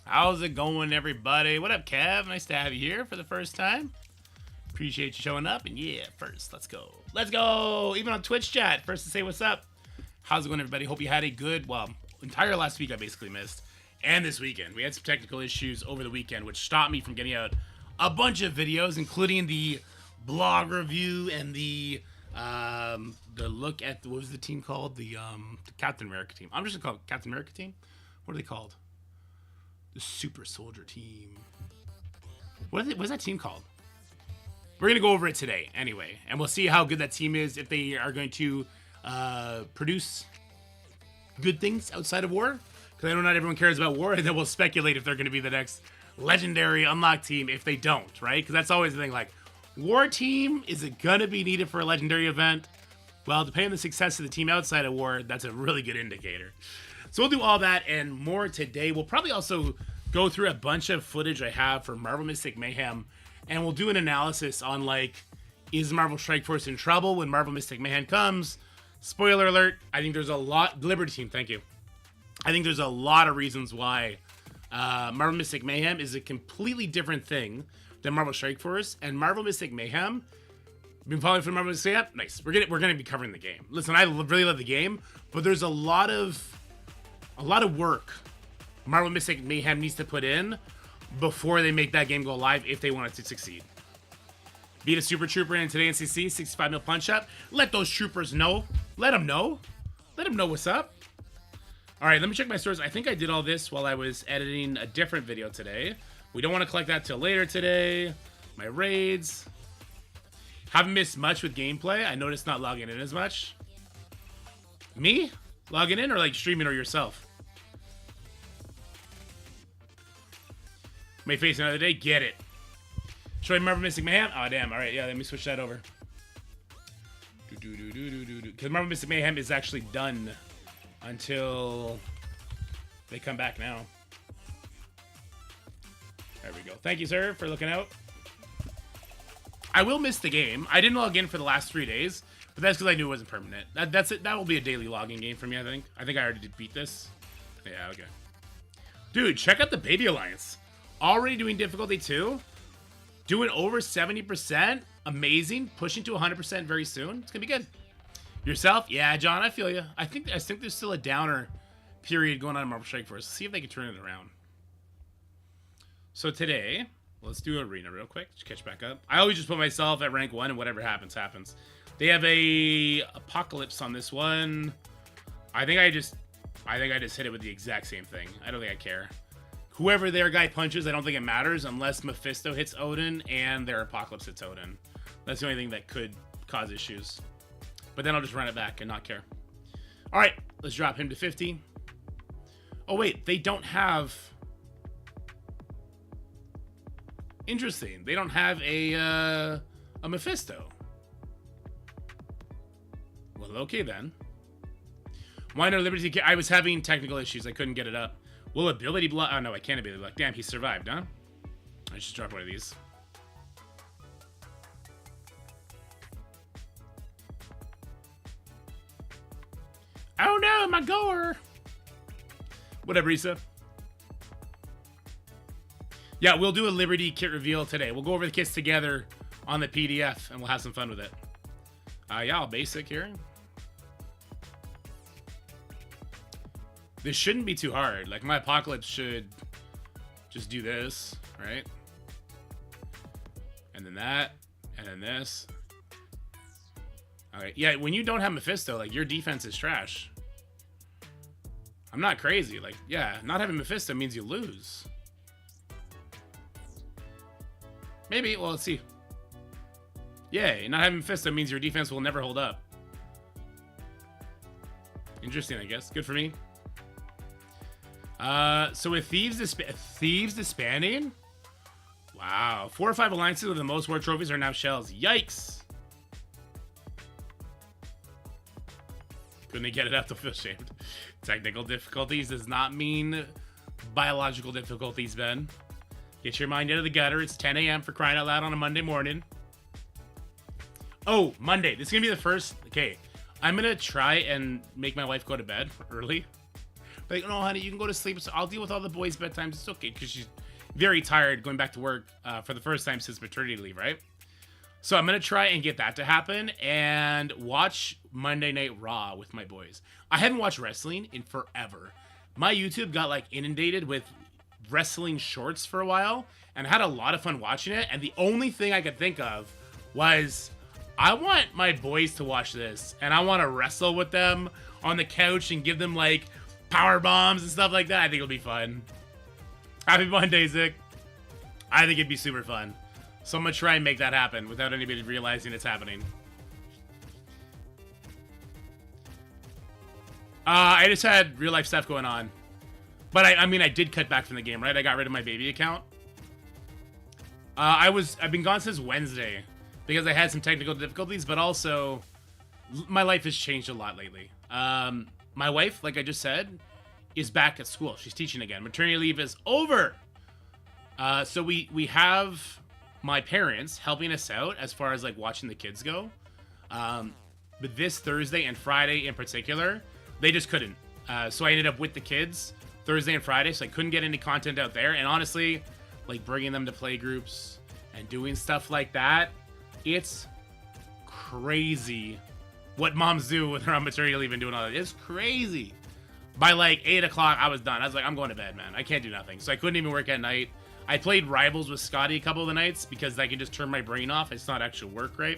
How's it going, everybody? What up, Kev? Nice to have you here for the first time. Appreciate you showing up. And yeah, first, let's go. Let's go! Even on Twitch chat, first to say what's up. How's it going, everybody? Hope you had a good, well, entire last week I basically missed. And this weekend. We had some technical issues over the weekend, which stopped me from getting out a bunch of videos, including the blog review and the look at, what was the team called? The Captain America team. I'm just going to call it Captain America team. What are they called? The Super Soldier team. What is that team called? We're going to go over it today anyway. And we'll see how good that team is, if they are going to produce good things outside of war. Because I know not everyone cares about war. And then we'll speculate if they're going to be the next legendary unlock team if they don't, right? Because that's always the thing. Like, war team, is it going to be needed for a legendary event? Well, depending on the success of the team outside of war, that's a really good indicator. So we'll do all that and more today. We'll probably also go through a bunch of footage I have for Marvel Mystic Mayhem, and we'll do an analysis on, like, is Marvel Strike Force in trouble when Marvel Mystic Mayhem comes? Spoiler alert, I think there's a lot... Liberty Team, thank you. I think there's a lot of reasons why Marvel Mystic Mayhem is a completely different thing than Marvel Strike Force, and Marvel Mystic Mayhem... Been following for Marvel Mystic Mayhem? Nice. We're gonna be covering the game. Listen, I really love the game, but there's a lot of work Marvel Mystic Mayhem needs to put in before they make that game go live if they want it to succeed. Beat a Super Trooper in today NCC, 65 mil punch up. Let those troopers know. Let them know. Let them know what's up. All right, let me check my stores. I think I did all this while I was editing a different video today. We don't want to collect that till later today. My raids. Haven't missed much with gameplay. I noticed not logging in as much. Me? Logging in or like streaming or yourself? May face another day. Get it. Show Marvel Mystic Mayhem. Oh, damn. All right. Yeah, let me switch that over. Because Marvel Mystic Mayhem is actually done until they come back now. There we go. Thank you, sir, for looking out. I will miss the game. I didn't log in for the last 3 days, but that's because I knew it wasn't permanent. That's it. That will be a daily logging game for me, I think. I think I already did beat this. Yeah, okay. Dude, check out the Baby Alliance. Already doing difficulty 2. Doing over 70%. Amazing. Pushing to 100% very soon. It's going to be good. Yourself? Yeah, John, I feel you. I think there's still a downer period going on in Marvel Strike Force. See if they can turn it around. So today, let's do Arena real quick to catch back up. I always just put myself at rank 1 and whatever happens, happens. They have a Apocalypse on this one. I think I just hit it with the exact same thing. I don't think I care. Whoever their guy punches, I don't think it matters unless Mephisto hits Odin and their Apocalypse hits Odin. That's the only thing that could cause issues. But then I'll just run it back and not care. All right, let's drop him to 50. Oh, wait, they don't have... Interesting. They don't have a Mephisto. Well, okay then. Why no Liberty? I was having technical issues. I couldn't get it up. Will ability block? Oh no, I can't ability block. Damn, he survived, huh? I should drop one of these. Oh no, my gore! Whatever, Issa. Yeah, we'll do a Liberty kit reveal today. We'll go over the kits together on the PDF, and we'll have some fun with it. Yeah, I'll basic here. This shouldn't be too hard. Like, my Apocalypse should just do this, right? And then that. And then this. Okay, yeah, when you don't have Mephisto, like, your defense is trash. I'm not crazy. Like, yeah, not having Mephisto means you lose. Maybe. Well, let's see. Yay, not having Mephisto means your defense will never hold up. Interesting, I guess. Good for me. So with Thieves disbanding? Wow. 4 or 5 alliances with the most war trophies are now shells. Yikes. Couldn't they get it out to feel shamed? Technical difficulties does not mean biological difficulties, Ben. Get your mind out of the gutter. It's 10 a.m. for crying out loud on a Monday morning. Oh, Monday. This is going to be the first... Okay. I'm going to try and make my wife go to bed early. Like, no, honey, you can go to sleep. So I'll deal with all the boys' bedtimes. It's okay, because she's very tired going back to work for the first time since maternity leave, right? So I'm going to try and get that to happen and watch Monday Night Raw with my boys. I haven't watched wrestling in forever. My YouTube got, like, inundated with wrestling shorts for a while, and I had a lot of fun watching it, and the only thing I could think of was... I want my boys to watch this, and I want to wrestle with them on the couch and give them, like, power bombs and stuff like that. I think it'll be fun. Happy Monday, Zick. I think it'd be super fun. So I'm going to try and make that happen without anybody realizing it's happening. I just had real-life stuff going on. But, I mean, I did cut back from the game, right? I got rid of my baby account. I've been gone since Wednesday. Because I had some technical difficulties, but also my life has changed a lot lately. My wife, like I just said, is back at school. She's teaching again. Maternity leave is over. So we have my parents helping us out as far as like watching the kids go. But this Thursday and Friday in particular, they just couldn't. So I ended up with the kids Thursday and Friday, so I couldn't get any content out there. And honestly, like bringing them to play groups and doing stuff like that, it's crazy what moms do when they're on maternity leave and doing all that. It's crazy. By like 8 o'clock, I was done. I was like, I'm going to bed, man. I can't do nothing. So I couldn't even work at night. I played Rivals with Scotty a couple of the nights because I can just turn my brain off. It's not actual work, right?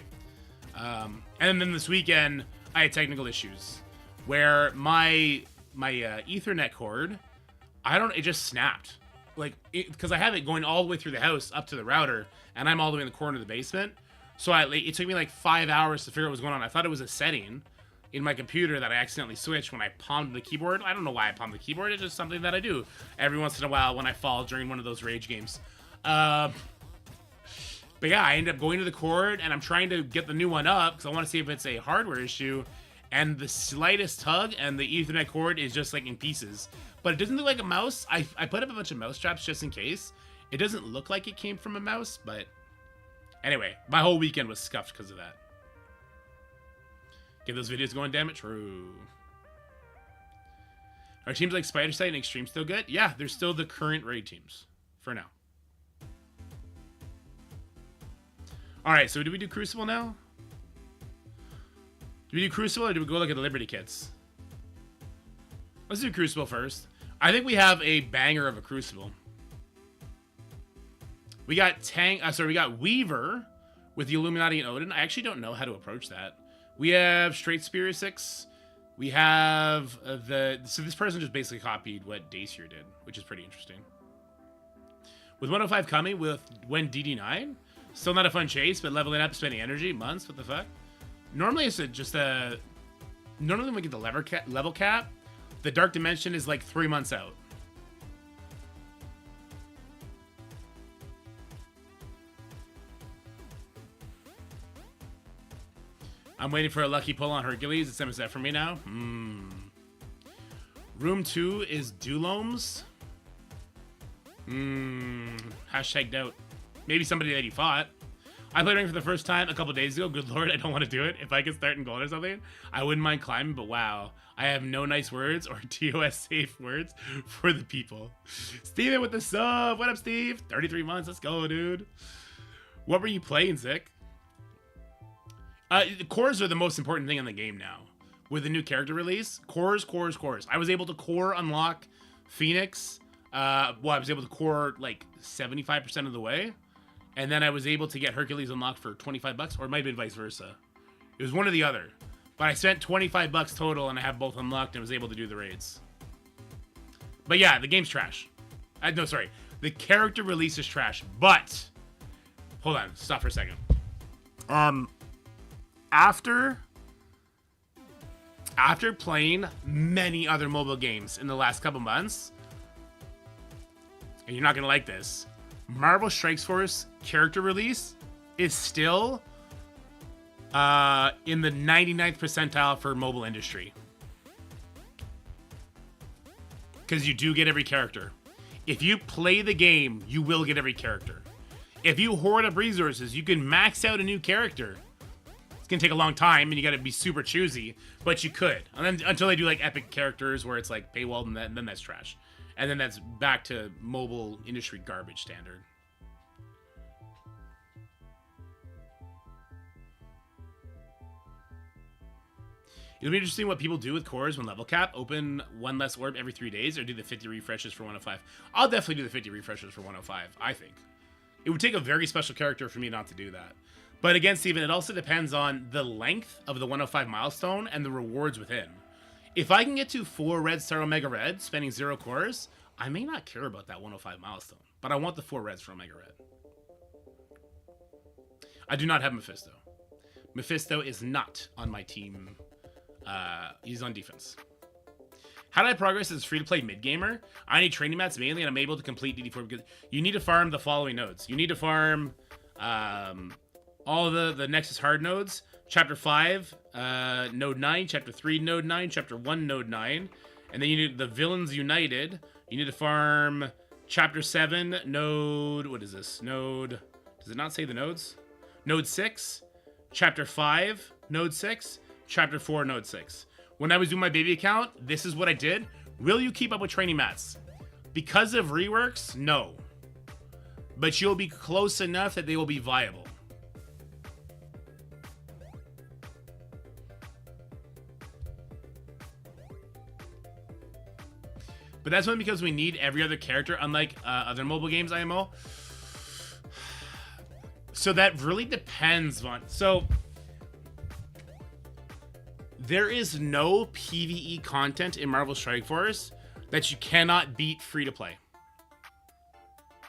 And then this weekend, I had technical issues where my Ethernet cord, it just snapped. Like, because I have it going all the way through the house up to the router, and I'm all the way in the corner of the basement. So it took me like 5 hours to figure out what was going on. I thought it was a setting in my computer that I accidentally switched when I palmed the keyboard. I don't know why I palmed the keyboard. It's just something that I do every once in a while when I fall during one of those rage games. But yeah, I end up going to the cord, and I'm trying to get the new one up because I want to see if it's a hardware issue. And the slightest tug, and the Ethernet cord is just like in pieces. But it doesn't look like a mouse. I put up a bunch of mouse traps just in case. It doesn't look like it came from a mouse, but... Anyway, my whole weekend was scuffed because of that. Get those videos going, damn it. True. Are teams like Spider Sight and Extreme still good? Yeah, they're still the current raid teams. For now. Alright, so do we do Crucible now? Do we do Crucible or do we go look at the Liberty kits? Let's do Crucible first. I think we have a banger of a Crucible. We got we got Weaver with the Illuminati and Odin. I actually don't know how to approach that. We have Straight Spear 6. We have so this person just basically copied what Dacier did, which is pretty interesting. With 105 coming with when DD9, still not a fun chase, but leveling up, spending energy, months, what the fuck? Normally it's normally when we get the level cap, the Dark Dimension is like 3 months out. I'm waiting for a lucky pull on Hercules. It's MSF for me now. Room 2 is Dulomes. Hashtag doubt. Maybe somebody that he fought. I played Ring for the first time a couple days ago. Good lord, I don't want to do it. If I could start in gold or something, I wouldn't mind climbing, but wow. I have no nice words or TOS safe words for the people. Steven with the sub. What up, Steve? 33 months. Let's go, dude. What were you playing, Zick? The cores are the most important thing in the game now. With the new character release, cores. I was able to core unlock Phoenix. I was able to core like 75% of the way. And then I was able to get Hercules unlocked for 25 bucks, or it might have been vice versa. It was one or the other. But I spent 25 bucks total, and I have both unlocked and was able to do the raids. But yeah, the game's trash. No, sorry. The character release is trash. But, hold on. Stop for a second. After playing many other mobile games in the last couple months, and you're not going to like this, Marvel Strike Force character release is still in the 99th percentile for mobile industry. Because you do get every character. If you play the game, you will get every character. If you hoard up resources, you can max out a new character. It's going to take a long time, and you got to be super choosy, but you could. And then, until they do like epic characters where it's like paywall, and then that's trash. And then that's back to mobile industry garbage standard. It'll be interesting what people do with cores when level cap. Open one less orb every 3 days, or do the 50 refreshes for 105. I'll definitely do the 50 refreshes for 105, I think. It would take a very special character for me not to do that. But again, Steven, it also depends on the length of the 105 milestone and the rewards within. If I can get to 4 red star Omega Red, spending 0 cores, I may not care about that 105 milestone. But I want the 4 reds for Omega Red. I do not have Mephisto. Mephisto is not on my team. He's on defense. How do I progress as free-to-play mid-gamer? I need training mats mainly, and I'm able to complete DD4 because you need to farm the following nodes. You need to farm all the Nexus hard nodes. Chapter 5, Node 9. Chapter 3, Node 9. Chapter 1, Node 9. And then you need the Villains United. You need to farm Chapter 7, Node... What is this? Node... Does it not say the nodes? Node 6. Chapter 5, Node 6. Chapter 4, Node 6. When I was doing my baby account, this is what I did. Will you keep up with training mats? Because of reworks, no. But you'll be close enough that they will be viable. But that's only because we need every other character, unlike other mobile games IMO. So that really depends on... So... There is no PvE content in Marvel Strike Force that you cannot beat free-to-play.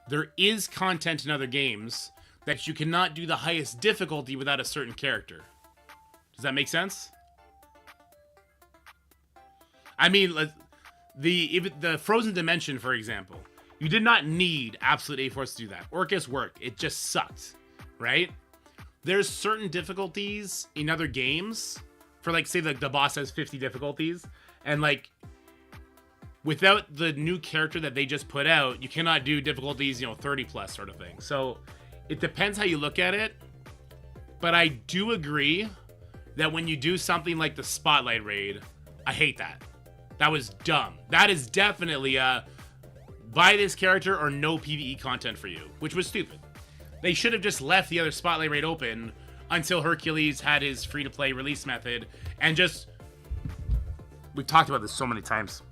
There is content in other games that you cannot do the highest difficulty without a certain character. Does that make sense? I mean, the Frozen Dimension, for example, you did not need Absolute A-Force to do that. Orcus worked. It just sucked, right? There's certain difficulties in other games... For, like, say, the boss has 50 difficulties, and, like, without the new character that they just put out, you cannot do difficulties, 30 plus sort of thing. So, it depends how you look at it, but I do agree that when you do something like the Spotlight Raid, I hate that. That was dumb. That is definitely buy this character or no PvE content for you, which was stupid. They should have just left the other Spotlight Raid open until Hercules had his free-to-play release method, and just... We've talked about this so many times.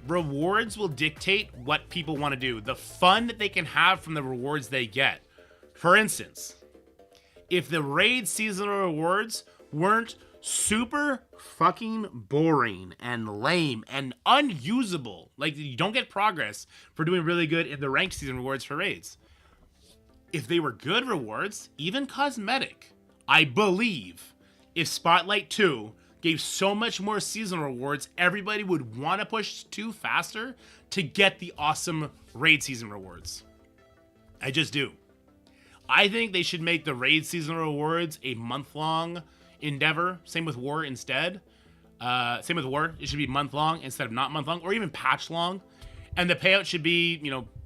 Rewards will dictate what people want to do. The fun that they can have from the rewards they get. For instance, if the raid seasonal rewards weren't super fucking boring and lame and unusable, like you don't get progress for doing really good in the ranked season rewards for raids. If they were good rewards, even cosmetic, I believe if Spotlight 2 gave so much more seasonal rewards, everybody would want to push 2 faster to get the awesome raid season rewards. I just do. I think they should make the raid seasonal rewards a month-long endeavor. Same with War instead. Same with War. It should be month-long instead of not month-long, or even patch-long. And the payout should be,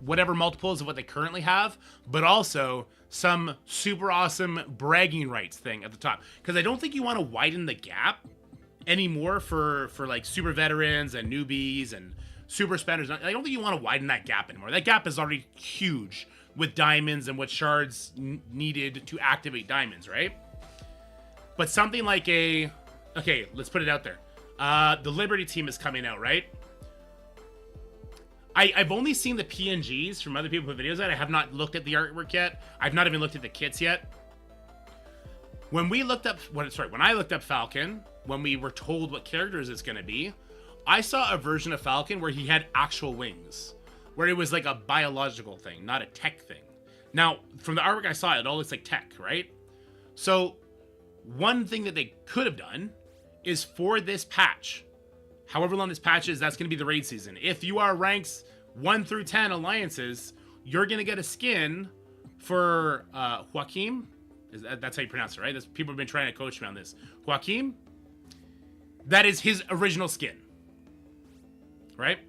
whatever multiples of what they currently have, but also some super awesome bragging rights thing at the top. Because I don't think you want to widen the gap anymore for like super veterans and newbies and super spenders. I don't think you want to widen that gap anymore. That gap is already huge with diamonds and what shards needed to activate diamonds, right? But something like okay, let's put it out there. The Liberty team is coming out, right? I've only seen the PNGs from other people with videos that I have not looked at the artwork yet. I've not even looked at the kits yet. When I looked up Falcon, when we were told what characters it's going to be, I saw a version of Falcon where he had actual wings, where it was like a biological thing, not a tech thing. Now, from the artwork I saw, it all looks like tech, right? So, one thing that they could have done is for this patch, however long this patch is, that's going to be the raid season. If you are ranks 1 through 10 alliances, you're going to get a skin for Joaquim. That's how you pronounce it, right? People have been trying to coach me on this. Joaquim, that is his original skin, right?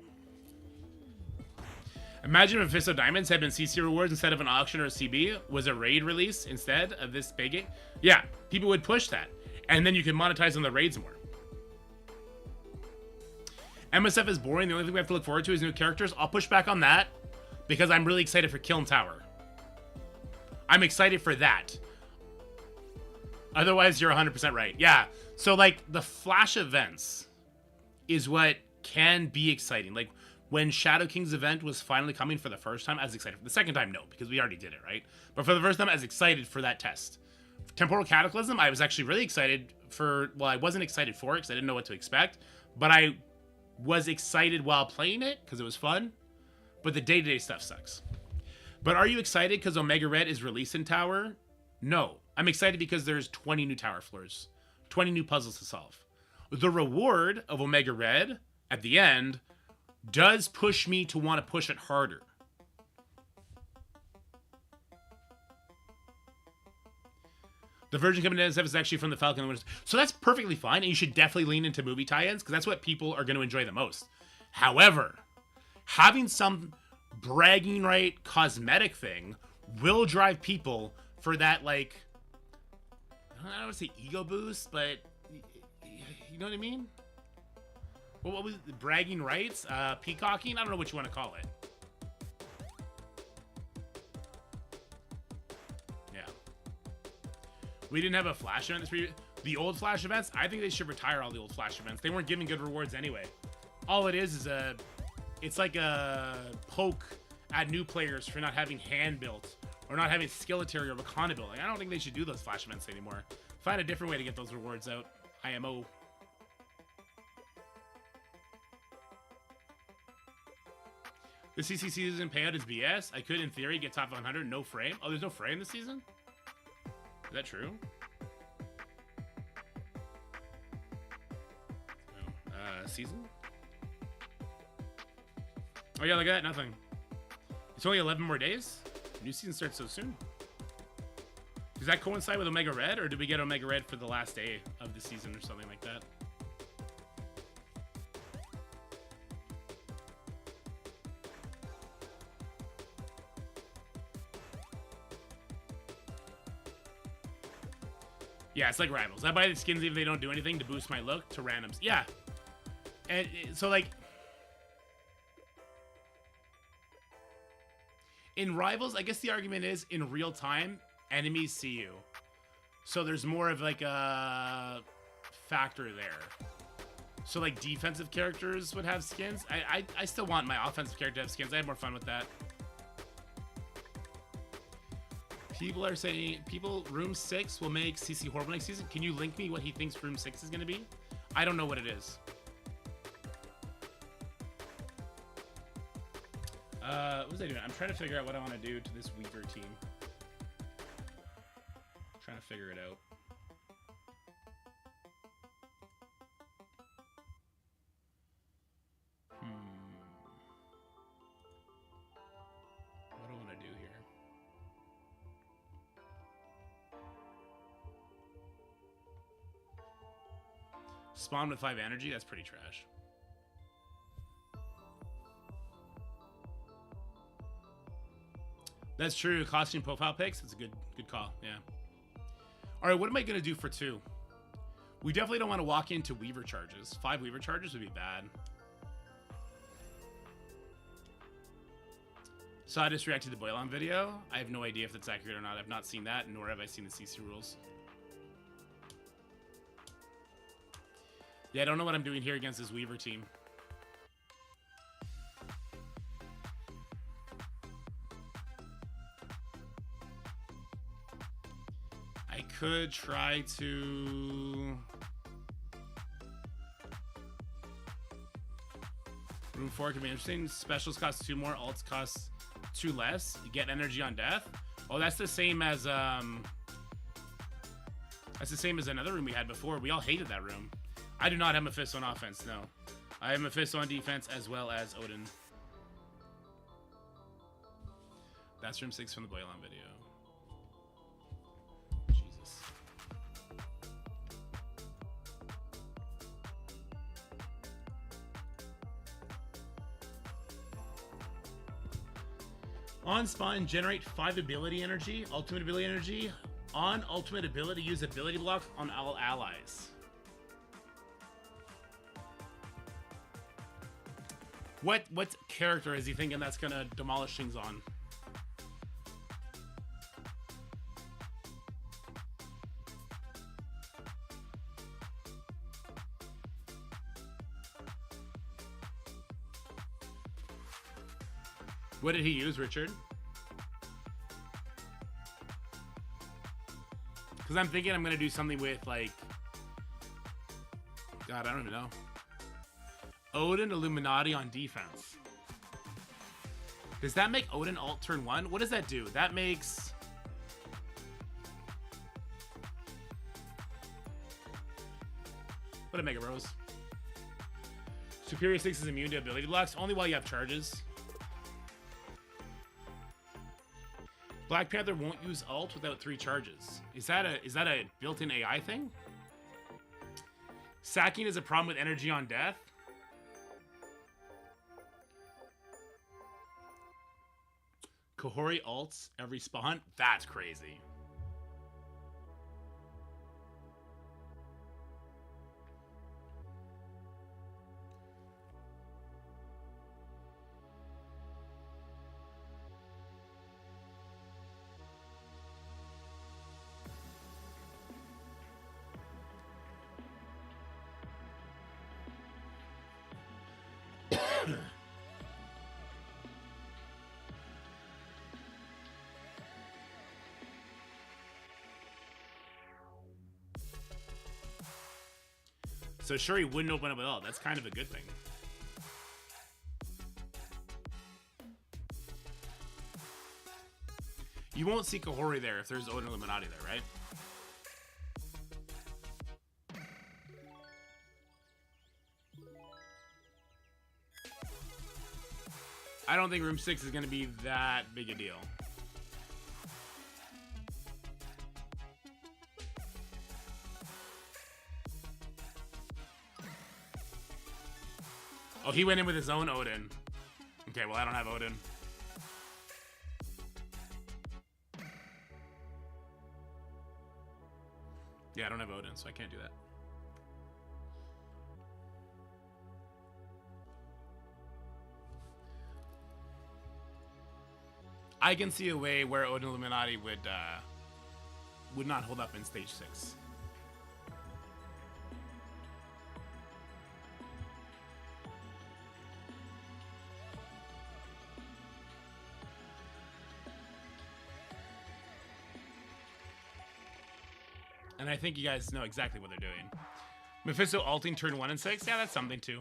Imagine if Mephisto Diamonds had been CC rewards instead of an auction or a CB, was a raid release instead of this big game. Yeah, people would push that. And then you can monetize on the raids more. MSF is boring. The only thing we have to look forward to is new characters. I'll push back on that because I'm really excited for Kiln Tower. I'm excited for that. Otherwise, you're 100% right. Yeah. So, like, the flash events is what can be exciting. Like, when Shadow King's event was finally coming for the first time, I was excited. For the second time, no, because we already did it, right? But for the first time, I was excited for that test. Temporal Cataclysm, I was actually really excited for... Well, I wasn't excited for it because I didn't know what to expect. But I was excited while playing it because it was fun. But the day-to-day stuff sucks. But are you excited because Omega Red is released in Tower? No. I'm excited because there's 20 new tower floors. 20 new puzzles to solve. The reward of Omega Red at the end does push me to want to push it harder. The version coming to MSF is actually from the Falcon and Winter. So that's perfectly fine, and you should definitely lean into movie tie-ins, because that's what people are going to enjoy the most. However, having some bragging right cosmetic thing will drive people for that, like, I don't want to say ego boost, but you know what I mean? What was it? Bragging rights? Peacocking? I don't know what you want to call it. Yeah. We didn't have a Flash event. The old Flash events, I think they should retire all the old Flash events. They weren't giving good rewards anyway. All it is it's like a poke at new players for not having hand built or not having skeletery or Wakanda building. I don't think they should do those Flash events anymore. Find a different way to get those rewards out. IMO. The CC season payout is BS. I could, in theory, get top 100, no frame. Oh, there's no frame this season? Is that true? Oh, season? Oh yeah, look at that, nothing. It's only 11 more days? New season starts so soon. Does that coincide with Omega Red, or did we get Omega Red for the last day of the season or something like that? Yeah, it's like Rivals. I buy the skins even if they don't do anything to boost my look to randoms. Yeah. And so, like, in Rivals, I guess the argument is in real time, enemies see you. So there's more of like a factor there. So like defensive characters would have skins. I still want my offensive character to have skins. I have more fun with that. People are saying, Room 6 will make CC horrible next season. Can you link me what he thinks Room 6 is going to be? I don't know what it is. What was I doing? I'm trying to figure out what I want to do to this Weaver team. I'm trying to figure it out. What do I want to do here? Spawn with 5 energy? That's pretty trash. That's true. Costume profile pics. That's a good call. Yeah. All right. What am I going to do for 2? We definitely don't want to walk into Weaver charges. 5 Weaver charges would be bad. So I just reacted to the Boylon video. I have no idea if that's accurate or not. I've not seen that, nor have I seen the CC rules. Yeah, I don't know what I'm doing here against this Weaver team. I could try to... Room 4 could be interesting. Specials cost 2 more, alts cost 2 less. You get energy on death. Oh, that's the same as another room we had before. We all hated that room. I do not have Mephisto on offense, no. I have Mephisto on defense as well as Odin. That's room 6 from the Boylon video. Jesus. On spawn, generate 5 ability energy, ultimate ability energy. On ultimate ability, use ability blocks on all allies. What character is he thinking that's gonna demolish things on? What did he use, Richard? Because I'm thinking I'm going to do something with, like... God, I don't even know. Odin Illuminati on defense. Does that make Odin alt turn 1? What does that do? That makes... What a Mega Rose. Superior 6 is immune to ability blocks, only while you have charges. Black Panther won't use ult without 3 charges. Is that a built-in AI thing? Sacking is a problem with energy on death. Kahori ults every spawn? That's crazy. So sure, he wouldn't open up at all. That's kind of a good thing. You won't see Kahori there if there's Odin Illuminati there, right? I don't think room 6 is going to be that big a deal. Oh, he went in with his own Odin. Okay, well, I don't have Odin. Yeah, I don't have Odin, so I can't do that. I can see a way where Odin Illuminati would not hold up in stage 6. And I think you guys know exactly what they're doing. Mephisto ulting turn 1 and 6? Yeah, that's something too.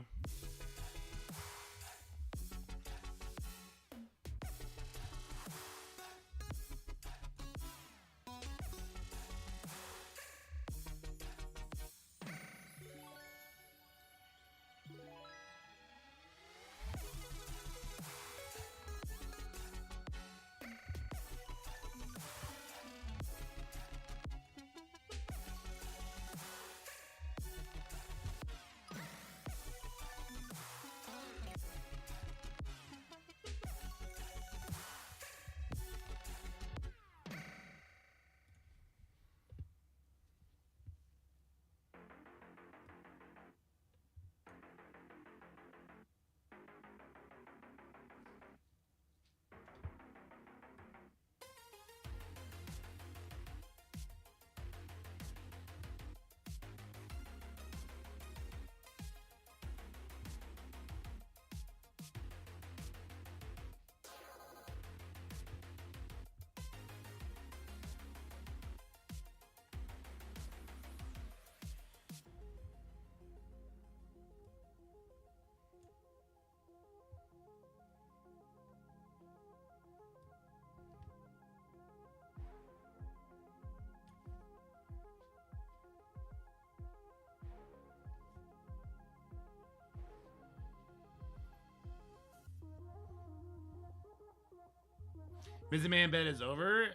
Busy Man Bed is over.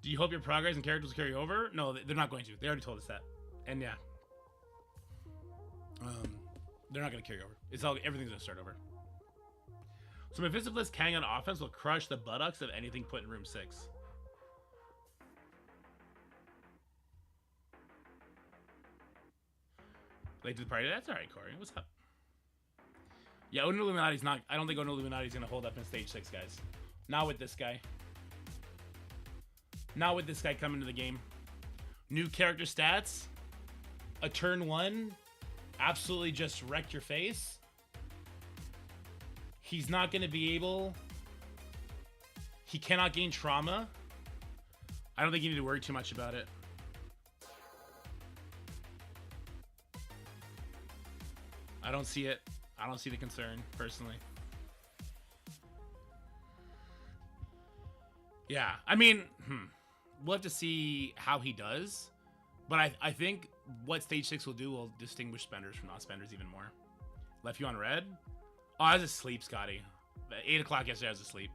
Do you hope your progress and characters carry over? No, they're not going to. They already told us that. And yeah. They're not going to carry over. Everything's going to start over. So Mephistophilus Kang on offense will crush the buttocks of anything put in room 6. Late to the party. That's alright, Corey. What's up? Yeah, Odin Illuminati's not... I don't think Odin Illuminati's going to hold up in stage 6, guys. Not with this guy. Not with this guy coming to the game. New character stats. A turn 1. Absolutely just wrecked your face. He's not going to be able... He cannot gain trauma. I don't think you need to worry too much about it. I don't see it. I don't see the concern, personally. Yeah, I mean, we'll have to see how he does. But I think what stage 6 will do will distinguish spenders from non-spenders even more. Left you on red? Oh, I was asleep, Scotty. At 8 o'clock yesterday, I was asleep.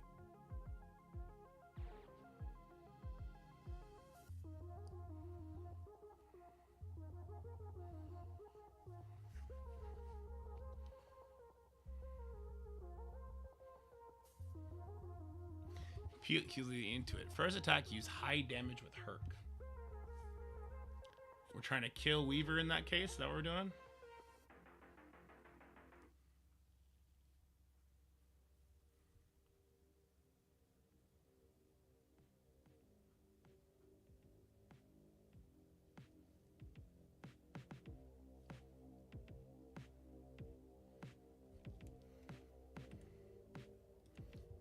Hugely into it. First attack, use high damage with Herc. We're trying to kill Weaver in that case. Is that what we're doing?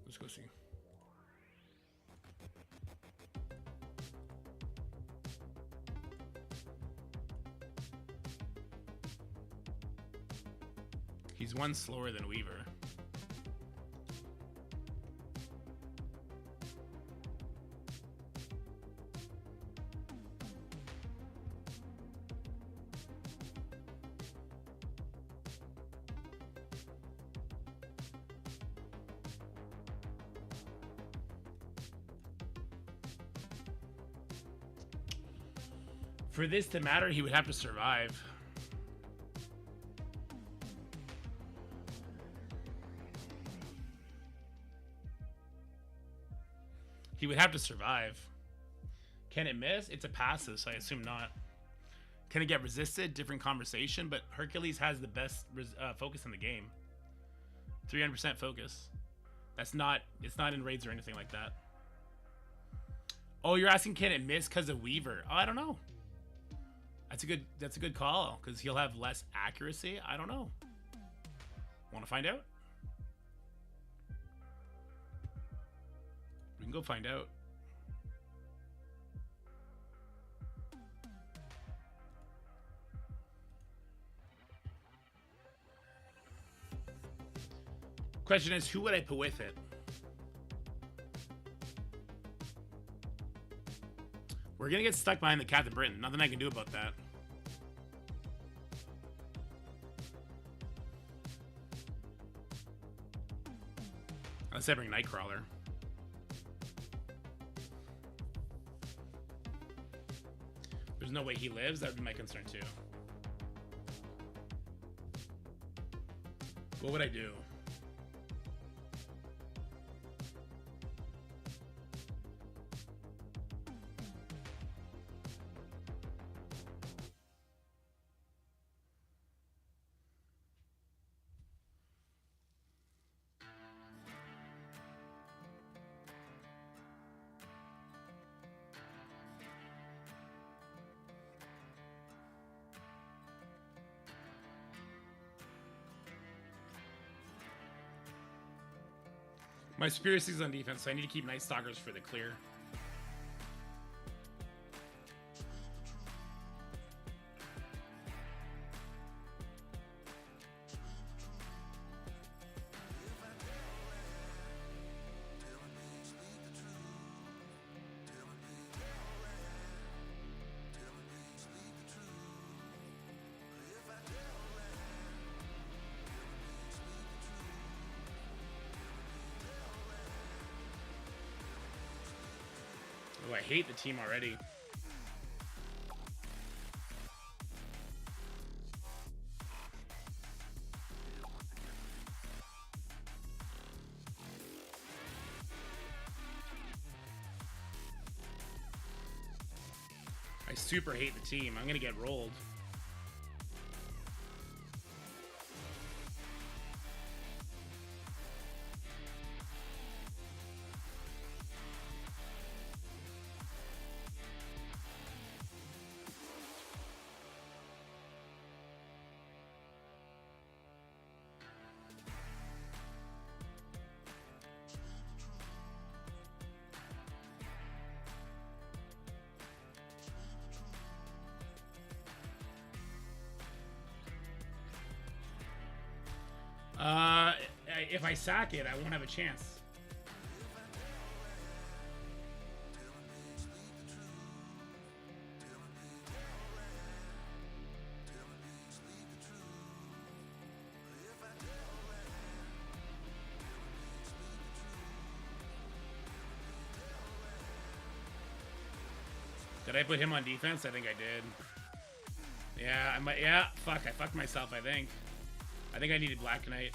Let's go see. He's one slower than Weaver. For this to matter, he would have to survive. He would have to survive. Can it miss? It's a passive, so I assume not. Can it get resisted? Different conversation, but Hercules has the best focus in the game. 300% focus. That's not... It's not in raids or anything like that. Oh, you're asking can it miss because of Weaver? Oh, I don't know. That's a good call, because he'll have less accuracy. I don't know. Want to find out? We can go find out. Question is, who would I put with it? We're gonna get stuck behind the Captain Britain. Nothing I can do about that. Unless I bring Nightcrawler. There's no way he lives. That would be my concern too. What would I do? My Superior is on defense, so I need to keep Night Stalkers for the clear. Oh, I hate the team already. I super hate the team. I'm gonna get rolled. If I sack it, I won't have a chance. Did I put him on defense? I think I did. Yeah, I might. Yeah, fuck. I fucked myself, I think. I think I needed Black Knight.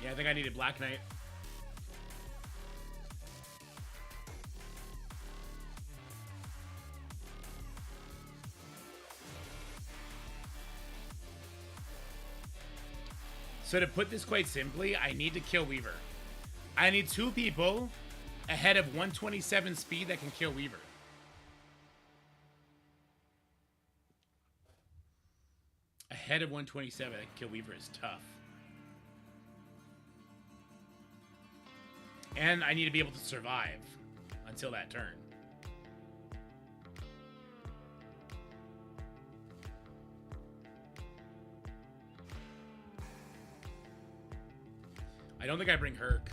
Yeah, I think I needed Black Knight. So to put this quite simply, I need to kill Weaver. I need 2 people ahead of 127 speed that can kill Weaver. Ahead of 127 that can kill Weaver is tough. And I need to be able to survive until that turn. I don't think I bring Herc.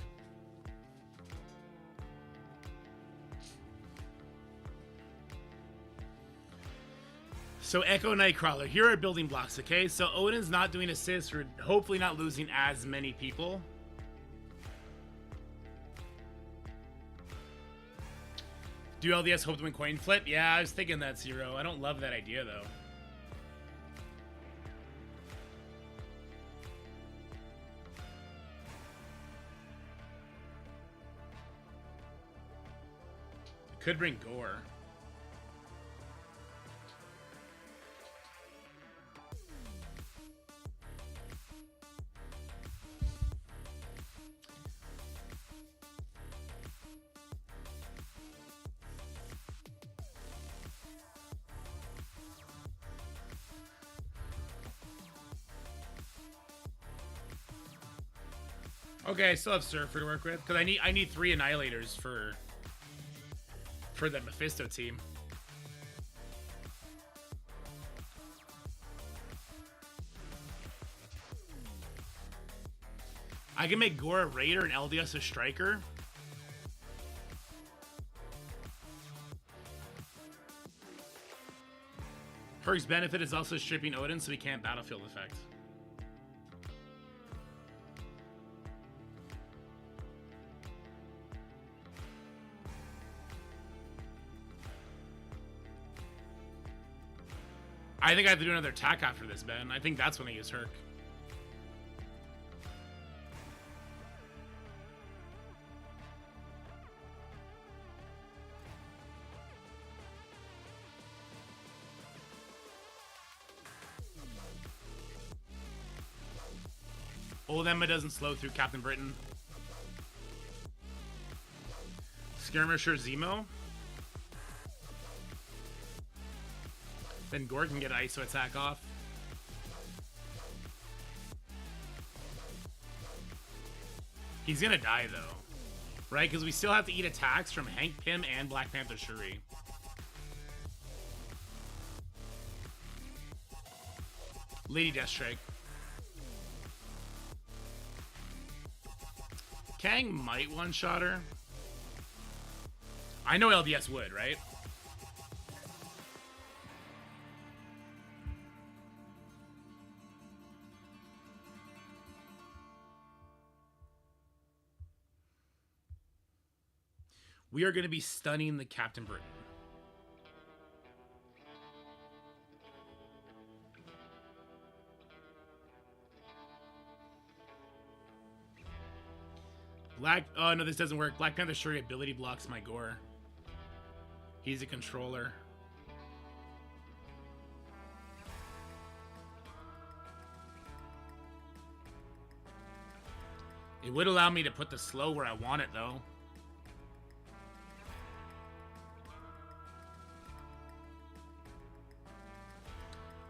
So Echo Nightcrawler, here are building blocks, okay? So Odin's not doing assists, we're hopefully not losing as many people. Do LDS hope to win coin flip? Yeah, I was thinking that, Zero. I don't love that idea, though. Could bring Gore. Okay, I still have Surfer to work with because I need 3 Annihilators for the Mephisto team. I can make Gore a Raider and LDS a Striker. Herc's benefit is also stripping Odin so he can't battlefield effect. I think I have to do another attack after this, Ben. I think that's when I use Herc. Old Emma doesn't slow through Captain Britain. Skirmisher Zemo. Then Gore can get an ISO attack off. He's gonna die though, right? Because we still have to eat attacks from Hank Pym and Black Panther Shuri. Lady Deathstrike. Kang might one-shot her. I know LDS would, right? We are going to be stunning the Captain Britain. Black... Oh, no, this doesn't work. Black Panther Shuri ability blocks my gore. He's a controller. It would allow me to put the slow where I want it, though.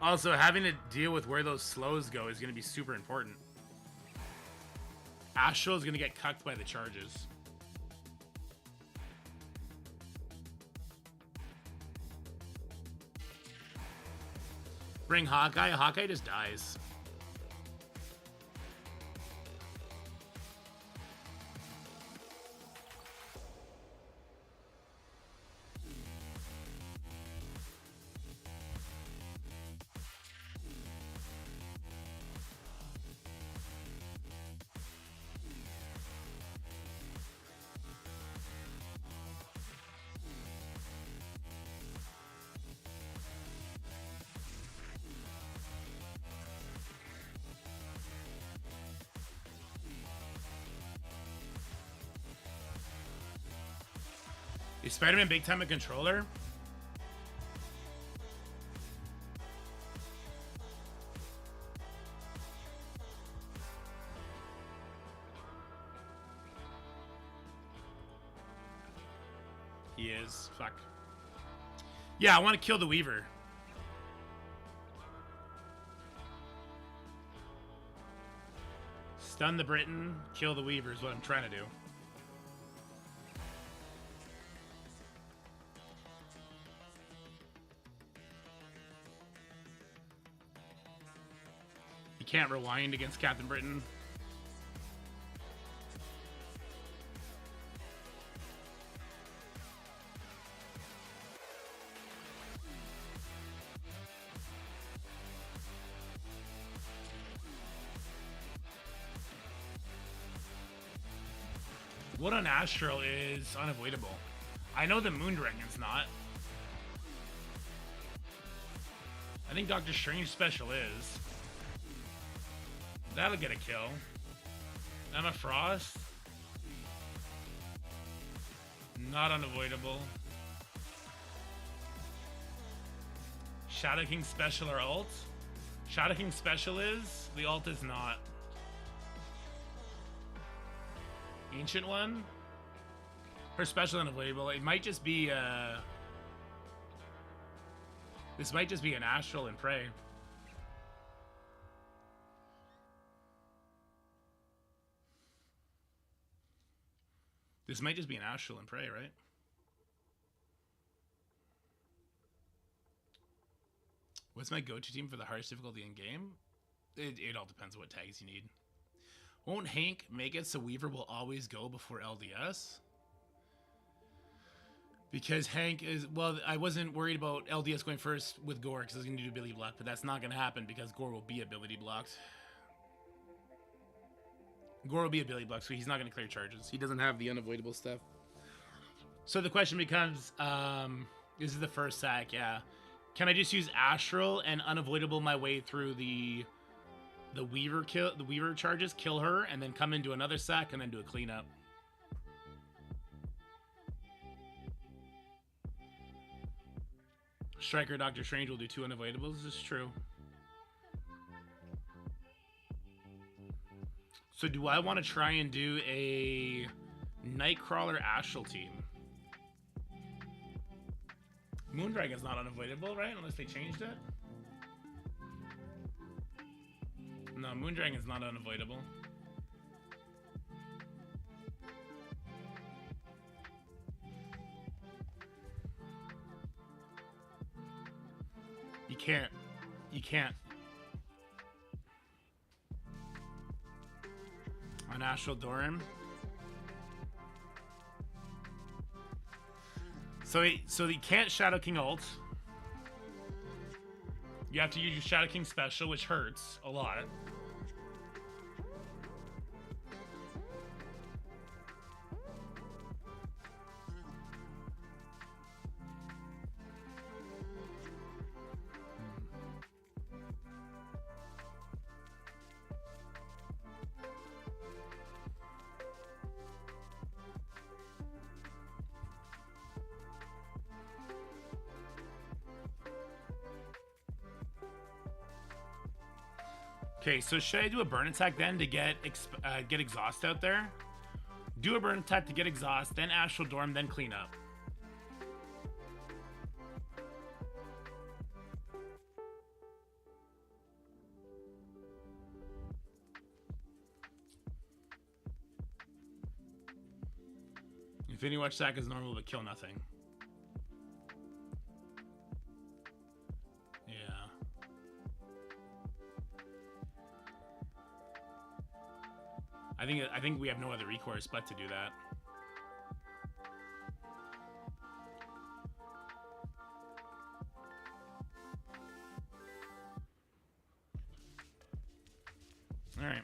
Also, having to deal with where those slows go is going to be super important. Astral is going to get cucked by the charges. Bring Hawkeye. Hawkeye just dies. Is Spider-Man big time a controller? He is. Fuck. Yeah, I want to kill the Weaver. Stun the Britain, kill the Weaver is what I'm trying to do. You can't rewind against Captain Britain. What on Astral is unavoidable? I know the Moondragon's not. I think Doctor Strange special is. That'll get a kill. Emma Frost. Not unavoidable. Shadow King special or ult? Shadow King special is. The ult is not. Ancient one? Her special unavoidable. It might just be this might just be an Astral and Prey. This might just be an Astral and Prey, right? What's my go-to team for the hardest difficulty in game? It all depends on what tags you need. Won't Hank make it so Weaver will always go before LDS? Because Hank is... Well, I wasn't worried about LDS going first with Gore because I was going to do ability block, but that's not going to happen because Gore will be ability blocked. Gore will be ability blocked, so he's not going to clear charges. He doesn't have the unavoidable stuff. So the question becomes, this is the first sack, yeah. Can I just use Astral and unavoidable my way through the Weaver charges, kill her, and then come into another sack and then do a cleanup? Striker Doctor Strange will do 2 unavoidables. This is true. So do I want to try and do a Nightcrawler Astral team? Moondragon's not unavoidable, right? Unless they changed it. No, Moondragon's not unavoidable. You can't. You can't. On Astral Doran. So he can't Shadow King ult. You have to use your Shadow King special, which hurts a lot. Okay, so should I do a burn attack then to get exhaust out there? Do a burn attack to get exhaust, then astral dorm, then clean up. Infinity Watch stack is normal but kill nothing. Yeah. I think we have no other recourse but to do that. All right.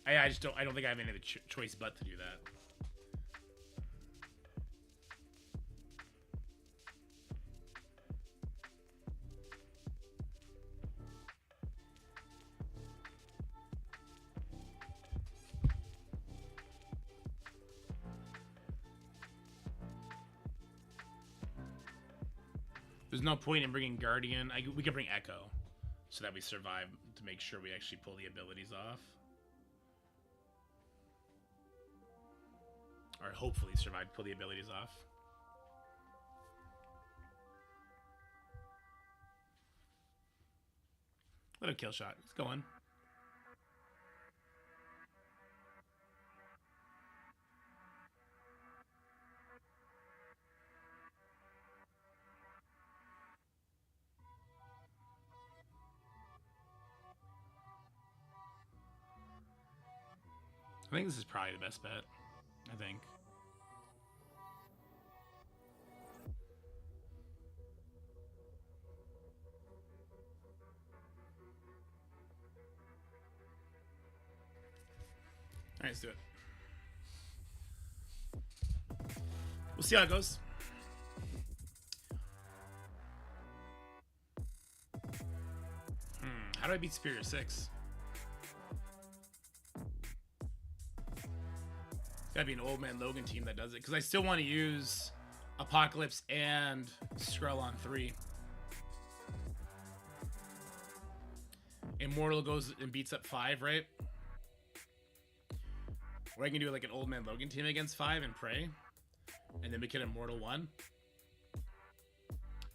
I don't think I have any other choice but to do that. There's no point in bringing Guardian. We can bring Echo so that we survive to make sure we actually pull the abilities off. Or hopefully survive to pull the abilities off. What a kill shot. It's going. I think this is probably the best bet. I think. All right, let's do it. We'll see how it goes. How do I beat Superior 6? Gotta be an Old Man Logan team that does it, because I still want to use Apocalypse and Skrull on 3. Immortal goes and beats up 5, right? Or I can do like an Old Man Logan team against 5 and pray. And then we can Immortal 1.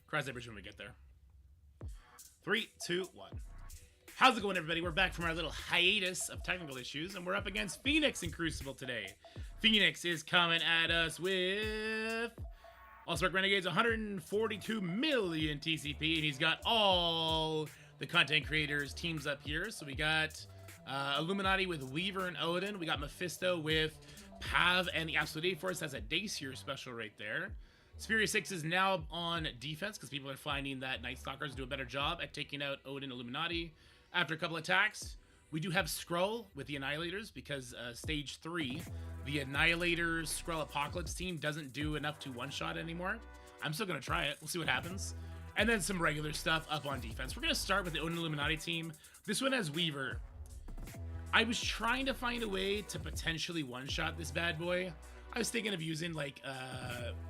Cross that bridge when we get there. 3, 2, 1. How's it going, everybody? We're back from our little hiatus of technical issues, and we're up against Phoenix in Crucible today. Phoenix is coming at us with Allspark Renegades, 142 million TCP, and he's got all the content creators teams up here. So we got Illuminati with Weaver and Odin. We got Mephisto with Pav and the Absolute A-Force. That's a Dacier special right there. Superior 6 is now on defense because people are finding that Night Stalkers do a better job at taking out Odin Illuminati. After a couple attacks, we do have Skrull with the Annihilators because stage 3, the Annihilators Skrull Apocalypse team doesn't do enough to one-shot anymore. I'm still going to try it. We'll see what happens. And then some regular stuff up on defense. We're going to start with the Odin Illuminati team. This one has Weaver. I was trying to find a way to potentially one-shot this bad boy. I was thinking of using like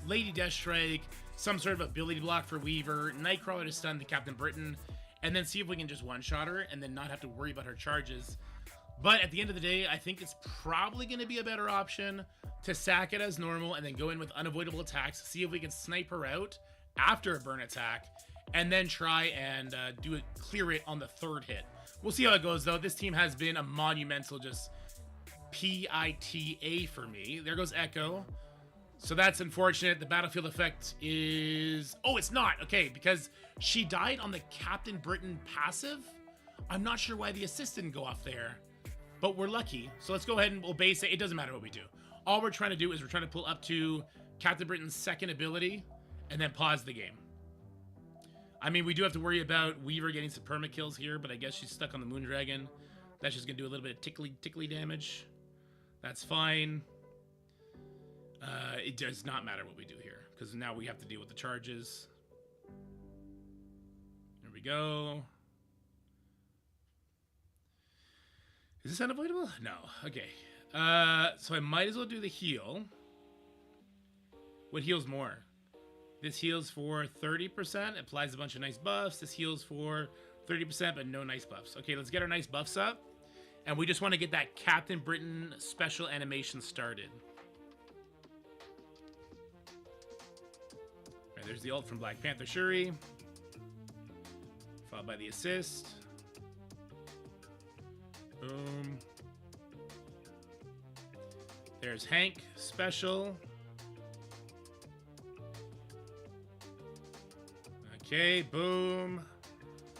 Lady Deathstrike, some sort of ability block for Weaver, Nightcrawler to stun the Captain Britain, and then see if we can just one-shot her and then not have to worry about her charges. But at the end of the day, I think it's probably going to be a better option to sack it as normal and then go in with unavoidable attacks, see if we can snipe her out after a burn attack, and then try and clear it on the third hit. We'll see how it goes, though. This team has been a monumental just PITA for me. There goes Echo. So that's unfortunate. The battlefield effect is... Oh, it's not. Okay, because she died on the Captain Britain passive. I'm not sure why the assist didn't go off there. But we're lucky. So let's go ahead and we'll base it. It doesn't matter what we do. All we're trying to do is we're trying to pull up to Captain Britain's second ability and then pause the game. I mean, we do have to worry about Weaver getting some perma kills here, but I guess she's stuck on the Moondragon. That's just going to do a little bit of tickly damage. That's fine. It does not matter what we do here, because now we have to deal with the charges. There we go. Is this unavoidable? No. Okay. So I might as well do the heal. What heals more? This heals for 30%. Applies a bunch of nice buffs. This heals for 30%, but no nice buffs. Okay, let's get our nice buffs up. And we just want to get that Captain Britain special animation started. All right, there's the ult from Black Panther Shuri. Followed by the assist. Boom. There's Hank special. Okay, boom.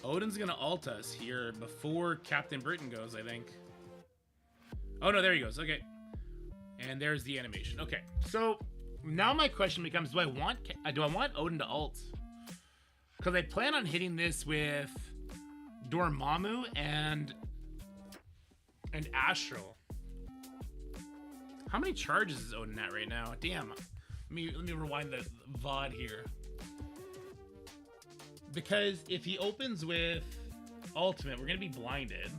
Odin's gonna ult us here before Captain Britain goes, I think. Oh no, there he goes. Okay. And there's the animation. Okay, so now my question becomes: do I want Odin to ult? Because I plan on hitting this with Dormammu and Astral. How many charges is Odin at right now? Damn. Let me rewind the VOD here. Because if he opens with Ultimate, we're going to be blinded.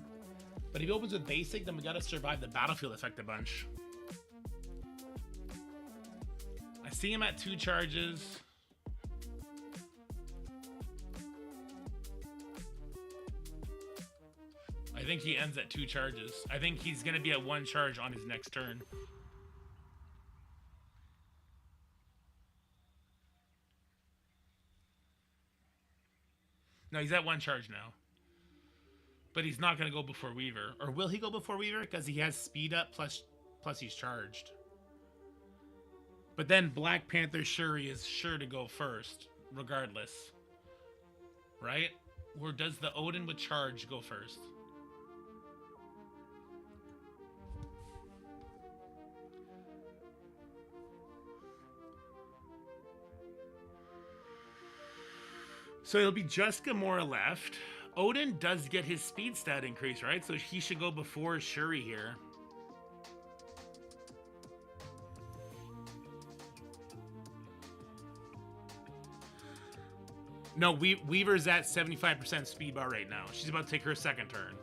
But if he opens with Basic, then we got to survive the battlefield effect a bunch. I see him at 2 charges. I think he ends at 2 charges. I think he's going to be at 1 charge on his next turn. No, he's at 1 charge now. But he's not going to go before Weaver. Or will he go before Weaver? Because he has speed up plus he's charged. But then Black Panther Shuri is sure to go first, regardless. Right? Or does the Odin with charge go first? So it'll be just Gamora left. Odin does get his speed stat increase, right? So he should go before Shuri here. No, Weaver's at 75% speed bar right now. She's about to take her second turn.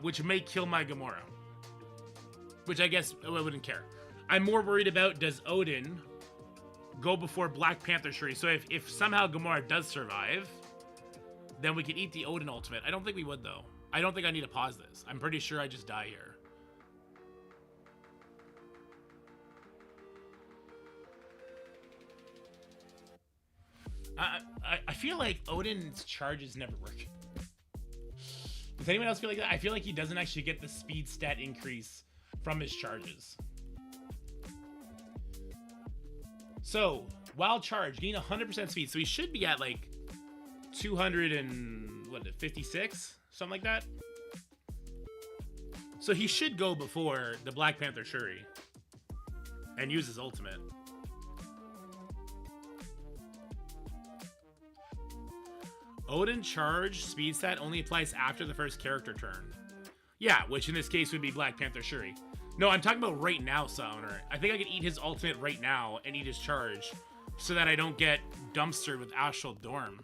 Which may kill my Gamora. Which I guess I wouldn't care. I'm more worried about, does Odin go before Black Panther Shuri? So if somehow Gamora does survive, then we could eat the Odin ultimate. I don't think we would, though. I don't think I need to pause this. I'm pretty sure I just die here. I feel like Odin's charges never work. Does anyone else feel like that? I feel like he doesn't actually get the speed stat increase from his charges. So, while charged, gain 100% speed. So he should be at like 256? Something like that. So he should go before the Black Panther Shuri and use his ultimate. Odin charge speed stat only applies after the first character turn. Yeah, which in this case would be Black Panther Shuri. No, I'm talking about right now, Summoner. I think I could eat his ultimate right now and eat his charge so that I don't get dumpstered with Astral Dorm.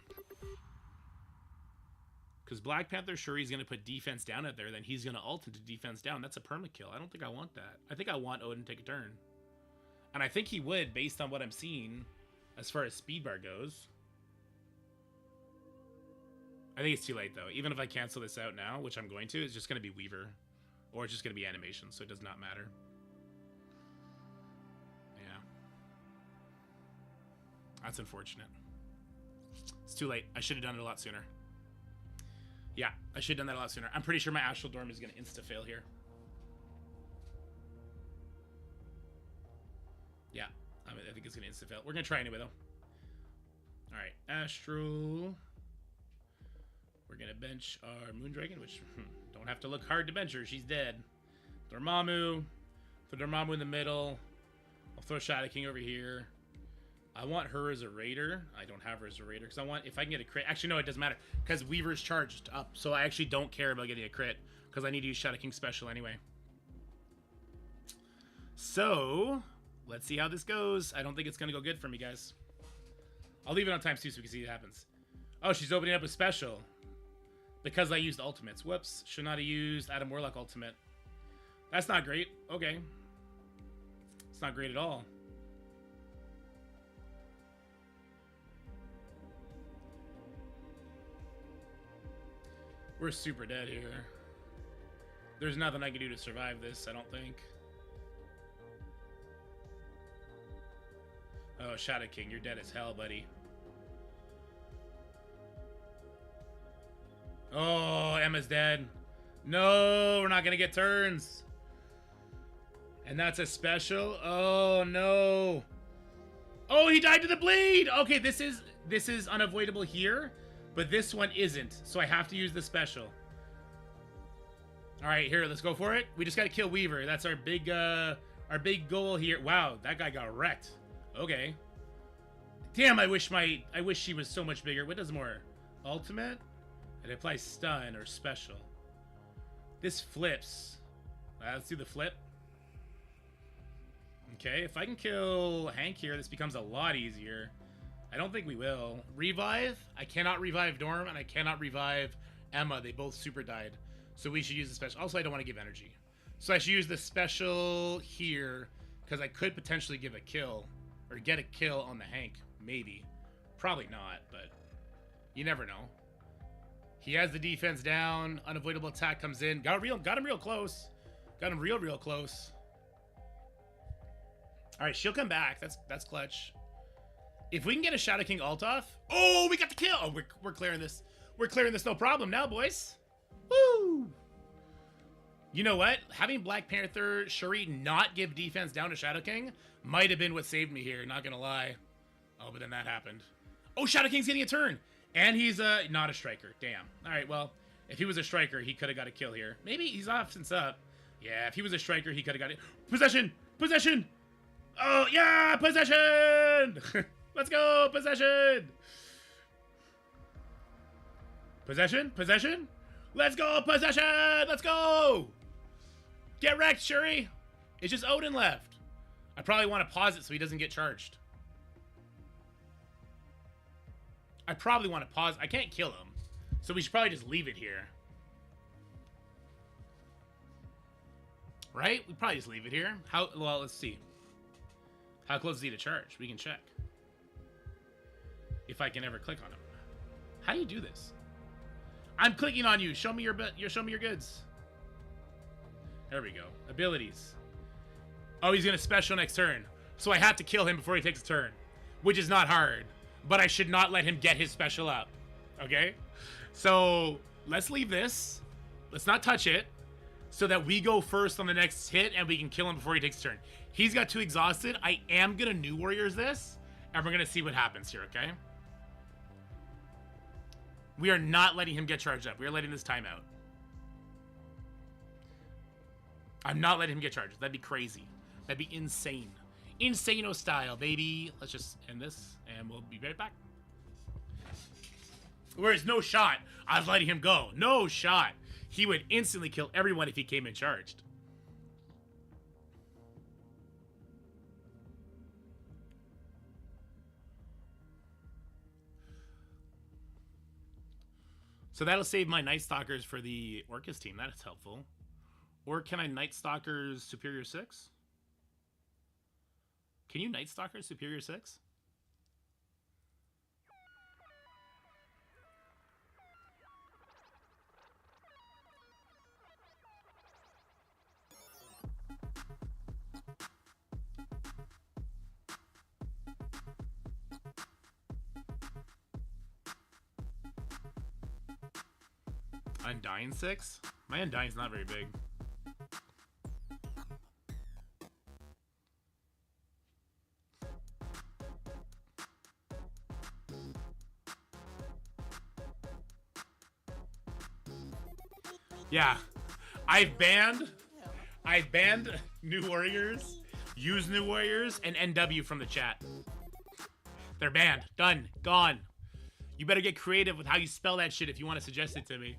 Because Black Panther Shuri is going to put defense down out there, then he's going to ult into defense down. That's a permakill. I don't think I want that. I think I want Odin to take a turn. And I think he would, based on what I'm seeing as far as speed bar goes. I think it's too late, though. Even if I cancel this out now, which I'm going to, it's just going to be Weaver. Or it's just going to be animation, so it does not matter. Yeah. That's unfortunate. It's too late. I should have done it a lot sooner. Yeah, I should have done that a lot sooner. I'm pretty sure my Astral Dorm is going to insta-fail here. Yeah, I think it's going to insta-fail. We're going to try anyway, though. Alright, Astral. We're going to bench our Moondragon, which don't have to look hard to bench her. She's dead. Dormammu. Put Dormammu in the middle. I'll throw Shadow King over here. I want her as a Raider. I don't have her as a Raider because I want, if I can get a crit. Actually, no, it doesn't matter because Weaver's charged up. So I actually don't care about getting a crit because I need to use Shadow King special anyway. So let's see how this goes. I don't think it's going to go good for me, guys. I'll leave it on times 2 so we can see what happens. Oh, she's opening up a special. Because I used ultimates. Whoops. Should not have used Adam Warlock ultimate. That's not great. Okay. It's not great at all. We're super dead here. There's nothing I can do to survive this, I don't think. Oh, Shadow King, you're dead as hell, buddy. Oh, Emma's dead. No, we're not gonna get turns. And that's a special. Oh no. Oh, he died to the bleed. Okay, this is unavoidable here, but this one isn't. So I have to use the special. All right, here, let's go for it. We just got to kill Weaver. That's our big goal here. Wow, that guy got wrecked. Okay. Damn, I wish she was so much bigger. What does more? Ultimate? It applies stun or special. This flips. Let's do the flip. Okay, if I can kill Hank here, this becomes a lot easier. I don't think we will. Revive? I cannot revive Dorm, and I cannot revive Emma. They both super died. So we should use the special. Also, I don't want to give energy. So I should use the special here, because I could potentially give a kill, or get a kill on the Hank. Maybe. Probably not, but you never know. He has the defense down. Unavoidable attack comes in. Got him real close. Got him real close. All right, she'll come back. That's clutch. If we can get a Shadow King ult off. Oh, we got the kill. Oh, we're clearing this. We're clearing this no problem now, boys. Woo! You know what? Having Black Panther Shuri not give defense down to Shadow King might have been what saved me here, not gonna lie. Oh, but then that happened. Oh, Shadow King's getting a turn. And he's not a striker. Damn. Alright, well, if he was a striker, he could have got a kill here. Maybe he's off since up. Yeah, if he was a striker, he could have got it. Possession! Possession! Oh, yeah! Possession! Let's go! Possession! Possession? Possession? Let's go! Possession! Let's go! Get wrecked, Shuri! It's just Odin left. I probably want to pause it so he doesn't get charged. I probably want to pause. I can't kill him. So we should probably just leave it here. Right? We probably just leave it here. Well, let's see. How close is he to charge? We can check. If I can ever click on him. How do you do this? I'm clicking on you. Show me your goods. There we go. Abilities. Oh, he's going to special next turn. So I have to kill him before he takes a turn. Which is not hard. But I should not let him get his special up. Okay? So, let's leave this. Let's not touch it. So that we go first on the next hit and we can kill him before he takes a turn. He's got 2 exhausted. I am going to New Warriors this. And we're going to see what happens here, okay? We are not letting him get charged up. We are letting this time out. I'm not letting him get charged. That'd be crazy. That'd be insane. Insano style, baby. Let's just end this, and we'll be right back. Whereas no shot, I was letting him go. No shot. He would instantly kill everyone if he came in charged. So that'll save my Night Stalkers for the Orcus team. That is helpful. Or can I Night Stalkers Superior 6? Can you Night Stalker Superior 6? Undying 6? My Undying's not very big. Yeah, I've banned New Warriors, use New Warriors, and NW from the chat. They're banned. Done. Gone. You better get creative with how you spell that shit if you want to suggest it to me.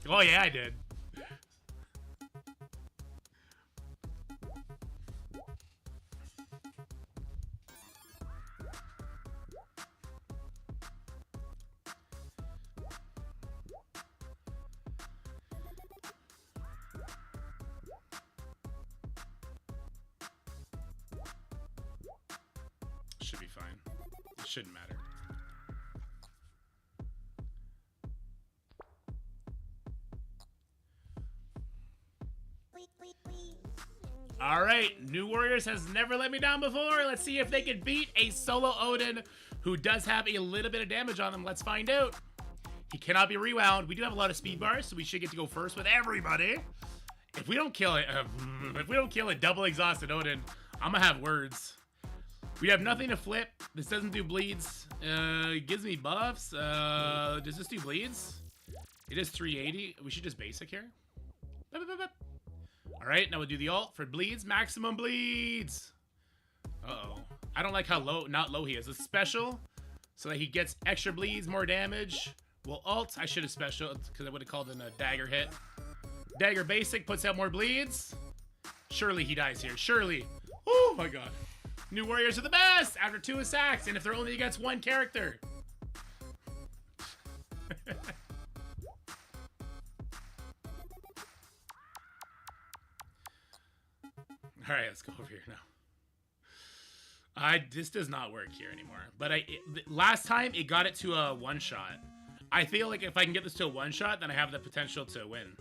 Oh yeah, I did. Should be fine. It shouldn't matter. All right, New Warriors has never let me down before. Let's see if they can beat a solo Odin who does have a little bit of damage on them. Let's find out. He cannot be rewound. We do have a lot of speed bars, so we should get to go first with everybody. If we don't kill it, double exhausted Odin, I'm gonna have words. We have nothing to flip. This doesn't do bleeds. It gives me buffs. Does this do bleeds? It is 380. We should just basic here. All right, now we'll do the ult for bleeds. Maximum bleeds. Uh-oh. I don't like how not low he is. It's special, so that he gets extra bleeds, more damage. We'll ult. I should have special, because I would have called in a dagger hit. Dagger basic puts out more bleeds. Surely he dies here. Surely. Oh my god. New Warriors are the best after 2 attacks, and if they're only against 1 character. All right, let's go over here now. This does not work here anymore. But last time it got it to a 1-shot. I feel like if I can get this to a 1-shot, then I have the potential to win.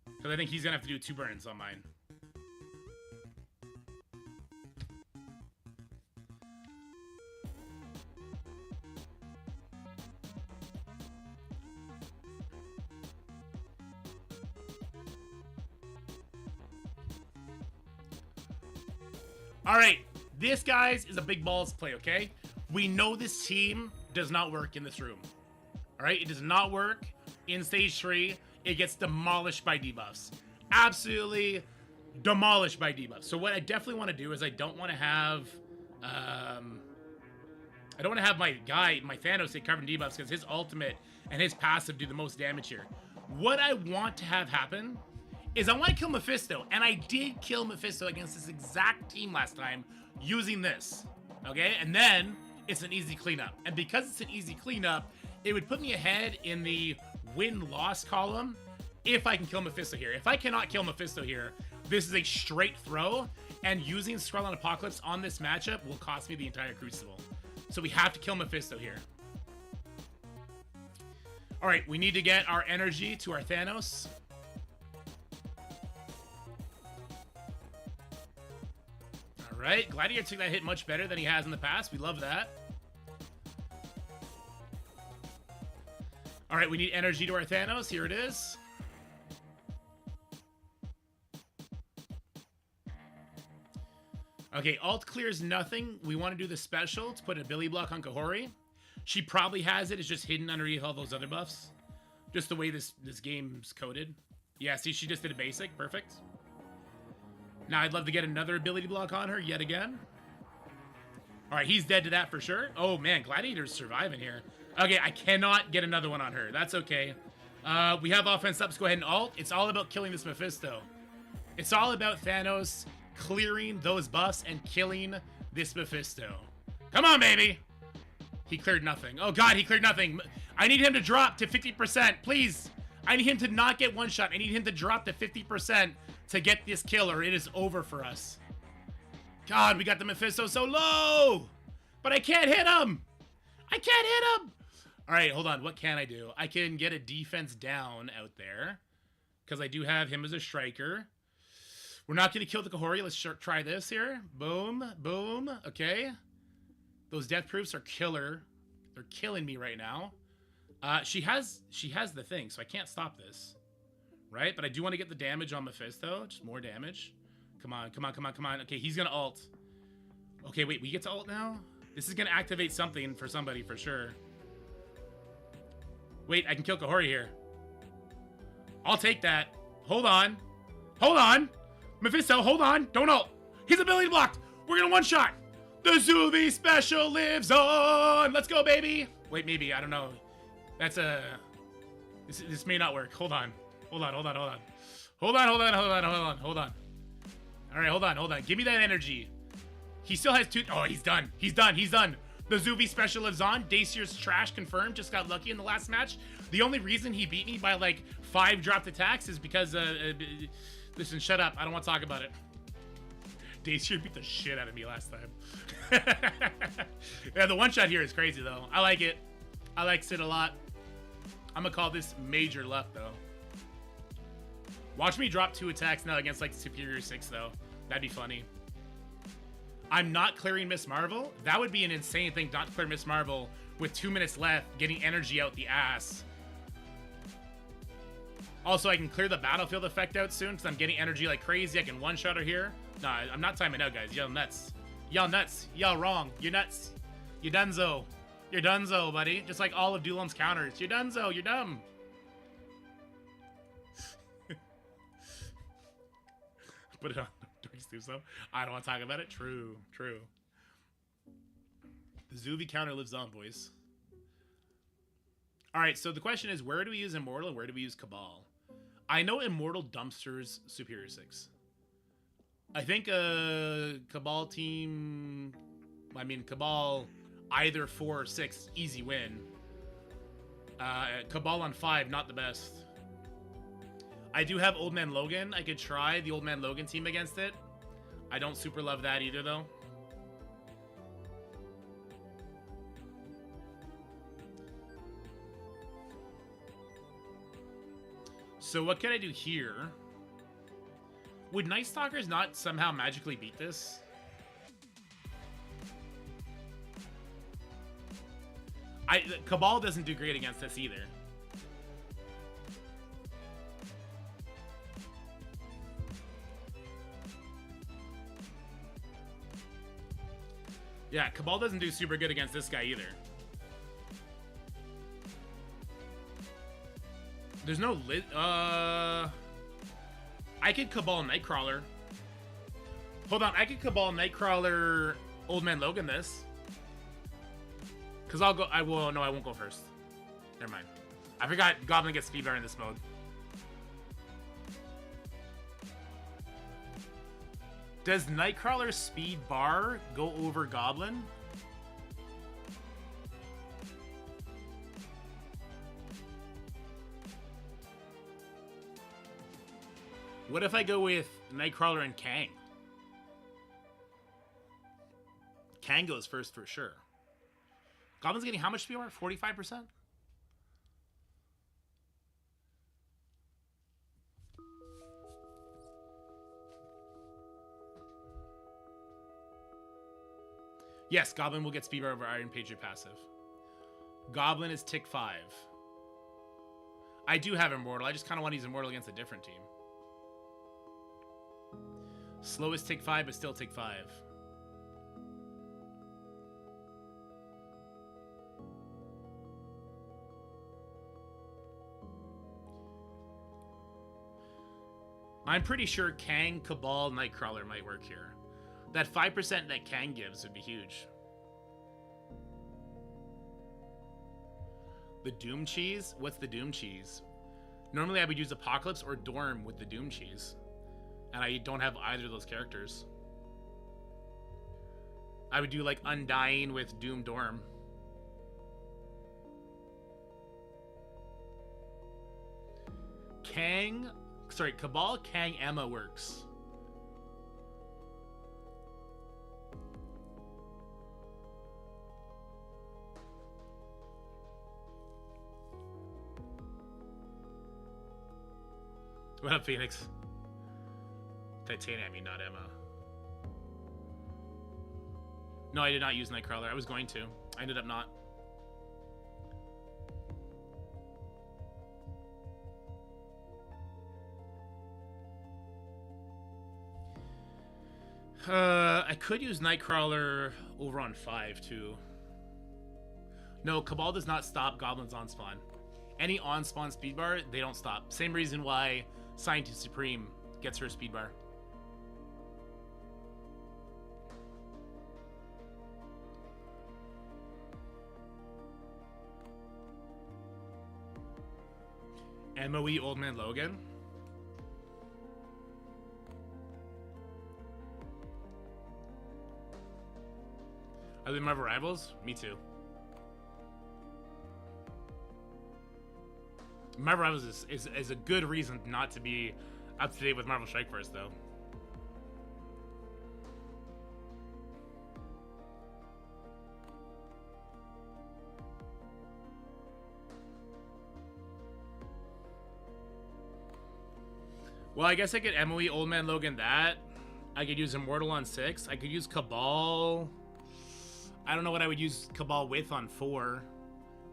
Because I think he's gonna have to do 2 burns on mine. All right, this, guys, is a big balls play, okay? We know this team does not work in this room. All right, it does not work in stage 3. It gets demolished by debuffs. Absolutely demolished by debuffs. So what I definitely want to do is I don't want to have my Thanos get covered in debuffs, because his ultimate and his passive do the most damage here. What I want to have happen is I want to kill Mephisto, and I did kill Mephisto against this exact team last time using this, okay? And then it's an easy cleanup. And because it's an easy cleanup, it would put me ahead in the win-loss column if I can kill Mephisto here. If I cannot kill Mephisto here, this is a straight throw, and using Skrull and Apocalypse on this matchup will cost me the entire Crucible. So we have to kill Mephisto here. All right, we need to get our energy to our Thanos. All right, Gladiator took that hit much better than he has in the past. We love that. All right, we need energy to our Thanos. Here it is. Okay, alt clears nothing. We want to do the special to put a Billy block on Kahori. She probably has it. It's just hidden underneath all those other buffs. Just the way this game's coded. Yeah, see, she just did a basic. Perfect. Now I'd love to get another ability block on her yet again. All right, he's dead to that for sure. Oh, man, Gladiator's surviving here. Okay, I cannot get another one on her. That's okay. We have offense up. Let's go ahead and ult. It's all about killing this Mephisto. It's all about Thanos clearing those buffs and killing this Mephisto. Come on, baby. He cleared nothing. Oh, God, he cleared nothing. I need him to drop to 50%, please. I need him to not get 1-shot. I need him to drop to 50% to get this kill, or it is over for us. God, we got the Mephisto so low. But I can't hit him. I can't hit him. All right, hold on. What can I do? I can get a defense down out there, because I do have him as a striker. We're not going to kill the Kahori. Let's try this here. Boom, boom. Okay. Those death proofs are killer. They're killing me right now. She has the thing, so I can't stop this. Right? But I do want to get the damage on Mephisto. Just more damage. Come on, come on, come on, come on. Okay, he's going to ult. Okay, wait, we get to ult now? This is going to activate something for somebody for sure. Wait, I can kill Kahori here. I'll take that. Hold on. Hold on. Mephisto, hold on. Don't ult. His ability blocked. We're going to one-shot. The Zuvi special lives on. Let's go, baby. Wait, maybe. I don't know. That's a... This may not work. Hold on. Hold on, hold on, hold on. Hold on, hold on, hold on, hold on, hold on. All right, hold on, hold on. Give me that energy. He still has 2... Oh, he's done. He's done. He's done. The Zuvi special lives on. Dacier's trash confirmed. Just got lucky in the last match. The only reason he beat me by, like, 5 dropped attacks is because... listen, shut up. I don't want to talk about it. Dacier beat the shit out of me last time. Yeah, the one-shot here is crazy, though. I like it. I like Sid a lot. I'm going to call this major luck, though. Watch me drop 2 attacks now against like Superior 6 though. That'd be funny. I'm not clearing Miss Marvel. That would be an insane thing not to clear Miss Marvel with 2 minutes left, getting energy out the ass. Also, I can clear the battlefield effect out soon because I'm getting energy like crazy. I can one-shot her here. Nah, I'm not timing out, guys. Y'all nuts. Y'all nuts. Y'all wrong. You're nuts. You dunzo. You're dunzo, buddy. Just like all of Dulam's counters. You're dunzo. You're dumb. Put it on. Do so. I don't want to talk about it. True. True. The Zuvi counter lives on, boys. Alright, so the question is, where do we use Immortal and where do we use Cabal? I know Immortal dumpsters Superior 6. I think Cabal team... I mean, Cabal either 4 or 6, easy win. Cabal on 5, not the best. I do have Old Man Logan. I could try the Old Man Logan team against it. I don't super love that either, though. So what can I do here? Would Night Stalkers not somehow magically beat this? Cabal doesn't do great against this either. Yeah, Cabal doesn't do super good against this guy either. There's no lit. I could Cabal Nightcrawler. Hold on, I could Cabal Nightcrawler Old Man Logan this. Cause I'll go. I won't go first. Never mind. I forgot Goblin gets speed bar in this mode. Does Nightcrawler's speed bar go over Goblin? What if I go with Nightcrawler and Kang? Kang goes first for sure. Goblin's getting how much speed bar? 45%? Yes, Goblin will get speed bar over Iron Patriot passive. Goblin is tick 5. I do have Immortal. I just kind of want to use Immortal against a different team. Slow is tick 5, but still tick 5. I'm pretty sure Kang, Cabal, Nightcrawler might work here. That 5% that Kang gives would be huge. The Doom Cheese? What's the Doom Cheese? Normally I would use Apocalypse or Dorm with the Doom Cheese. And I don't have either of those characters. I would do like Undying with Doom Dorm. Cabal, Kang, Emma works. What up, Phoenix? Titania, I mean, not Emma. No, I did not use Nightcrawler. I was going to. I ended up not. I could use Nightcrawler over on 5, too. No, Cabal does not stop Goblins on spawn. Any on spawn speed bar, they don't stop. Same reason why Scientist Supreme gets her speed bar. MOE Old Man Logan. Are they Marvel Rivals? Me too. Marvel Rivals is a good reason not to be up to date with Marvel Strike Force, though. Well, I guess I could MOE Old Man Logan that. I could use Immortal on 6. I could use Cabal. I don't know what I would use Cabal with on 4.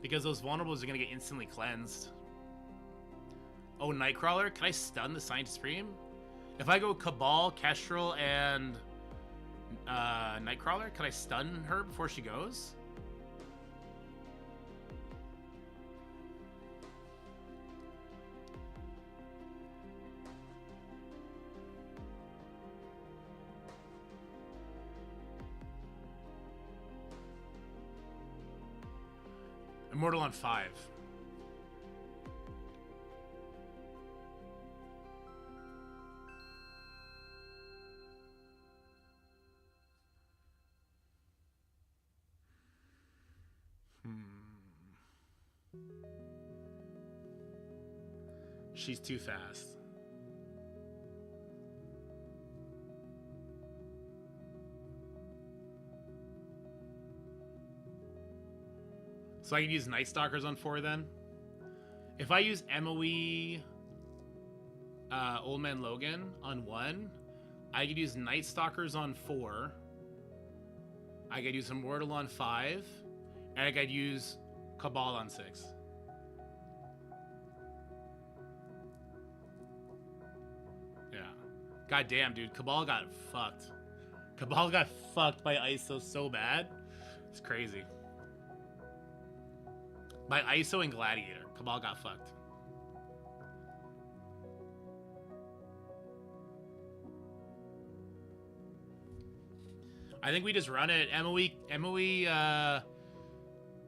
Because those vulnerables are going to get instantly cleansed. Oh, Nightcrawler? Can I stun the Scientist Supreme? If I go Cabal, Kestrel, and Nightcrawler, can I stun her before she goes? Immortal on 5. She's too fast. So I can use Night Stalkers on 4 then. If I use MOE Old Man Logan on 1, I could use Night Stalkers on 4. I could use Immortal on 5. And I could use Cabal on 6. Yeah. God damn, dude. Cabal got fucked. Cabal got fucked by ISO so bad. It's crazy. By ISO and Gladiator. Cabal got fucked. I think we just run it. MOE,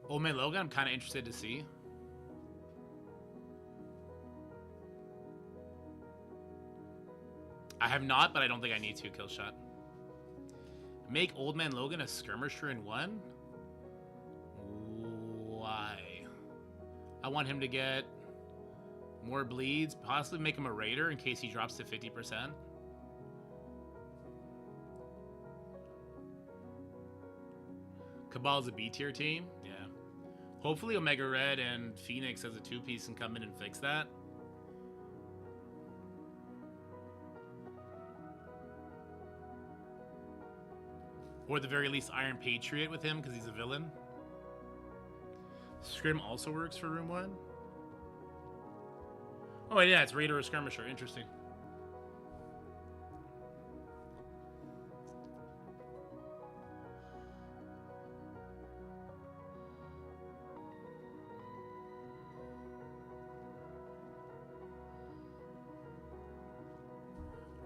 Old Man Logan, I'm kind of interested to see. I have not, but I don't think I need to. Kill shot. Make Old Man Logan a skirmisher in 1? Why? I want him to get more bleeds. Possibly make him a raider in case he drops to 50%. Cabal's a B tier team. Yeah. Hopefully Omega Red and Phoenix as a 2-piece can come in and fix that. Or at the very least Iron Patriot with him because he's a villain. Scrim also works for room 1. Oh yeah, it's Raider or Skirmisher. Interesting.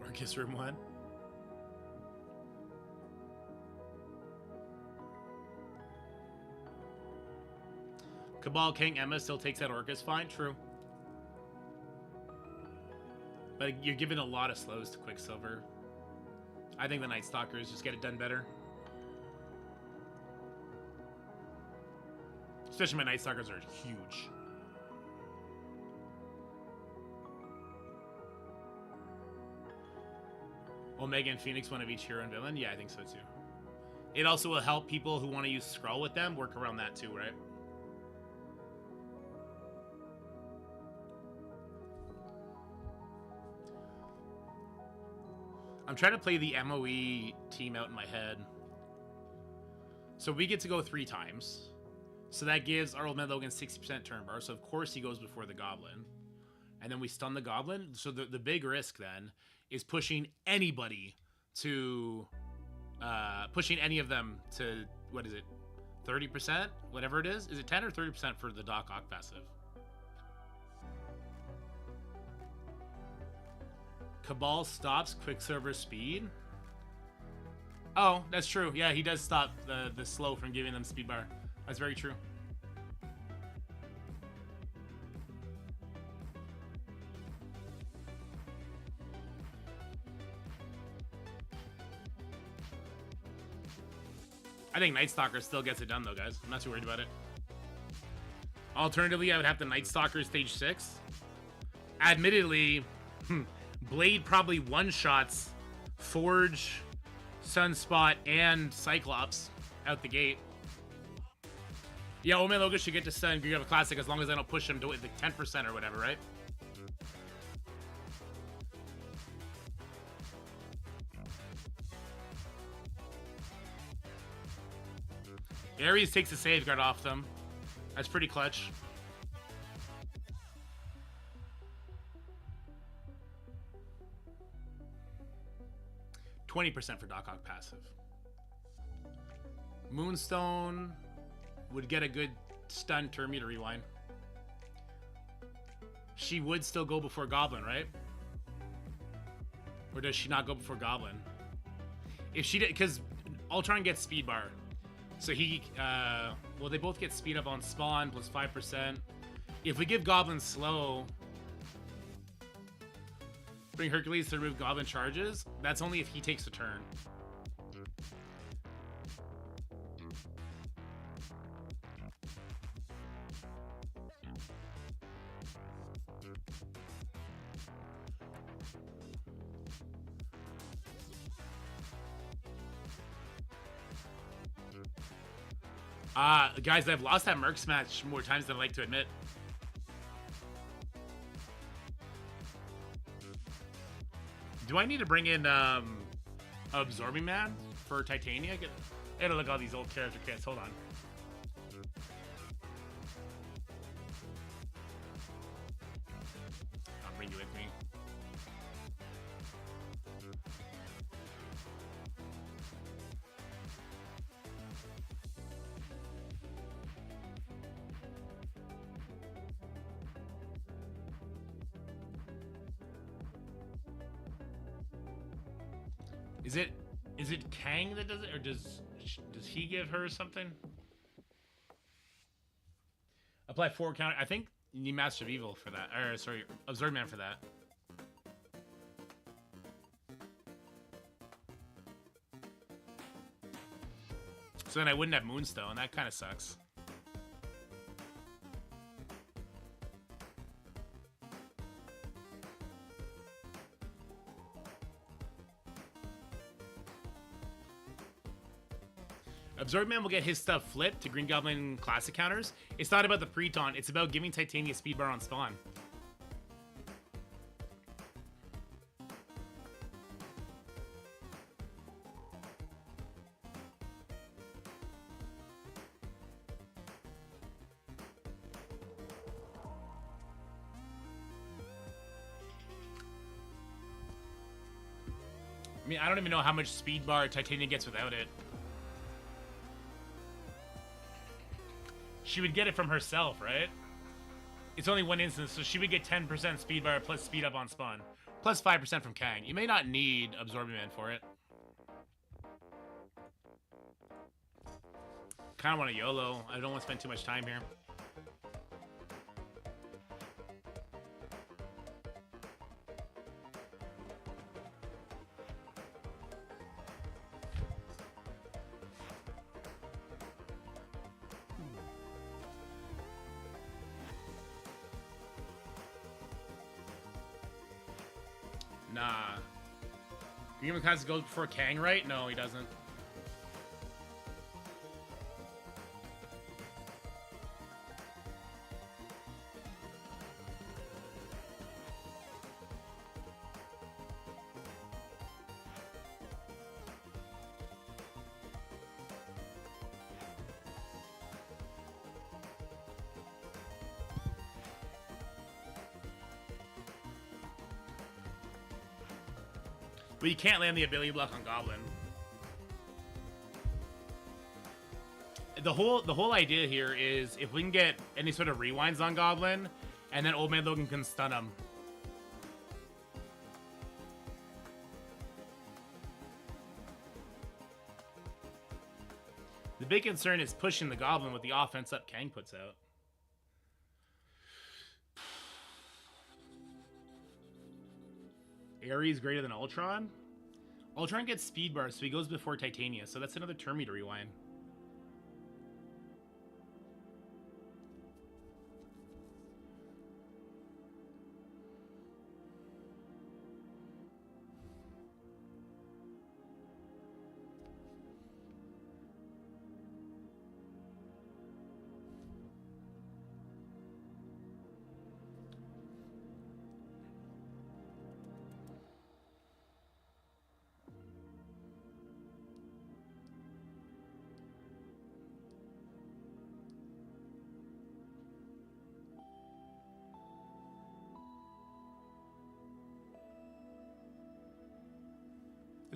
Orcus room 1. Cabal King Emma still takes that Orcus, fine, true. But you're giving a lot of slows to Quicksilver. I think the Night Stalkers just get it done better. Especially my Night Stalkers are huge. Omega and Phoenix, one of each hero and villain? Yeah, I think so too. It also will help people who want to use Skrull with them work around that too, right? I'm trying to play the MOE team out in my head. So we get to go 3 times. So that gives our Old Man Logan 60% turn bar. So of course he goes before the Goblin. And then we stun the Goblin. So the big risk then is pushing anybody to... pushing any of them to, what is it, 30%? Whatever it is. Is it 10 or 30% for the Doc Ock passive? Cabal stops Quicksilver speed. Oh, that's true. Yeah, he does stop the slow from giving them speed bar. That's very true. I think Night Stalker still gets it done though, guys. I'm not too worried about it. Alternatively, I would have the Night Stalker stage 6. Admittedly, Blade probably one-shots Forge, Sunspot, and Cyclops out the gate. Yeah, Old Man Logan should get to stun Green of Classic as long as I don't push him to like 10% or whatever, right? Ares takes a safeguard off them. That's pretty clutch. %20 for Doc Ock passive. Moonstone would get a good stun turn me to rewind. She would still go before Goblin, right? Or does she not go before Goblin? If she did, because Ultron gets speed bar. So he, well, they both get speed up on spawn plus 5%. If we give Goblin slow, bring Hercules to remove Goblin charges, that's only if he takes a turn. Guys, I've lost that Mercs match more times than I like to admit. Do I need to bring in Absorbing Man for Titania? I gotta look at all these old character kits. Hold on. I'll bring you with me. Is it Kang that does it, or does he give her something? Apply 4 counter. I think you need Master of Evil for that. Or sorry, Absurd Man for that. So then I wouldn't have Moonstone. That kind of sucks. Absorb Man will get his stuff flipped to Green Goblin classic counters. It's not about the pre-taunt, it's about giving Titania speed bar on spawn. I mean, I don't even know how much speed bar Titania gets without it. She would get it from herself, right? It's only one instance, so she would get 10% speed bar plus speed up on spawn. Plus 5% from Kang. You may not need Absorbing Man for it. Kind of want to YOLO. I don't want to spend too much time here. Nah. Green has to go before Kang, right? No, he doesn't. But you can't land the ability block on Goblin. The whole idea here is if we can get any sort of rewinds on Goblin, and then Old Man Logan can stun him. The big concern is pushing the Goblin with the offense up Kang puts out. Ares greater than Ultron? Ultron gets speed bar, so he goes before Titania, so that's another turn me to rewind.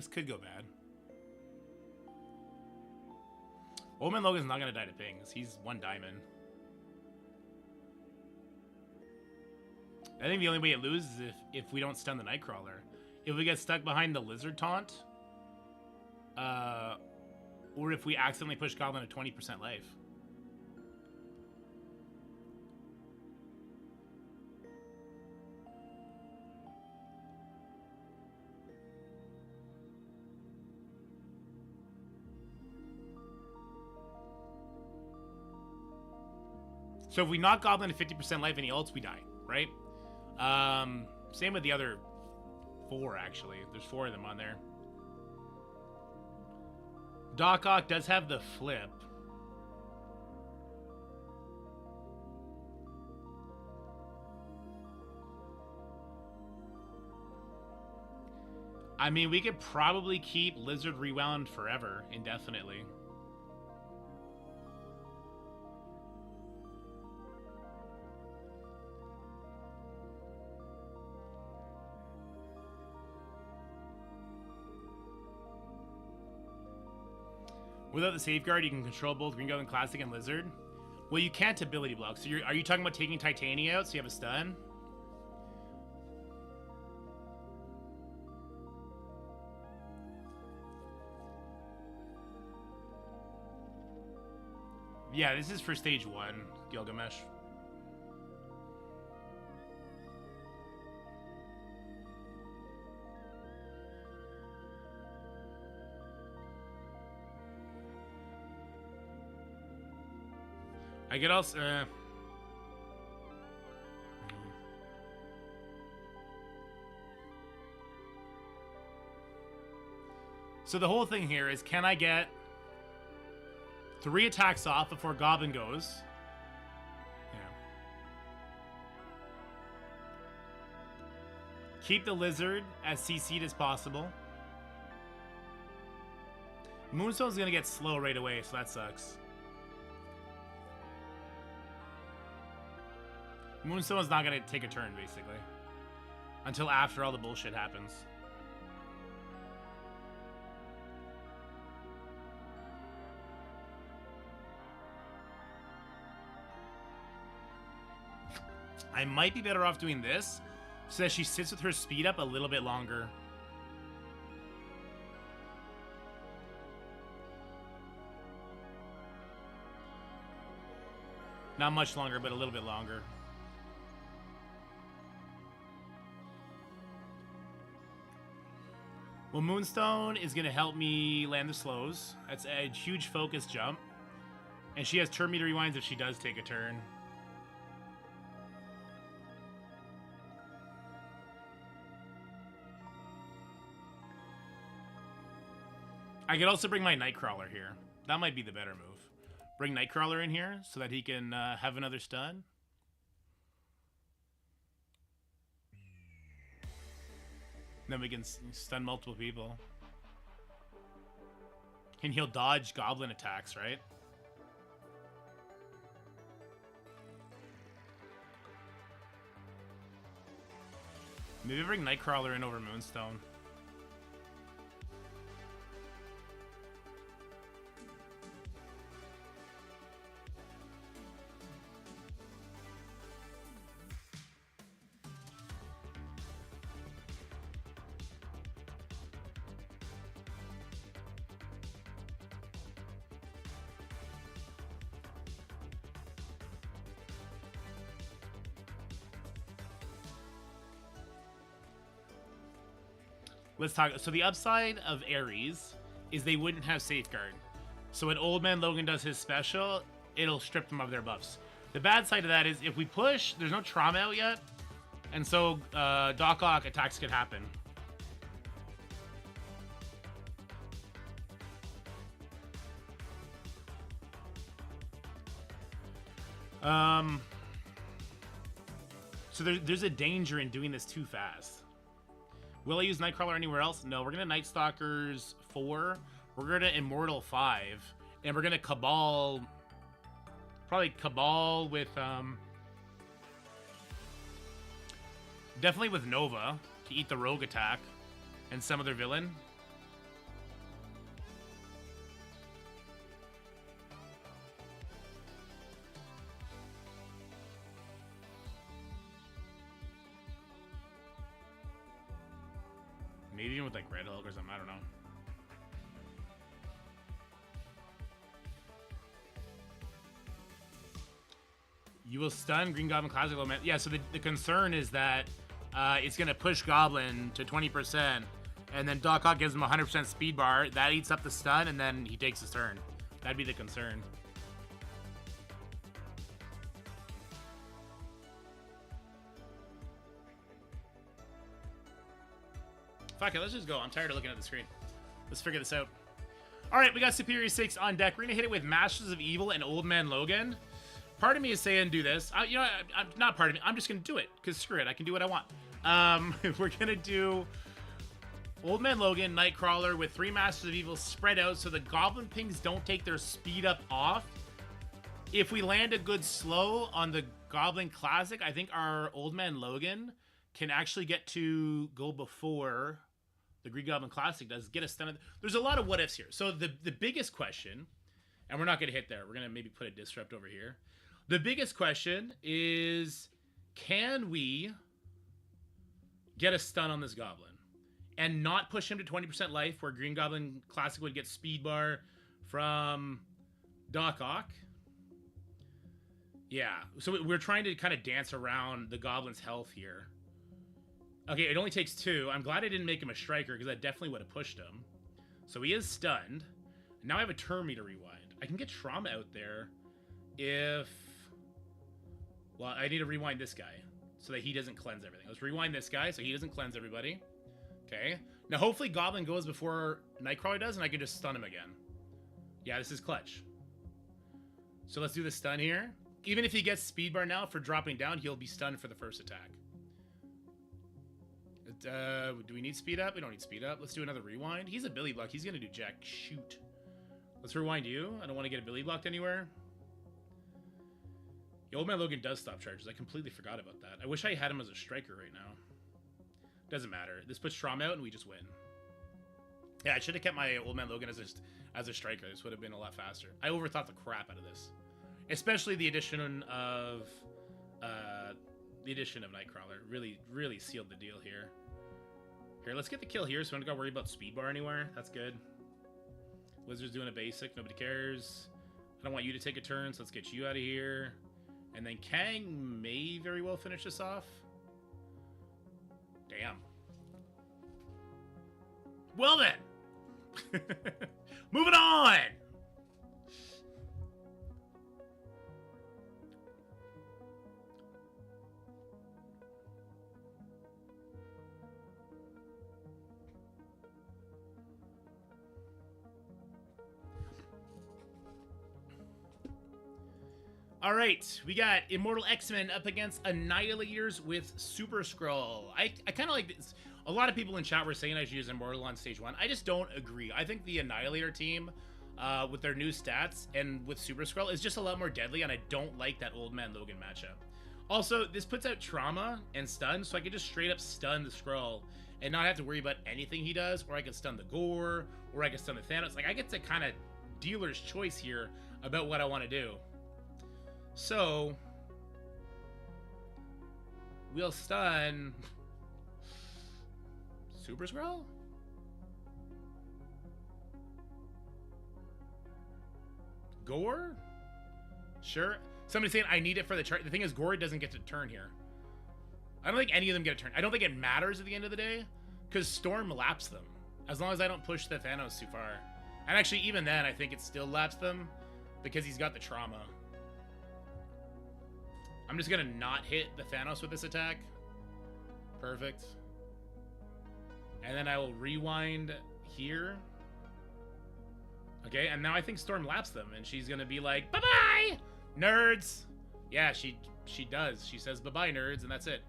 This could go bad. Old Man Logan's not going to die to pings. He's 1 diamond. I think the only way it loses is if we don't stun the Nightcrawler. If we get stuck behind the Lizard Taunt, or if we accidentally push Goblin to 20% life. So if we knock Goblin to 50% life and he ults, we die, right? Same with the other 4, actually. There's 4 of them on there. Doc Ock does have the flip. I mean, we could probably keep Lizard Rewound forever, indefinitely. Without the safeguard, you can control both Green Goblin Classic and Lizard. Well, you can't ability block. So are you talking about taking Titania out so you have a stun? Yeah, this is for stage 1, Gilgamesh. I could also... So the whole thing here is, can I get 3 attacks off before Goblin goes? Yeah. Keep the Lizard as CC'd as possible. Moonstone's gonna get slow right away, so that sucks. Moonstone's not gonna take a turn, basically. Until after all the bullshit happens. I might be better off doing this, so that she sits with her speed up a little bit longer. Not much longer, but a little bit longer. Well, Moonstone is going to help me land the slows. That's a huge focus jump. And she has turn meter rewinds if she does take a turn. I could also bring my Nightcrawler here. That might be the better move. Bring Nightcrawler in here so that he can have another stun. Then we can stun multiple people. And he'll dodge goblin attacks, right? Maybe bring Nightcrawler in over Moonstone. Let's talk. So the upside of Ares is they wouldn't have Safeguard. So when Old Man Logan does his special, it'll strip them of their buffs. The bad side of that is if we push, there's no trauma out yet. And so Doc Ock attacks could happen. So there's a danger in doing this too fast. Will I use Nightcrawler anywhere else? No, we're going to Night Stalkers 4. We're going to Immortal 5. And we're going to Cabal... Probably Cabal with... Definitely with Nova to eat the rogue attack. And some other villain. Maybe even with like Red Hulk or something. I don't know. You will stun Green Goblin Classic Element. Yeah, so the concern is that it's going to push Goblin to 20%, and then Doc Ock gives him 100% speed bar. That eats up the stun, and then he takes his turn. That'd be the concern. Fuck it, let's just go. I'm tired of looking at the screen. Let's figure this out. All right, we got Superior 6 on deck. We're going to hit it with Masters of Evil and Old Man Logan. Part of me is saying do this. You know, I'm not part of me. I'm just going to do it, because screw it. I can do what I want. We're going to do Old Man Logan, Nightcrawler with 3 Masters of Evil spread out so the Goblin Pings don't take their speed up off. If we land a good slow on the Goblin Classic, I think our Old Man Logan can actually get to go before the Green Goblin Classic does. Get a stun. There's a lot of what ifs here. So the biggest question, and we're not going to hit there. We're going to maybe put a Disrupt over here. The biggest question is, can we get a stun on this Goblin and not push him to 20% life where Green Goblin Classic would get speed bar from Doc Ock? Yeah, so we're trying to kind of dance around the Goblin's health here. Okay, it only takes 2. I'm glad I didn't make him a striker because that definitely would have pushed him. So he is stunned. Now I have a turn meter rewind. I can get trauma out there if... Well, I need to rewind this guy so that he doesn't cleanse everything. Let's rewind this guy so he doesn't cleanse everybody. Okay. Now, hopefully Goblin goes before Nightcrawler does, and I can just stun him again. Yeah, this is clutch. So let's do the stun here. Even if he gets speed bar now for dropping down, he'll be stunned for the first attack. Do we need speed up? We don't need speed up. Let's do another rewind. He's a Billy block. He's going to do jack shoot. Let's rewind you. I don't want to get a Billy blocked anywhere. The Old Man Logan does stop charges. I completely forgot about that. I wish I had him as a striker right now. Doesn't matter. This puts Trauma out and we just win. Yeah, I should have kept my Old Man Logan as a striker. This would have been a lot faster. I overthought the crap out of this. Especially the addition of Nightcrawler. Really sealed the deal here. Here, let's get the kill here so we don't got to worry about speed bar anywhere. That's good. Wizard's doing a basic. Nobody cares. I don't want you to take a turn, so let's get you out of here. And then Kang may very well finish this off. Damn. Well then. Moving on. All right, we got Immortal X-Men up against Annihilators with Super Skrull. I kind of like this. A lot of people in chat were saying I should use Immortal on stage 1. I just don't agree. I think the Annihilator team, with their new stats and with Super Skrull, is just a lot more deadly, and I don't like that Old Man Logan matchup. Also, this puts out Trauma and Stun, so I can just straight up stun the Skrull and not have to worry about anything he does, or I can stun the Gore, or I can stun the Thanos. Like, I get to kind of dealer's choice here about what I want to do. So, we'll stun Super Skrull? Gore? Sure. Somebody's saying I need it for the chart. The thing is, Gore doesn't get to turn here. I don't think any of them get a turn. I don't think it matters at the end of the day, because Storm laps them, as long as I don't push the Thanos too far. And actually, even then, I think it still laps them, because he's got the Trauma. I'm just going to not hit the Thanos with this attack. Perfect. And then I will rewind here. Okay, and now I think Storm laps them, and she's going to be like, bye-bye, nerds! Yeah, she does. She says, bye-bye, nerds, and that's it.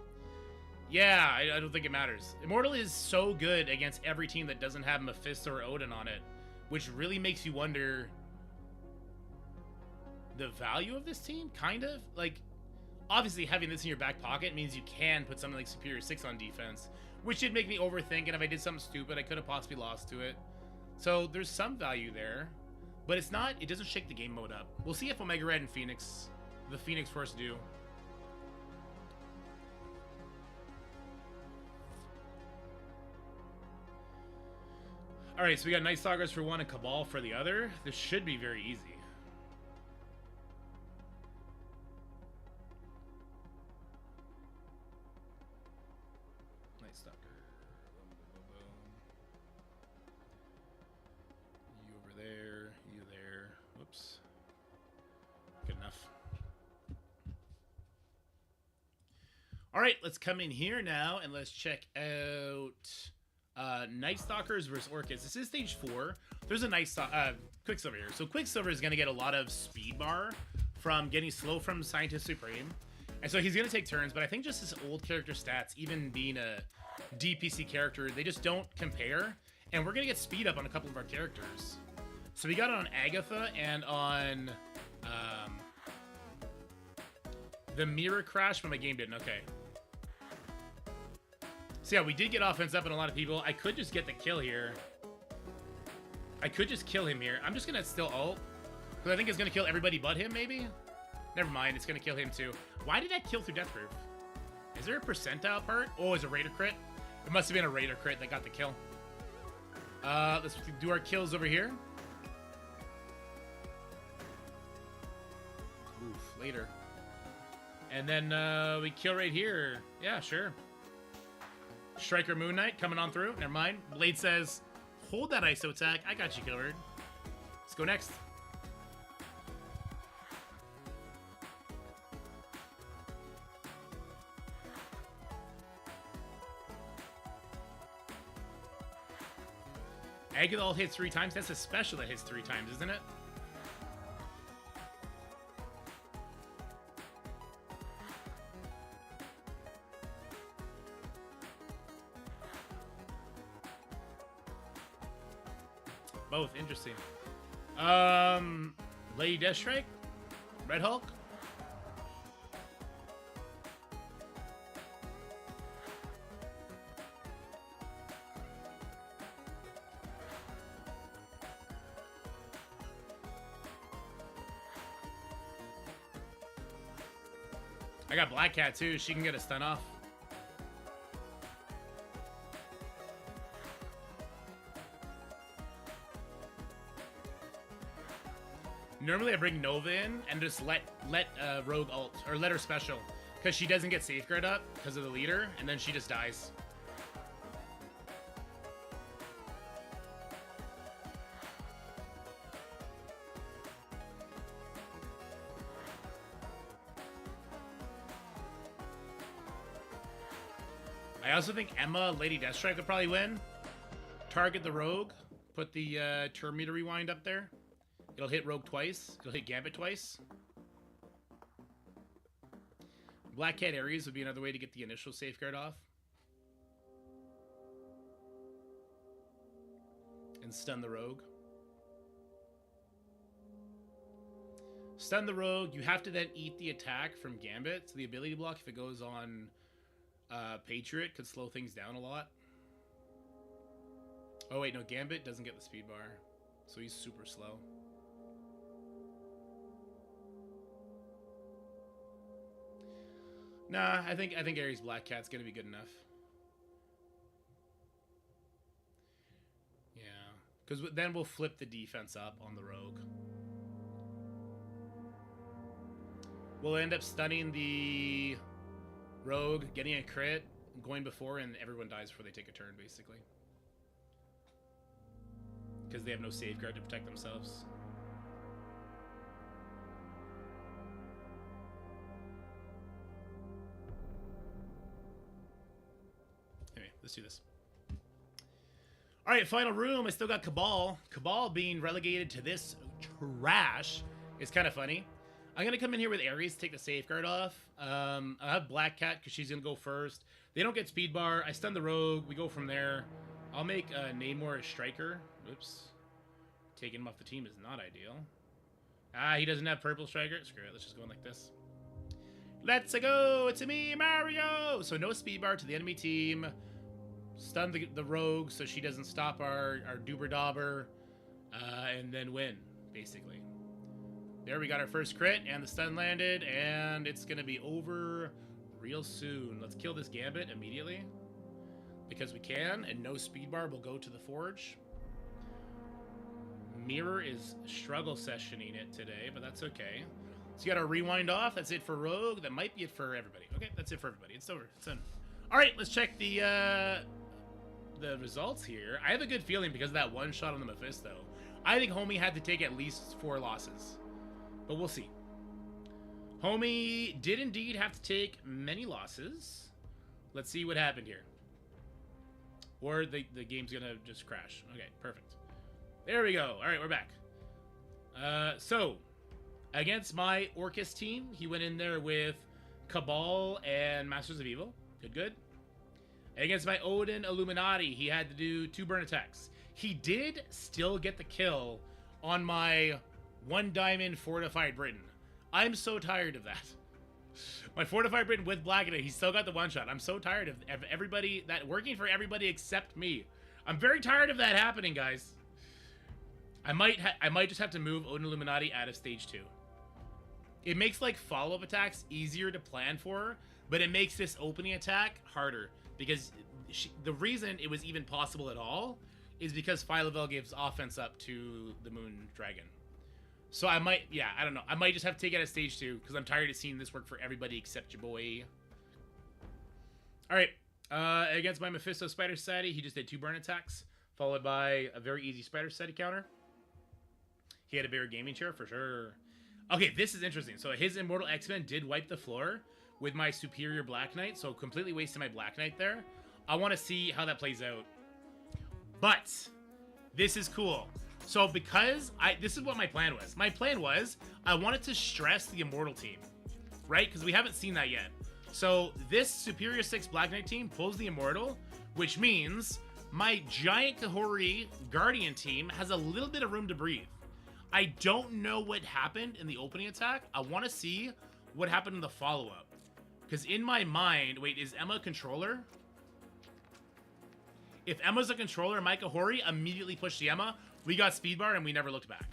Yeah, I don't think it matters. Immortal is so good against every team that doesn't have Mephisto or Odin on it, which really makes you wonder the value of this team, kind of. Like, obviously, having this in your back pocket means you can put something like Superior 6 on defense, which did make me overthink, and if I did something stupid, I could have possibly lost to it. So there's some value there, but it doesn't shake the game mode up. We'll see if Omega Red and the Phoenix Force do. Alright, so we got Night Stalkers for one and Cabal for the other. This should be very easy. Night Stalker. Boom, boom, boom, boom. You over there. You there. Whoops. Good enough. Alright, let's come in here now and let's check out Night Stalkers versus Orchids. This is stage 4. There's a Quicksilver here. So Quicksilver is going to get a lot of speed bar from getting slow from Scientist Supreme. And so he's going to take turns, but I think just his old character stats, even being a DPC character, they just don't compare. And we're going to get speed up on a couple of our characters. So we got it on Agatha and on the Mirror Crash, but my game didn't. Okay. So yeah, we did get offense up on a lot of people. I could just get the kill here. I could just kill him here. I'm just going to still ult. Because I think it's going to kill everybody but him, maybe? Never mind, it's going to kill him too. Why did that kill through Death Proof? Is there a percentile part? Oh, it's a Raider crit? It must have been a Raider crit that got the kill. Let's do our kills over here. Oof, later. And then we kill right here. Yeah, sure. Striker Moon Knight coming on through. Never mind. Blade says, hold that ISO attack. I got you covered. Let's go next. Agatha hits 3 times. That's a special that hits 3 times, isn't it? Both. Interesting. Lady Deathstrike? Red Hulk? I got Black Cat too. She can get a stun off. Normally I bring Nova in and just let Rogue ult, or let her special, because she doesn't get safeguard up because of the leader, and then she just dies. I also think Emma, Lady Deathstrike would probably win. Target the Rogue, put the turn meter rewind up there. It'll hit Rogue twice. It'll hit Gambit twice. Black Cat Ares would be another way to get the initial safeguard off. And stun the Rogue. Stun the Rogue. You have to then eat the attack from Gambit. So the ability block, if it goes on Patriot, could slow things down a lot. Oh wait, no, Gambit doesn't get the speed bar. So he's super slow. Nah, I think Ares Black Cat's gonna be good enough. Yeah, because then we'll flip the defense up on the Rogue. We'll end up stunning the Rogue, getting a crit, going before, and everyone dies before they take a turn, basically. Because they have no safeguard to protect themselves. Anyway, let's do this. Alright, final room. I still got Cabal. Cabal being relegated to this trash is kind of funny. I'm going to come in here with Ares, take the safeguard off. I'll have Black Cat because she's going to go first. They don't get speed bar. I stun the Rogue. We go from there. I'll make Namor a striker. Oops. Taking him off the team is not ideal. Ah, he doesn't have purple striker. Screw it. Let's just go in like this. Let's go. It's me, Mario. So no speed bar to the enemy team. Stun the Rogue so she doesn't stop our Doober Dauber. And then win, basically. There, we got our first crit, and the stun landed, and it's going to be over real soon. Let's kill this Gambit immediately, because we can, and no speed bar will go to the Forge. Mirror is struggle sessioning it today, but that's okay. So you got to rewind off. That's it for Rogue. That might be it for everybody. Okay, that's it for everybody. It's over. It's done. All right, let's check the results here. I have a good feeling because of that one shot on the Mephisto. I think Homie had to take at least 4 losses, but we'll see. Homie did indeed have to take many losses. Let's see what happened here. Or the game's gonna just crash. Okay, perfect. There we go. All right, we're back. So, against my Orcus team, he went in there with Cabal and Masters of Evil. Good, good. Against my Odin Illuminati, he had to do 2 burn attacks. He did still get the kill on my 1 diamond Fortified Britain. I'm so tired of that. My Fortified Britain with Black Knight, he still got the 1-shot. I'm so tired of everybody, that working for everybody except me. I'm very tired of that happening, guys. I might just have to move Odin Illuminati out of stage 2. It makes like follow-up attacks easier to plan for, but it makes this opening attack harder because the reason it was even possible at all is because Phylavel gives offense up to the Moon Dragon. So I might, yeah, I don't know. I might just have to take it out of stage 2 because I'm tired of seeing this work for everybody except your boy. All right, against my Mephisto Spider Society, he just did 2 burn attacks, followed by a very easy Spider Society counter. He had a bigger gaming chair for sure. Okay, this is interesting. So his Immortal X-Men did wipe the floor with my Superior Black Knight, so completely wasted my Black Knight there. I want to see how that plays out. But this is cool. So because this is what my plan was. My plan was I wanted to stress the Immortal team, right? Because we haven't seen that yet. So this Superior 6 Black Knight team pulls the Immortal, which means my Giant Kahori Guardian team has a little bit of room to breathe. I don't know what happened in the opening attack. I want to see what happened in the follow-up. Because in my mind, wait, is Emma a controller? If Emma's a controller, Micah Hori immediately pushed the Emma. We got speed bar and we never looked back.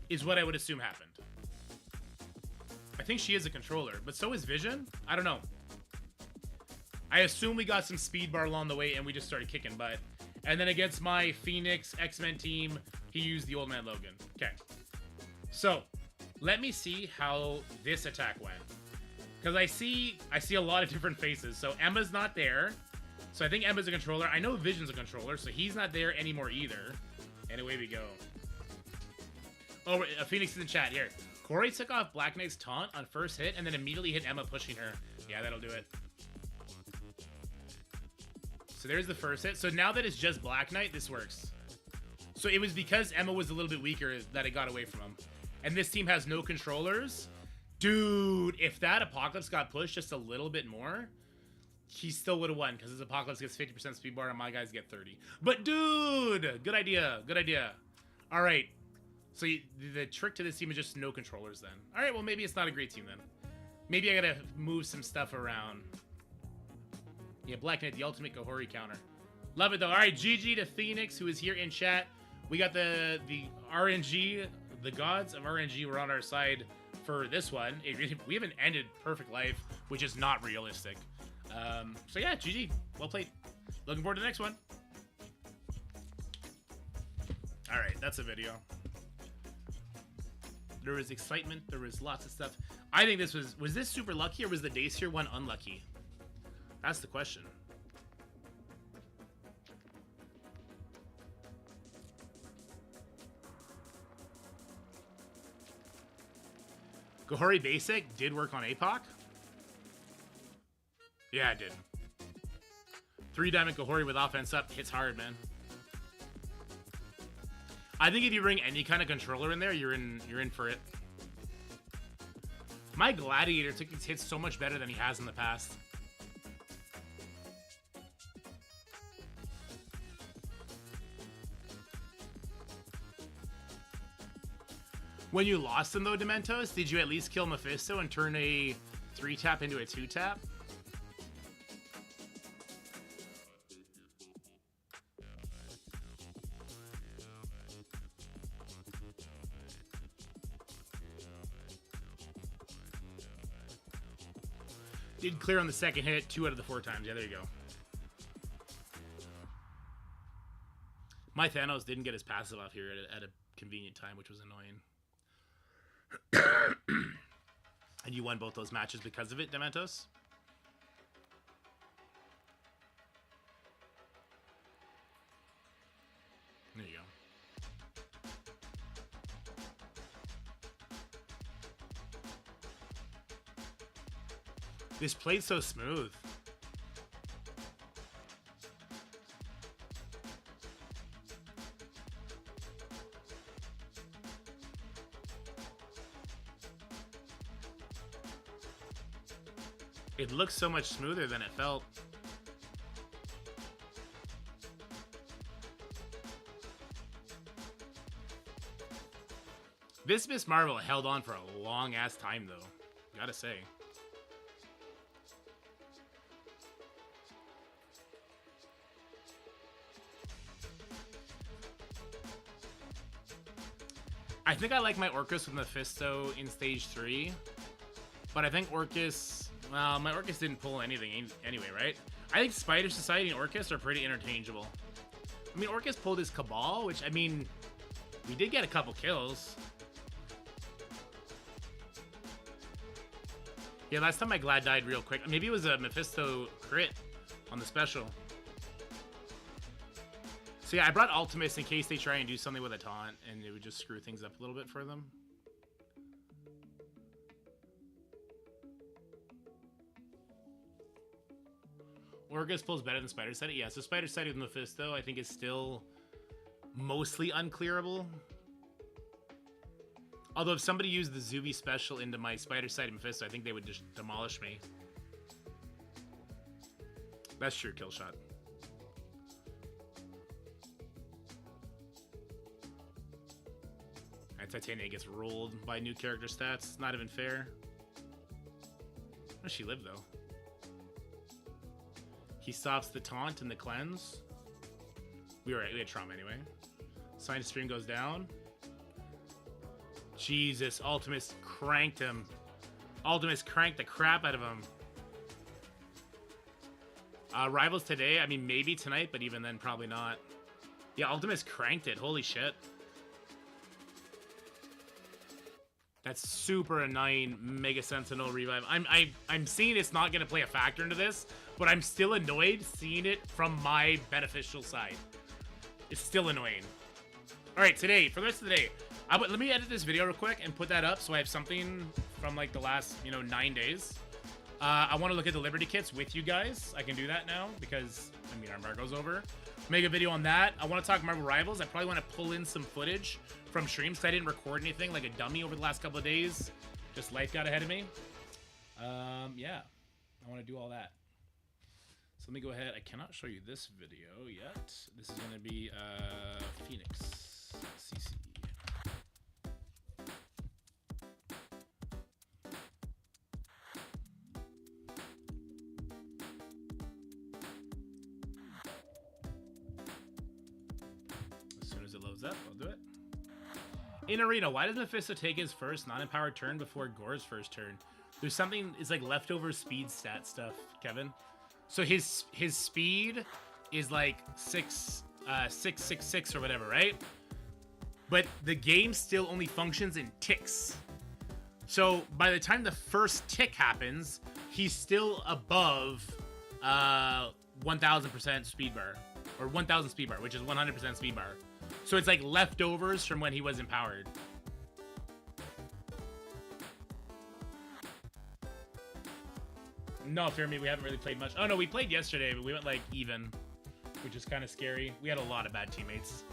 Is what I would assume happened. I think she is a controller, but so is Vision? I don't know. I assume we got some speed bar along the way and we just started kicking butt. And then against my Phoenix X-Men team, he used the Old Man Logan. Okay. So, let me see how this attack went. Because I see a lot of different faces. So Emma's not there. So I think Emma's a controller. I know Vision's a controller, so he's not there anymore either. And away we go. Oh, Phoenix is in chat here. Corey took off Black Knight's taunt on first hit and then immediately hit Emma pushing her. Yeah, that'll do it. So there's the first hit. So now that it's just Black Knight, this works. So it was because Emma was a little bit weaker that it got away from him. And this team has no controllers. Dude, if that Apocalypse got pushed just a little bit more, he still would have won because his Apocalypse gets 50% speed bar and my guys get 30. But dude, good idea. Good idea. All right. So the trick to this team is just no controllers then. All right, well, maybe it's not a great team then. Maybe I got to move some stuff around. Yeah, Black Knight, the ultimate Kahori counter. Love it, though. All right, GG to Phoenix, who is here in chat. We got the RNG, the gods of RNG were on our side for this one. We haven't ended Perfect Life, which is not realistic. So yeah, GG. Well played. Looking forward to the next one. All right, that's a video. There was excitement. There was lots of stuff. I think this was this super lucky or was the Dacier one unlucky? That's the question. Gohori Basic did work on APOC. Yeah, it did. 3 diamond Gohori with offense up hits hard, man. I think if you bring any kind of controller in there, you're in for it. My Gladiator took these hits so much better than he has in the past. When you lost him though, Dementos, did you at least kill Mephisto and turn a 3-tap into a 2-tap? Did clear on the second hit 2 out of the 4 times. Yeah, there you go. My Thanos didn't get his passive off here at a convenient time, which was annoying. And you won both those matches because of it, Dementos? There you go. This play's so smooth. It looks so much smoother than it felt. This Miss Marvel held on for a long ass time though, gotta say. I think I like my Orcus with Mephisto in stage 3, but I think Orcus, well, my Orcus didn't pull anything anyway, right? I think Spider Society and Orcus are pretty interchangeable. I mean, Orcus pulled his Cabal, which, I mean, we did get a couple kills. Yeah, last time my Glad died real quick. Maybe it was a Mephisto crit on the special. So yeah, I brought Ultimus in case they try and do something with a taunt, and it would just screw things up a little bit for them. Orcus pulls better than Spider Society. Yeah, so Spider Society with Mephisto, I think, is still mostly unclearable. Although if somebody used the Zuby special into my Spider Society Mephisto, I think they would just demolish me. That's true, kill shot. And Titania gets rolled by new character stats. Not even fair. Where does she live, though? He stops the taunt and the cleanse. We had trauma anyway. Sign to stream goes down. Jesus, Ultimus cranked him. Ultimus cranked the crap out of him. Rivals today, I mean, maybe tonight, but even then, probably not. Yeah, Ultimus cranked it. Holy shit. That's super annoying. Mega Sentinel revive. I'm seeing it's not gonna play a factor into this, but I'm still annoyed seeing it from my beneficial side. It's still annoying. All right, today for the rest of the day, let me edit this video real quick and put that up so I have something from like the last 9 days. I want to look at the Liberty kits with you guys. I can do that now because I mean our embargo's over. Make a video on that. I want to talk Marvel Rivals. I probably want to pull in some footage from streams because I didn't record anything like a dummy over the last couple of days. Just life got ahead of me. Yeah, I want to do all that. So let me go ahead. I cannot show you this video yet. This is going to be Phoenix CC. It loads up, I'll do it. In Arena, why does Mephisto take his first non-empowered turn before Gore's first turn? There's something, it's like leftover speed stat stuff, Kevin. So his speed is like 666 or whatever, right? But the game still only functions in ticks. So by the time the first tick happens, he's still above 1000% speed bar. Or 1000 speed bar, which is 100% speed bar. So it's like leftovers from when he was empowered. No, fear me, we haven't really played much. Oh no, we played yesterday, but we went like even, which is kind of scary. We had a lot of bad teammates.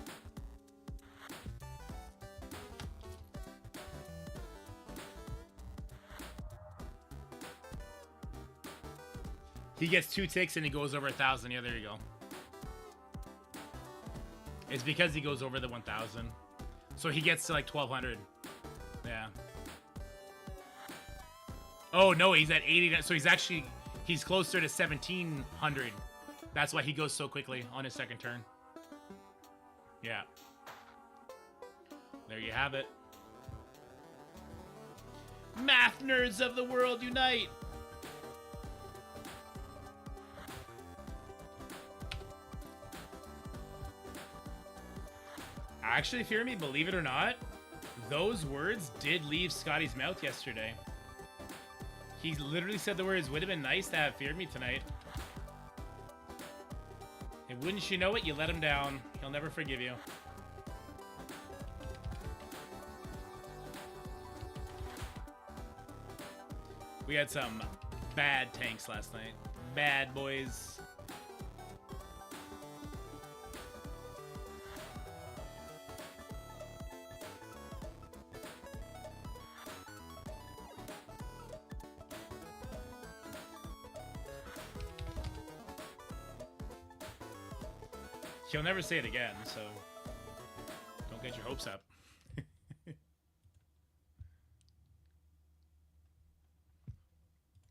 He gets 2 ticks and he goes over 1,000. Yeah, there you go. It's because he goes over the 1,000. So he gets to like 1,200. Yeah. Oh no, he's at 80. So he's closer to 1,700. That's why he goes so quickly on his second turn. Yeah. There you have it. Math nerds of the world unite. Actually, Fear Me, believe it or not, those words did leave Scotty's mouth yesterday. He literally said the words, would have been nice to have Fear Me tonight. And wouldn't you know it, you let him down. He'll never forgive you. We had some bad tanks last night. Bad boys. He'll never say it again, so don't get your hopes up.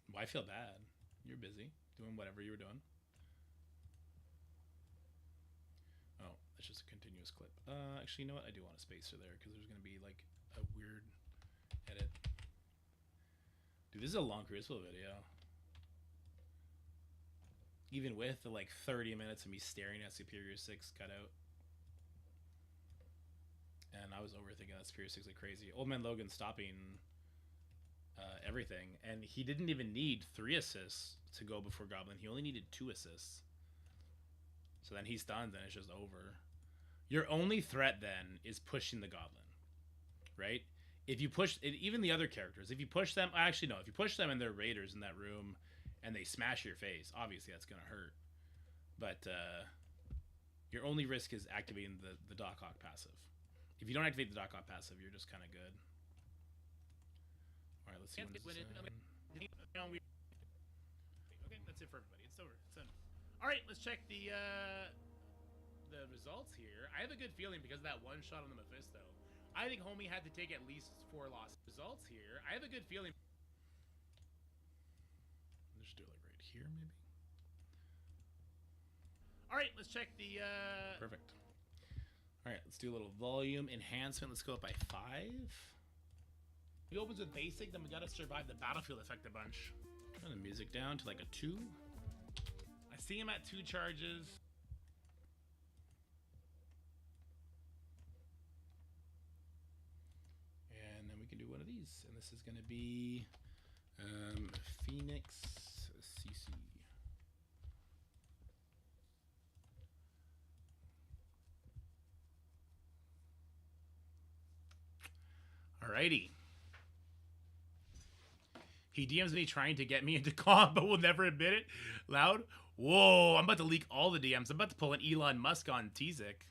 Well, I feel bad. You're busy doing whatever you were doing. Oh, that's just a continuous clip. Actually, you know what? I do want a spacer there because there's going to be like a weird edit. Dude, this is a long Crucible video. Even with the like 30 minutes of me staring at Superior 6 cutout. And I was overthinking that Superior 6 like crazy. Old Man Logan stopping everything. And he didn't even need 3 assists to go before Goblin. He only needed 2 assists. So then he's done, then it's just over. Your only threat then is pushing the Goblin. Right? If you push, even the other characters, if you push them, actually no, if you push them and they're raiders in that room, and they smash your face, obviously that's going to hurt. But your only risk is activating the Doc Hawk passive. If you don't activate the Doc Hawk passive, you're just kind of good. All right, let's see. Okay, that's it for everybody. It's over. It's done. All right, let's check the results here. I have a good feeling because of that one shot on the Mephisto. I think Homie had to take at least 4 losses. Results here. I have a good feeling. Just do it like right here, maybe. All right, let's check the. Perfect. All right, let's do a little volume enhancement. Let's go up by 5. He opens with basic, then we gotta survive the battlefield effect a bunch. Turn the music down to like a 2. I see him at 2 charges. And then we can do one of these, and this is gonna be Phoenix CC. Alrighty. He DMs me trying to get me into comp, but will never admit it. Loud. Whoa, I'm about to leak all the DMs. I'm about to pull an Elon Musk on Tzik.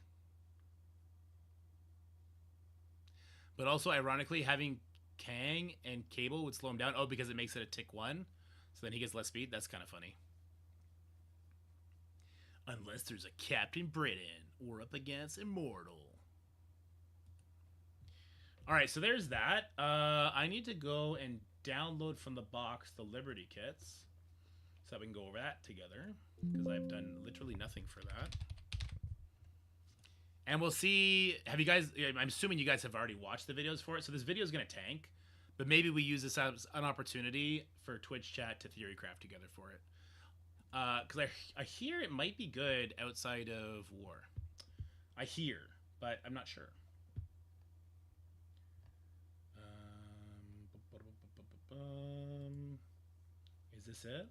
But also, ironically, having Kang and Cable would slow him down. Oh, because it makes it a tick 1. So then he gets less speed. That's kind of funny. Unless there's a Captain Britain. Or up against Immortal. Alright, so there's that. I need to go and download from the box the Liberty kits. So that we can go over that together. Because I've done literally nothing for that. And we'll see. Have you guys... I'm assuming you guys have already watched the videos for it. So this video is going to tank. But maybe we use this as an opportunity for Twitch chat to theorycraft together for it. Because I hear it might be good outside of war. I hear, but I'm not sure. Is this it?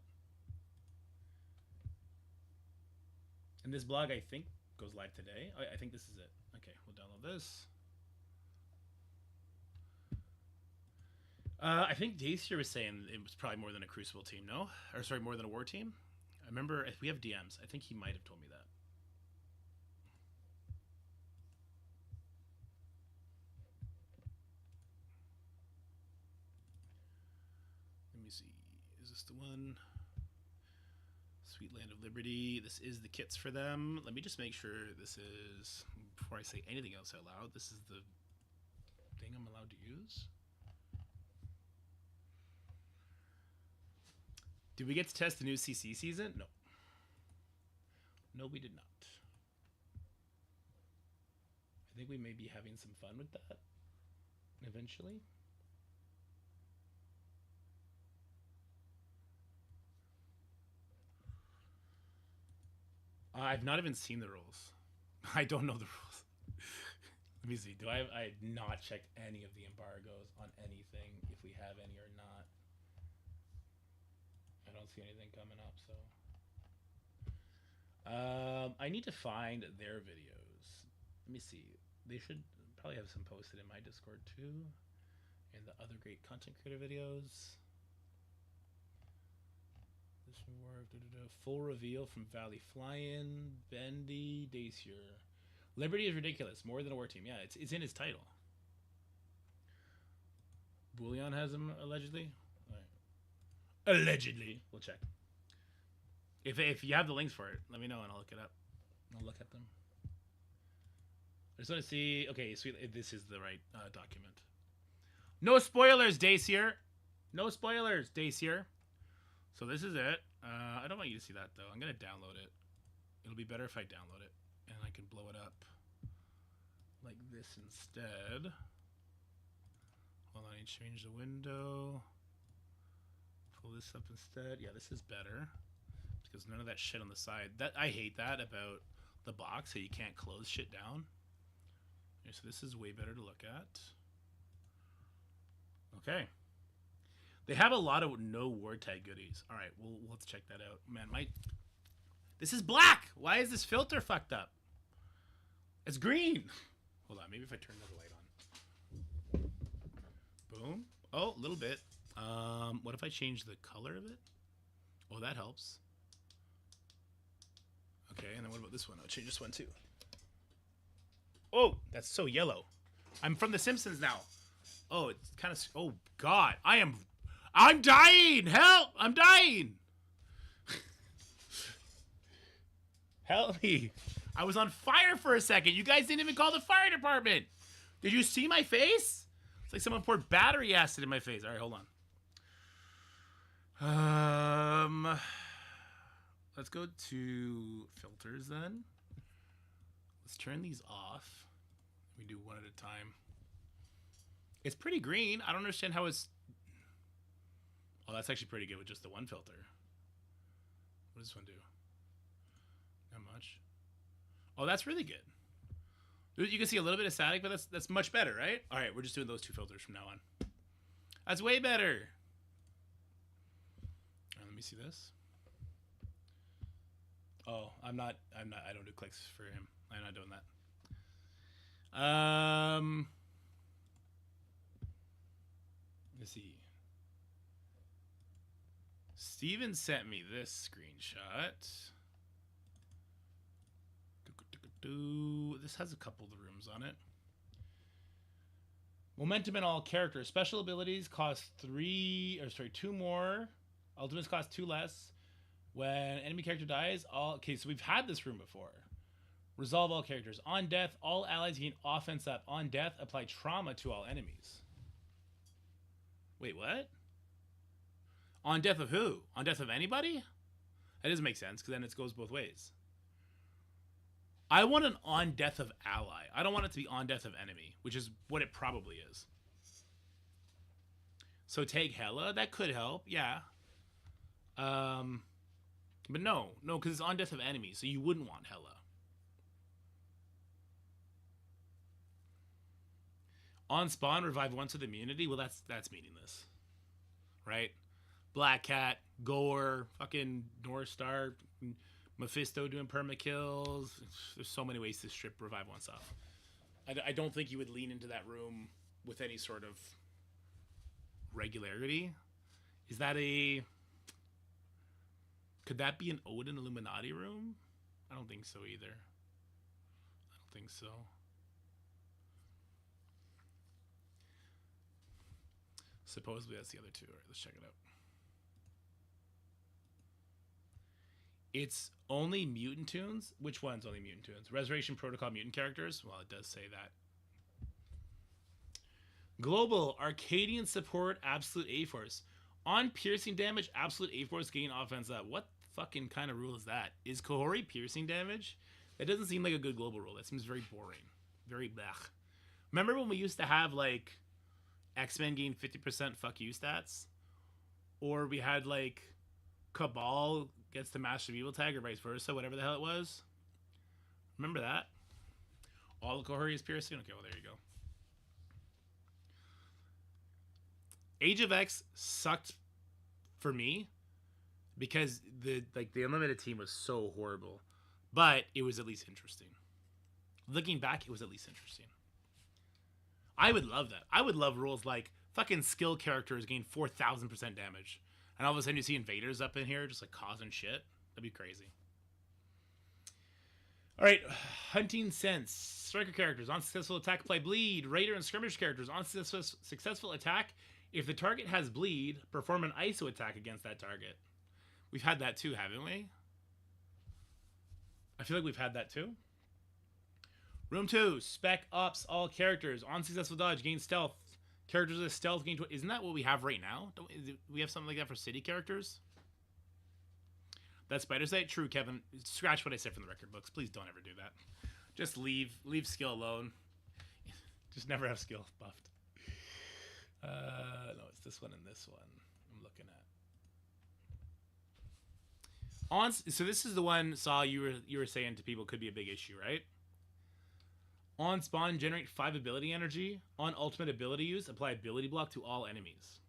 And this blog, I think, goes live today. I think this is it. Okay, we'll download this. I think Dacier was saying it was probably more than a Crucible team, no? Or sorry, more than a war team? I remember, if we have DMs, I think he might have told me that. Let me see. Is this the one? Sweet Land of Liberty. This is the kits for them. Let me just make sure this is, before I say anything else out loud, this is the thing I'm allowed to use. Did we get to test the new CC season? No. No, we did not. I think we may be having some fun with that eventually. I've not even seen the rules. I don't know the rules. Let me see. Do I had not checked any of the embargoes on anything, if we have any or not. I don't see anything coming up, so. I need to find their videos. Let me see. They should probably have some posted in my Discord too, and the other great content creator videos. This one worked. Full reveal from Valley Fly-In, Bendy, Dacier. Liberty is ridiculous. More than a war team. Yeah, it's in his title. Bullion has him allegedly. All right. Allegedly, we'll check. If you have the links for it, let me know and I'll look it up. I'll look at them. I just want to see. Okay, sweet. This is the right document. No spoilers, Dacier. No spoilers, Dacier. So this is it. I don't want you to see that though. I'm gonna download it. It'll be better if I download it and I can blow it up like this instead. Hold on, I need to change the window. Pull this up instead. Yeah, this is better because none of that shit on the side. That I hate that about the box, so you can't close shit down. Okay, so this is way better to look at. Okay. They have a lot of no word tag goodies. All right, well, let's check that out. Man, this is black. Why is this filter fucked up? It's green. Hold on, maybe if I turn the light on. Boom. Oh, a little bit. What if I change the color of it? Oh, that helps. Okay, and then what about this one? I'll change this one too. Oh, that's so yellow. I'm from The Simpsons now. Oh, it's kind of... Oh, God. I'm dying! Help! I'm dying! Help me. I was on fire for a second. You guys didn't even call the fire department. Did you see my face? It's like someone poured battery acid in my face. All right, hold on. Let's go to filters then. Let's turn these off. We do one at a time. It's pretty green. I don't understand how it's... Oh, that's actually pretty good with just the one filter. What does this one do? Not much. Oh, that's really good. You can see a little bit of static, but that's much better, right? All right, we're just doing those two filters from now on. That's way better. All right, let me see this. Oh, I don't do clicks for him. I'm not doing that. Let's see. Steven sent me this screenshot. This has a couple of the rooms on it. Momentum in all characters. Special abilities cost 2 more. Ultimates cost 2 less. When enemy character dies, okay, so we've had this room before. Resolve all characters. On death, all allies gain offense up. On death, apply trauma to all enemies. Wait, what? On death of who? On death of anybody? That doesn't make sense, because then it goes both ways. I want an on death of ally. I don't want it to be on death of enemy, which is what it probably is. So take Hela, that could help, yeah. But no, because it's on death of enemy, so you wouldn't want Hela. On spawn, revive once with immunity. Well, that's meaningless, right? Black Cat, Gore, fucking North Star, Mephisto doing perma kills. There's so many ways to strip revive once off. I don't think you would lean into that room with any sort of regularity. Is that could that be an Odin Illuminati room? I don't think so either. I don't think so. Supposedly that's the other two. All right, let's check it out. It's only mutant tunes? Which one's only mutant tunes? Resurrection Protocol mutant characters? Well, it does say that. Global, Arcadian support, absolute A-Force. On piercing damage, absolute A-Force gain offense up. What fucking kind of rule is that? Is Kahori piercing damage? That doesn't seem like a good global rule. That seems very boring. Very blech. Remember when we used to have, like, X-Men gain 50% fuck you stats? Or we had, like, Cabal gets the Master of Evil tag or vice versa, whatever the hell it was. Remember that? All the Kohori is piercing? Okay, well, there you go. Age of X sucked for me because the unlimited team was so horrible, but it was at least interesting. Looking back, it was at least interesting. I would love that. I would love rules like fucking skill characters gain 4,000% damage, and all of a sudden you see invaders up in here just like causing shit. That'd be crazy. All right, hunting sense. Striker characters on successful attack apply bleed. Raider and skirmish characters on successful attack. If the target has bleed, perform an ISO attack against that target. We've had that too, haven't we? I feel like we've had that too. Room 2, spec ops all characters. On successful dodge, gain stealth. Characters with stealth gain... Isn't that what we have right now? Don't we have something like that for city characters? That spider sight? True, Kevin. Scratch what I said from the record books. Please don't ever do that. Just leave skill alone. Just never have skill buffed. No, it's this one and this one I'm looking at. So this is the one, Saw, you were saying to people could be a big issue, right? On spawn, generate 5 ability energy. On ultimate ability use, apply ability block to all enemies.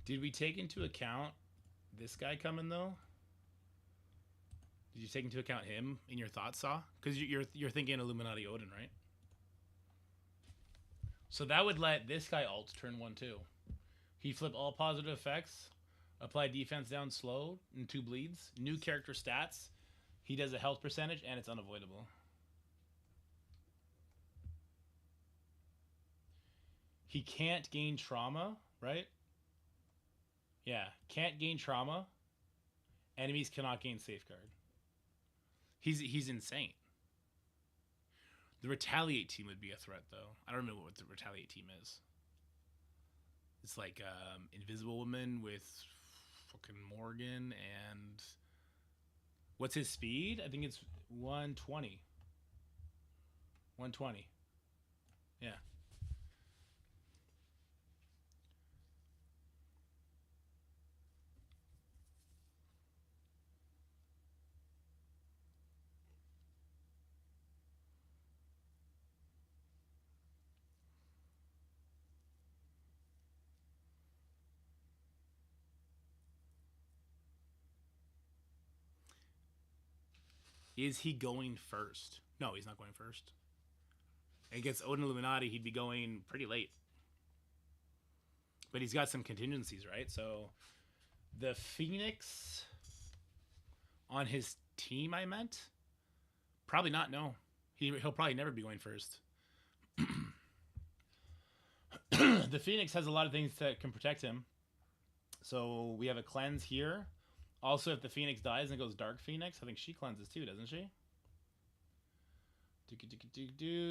Did we take into account this guy coming, though? Did you take into account him in your thoughts, Saw? Because you're thinking Illuminati Odin, right? So that would let this guy ult turn 1 too. He flip all positive effects, apply defense down slow, and 2 bleeds. New character stats. He does a health percentage, and it's unavoidable. He can't gain trauma, right? Yeah, can't gain trauma. Enemies cannot gain safeguard. He's insane. The Retaliate team would be a threat, though. I don't remember what the Retaliate team is. It's like Invisible Woman with fucking Morgan and... What's his speed? I think it's 120. 120. Yeah. Is he going first? No, he's not going first. Against Odin Illuminati, he'd be going pretty late. But he's got some contingencies, right? So the Phoenix on his team, I meant? Probably not, no. He'll probably never be going first. The Phoenix has a lot of things that can protect him. So we have a cleanse here. Also, if the Phoenix dies and it goes Dark Phoenix, I think she cleanses too, doesn't she?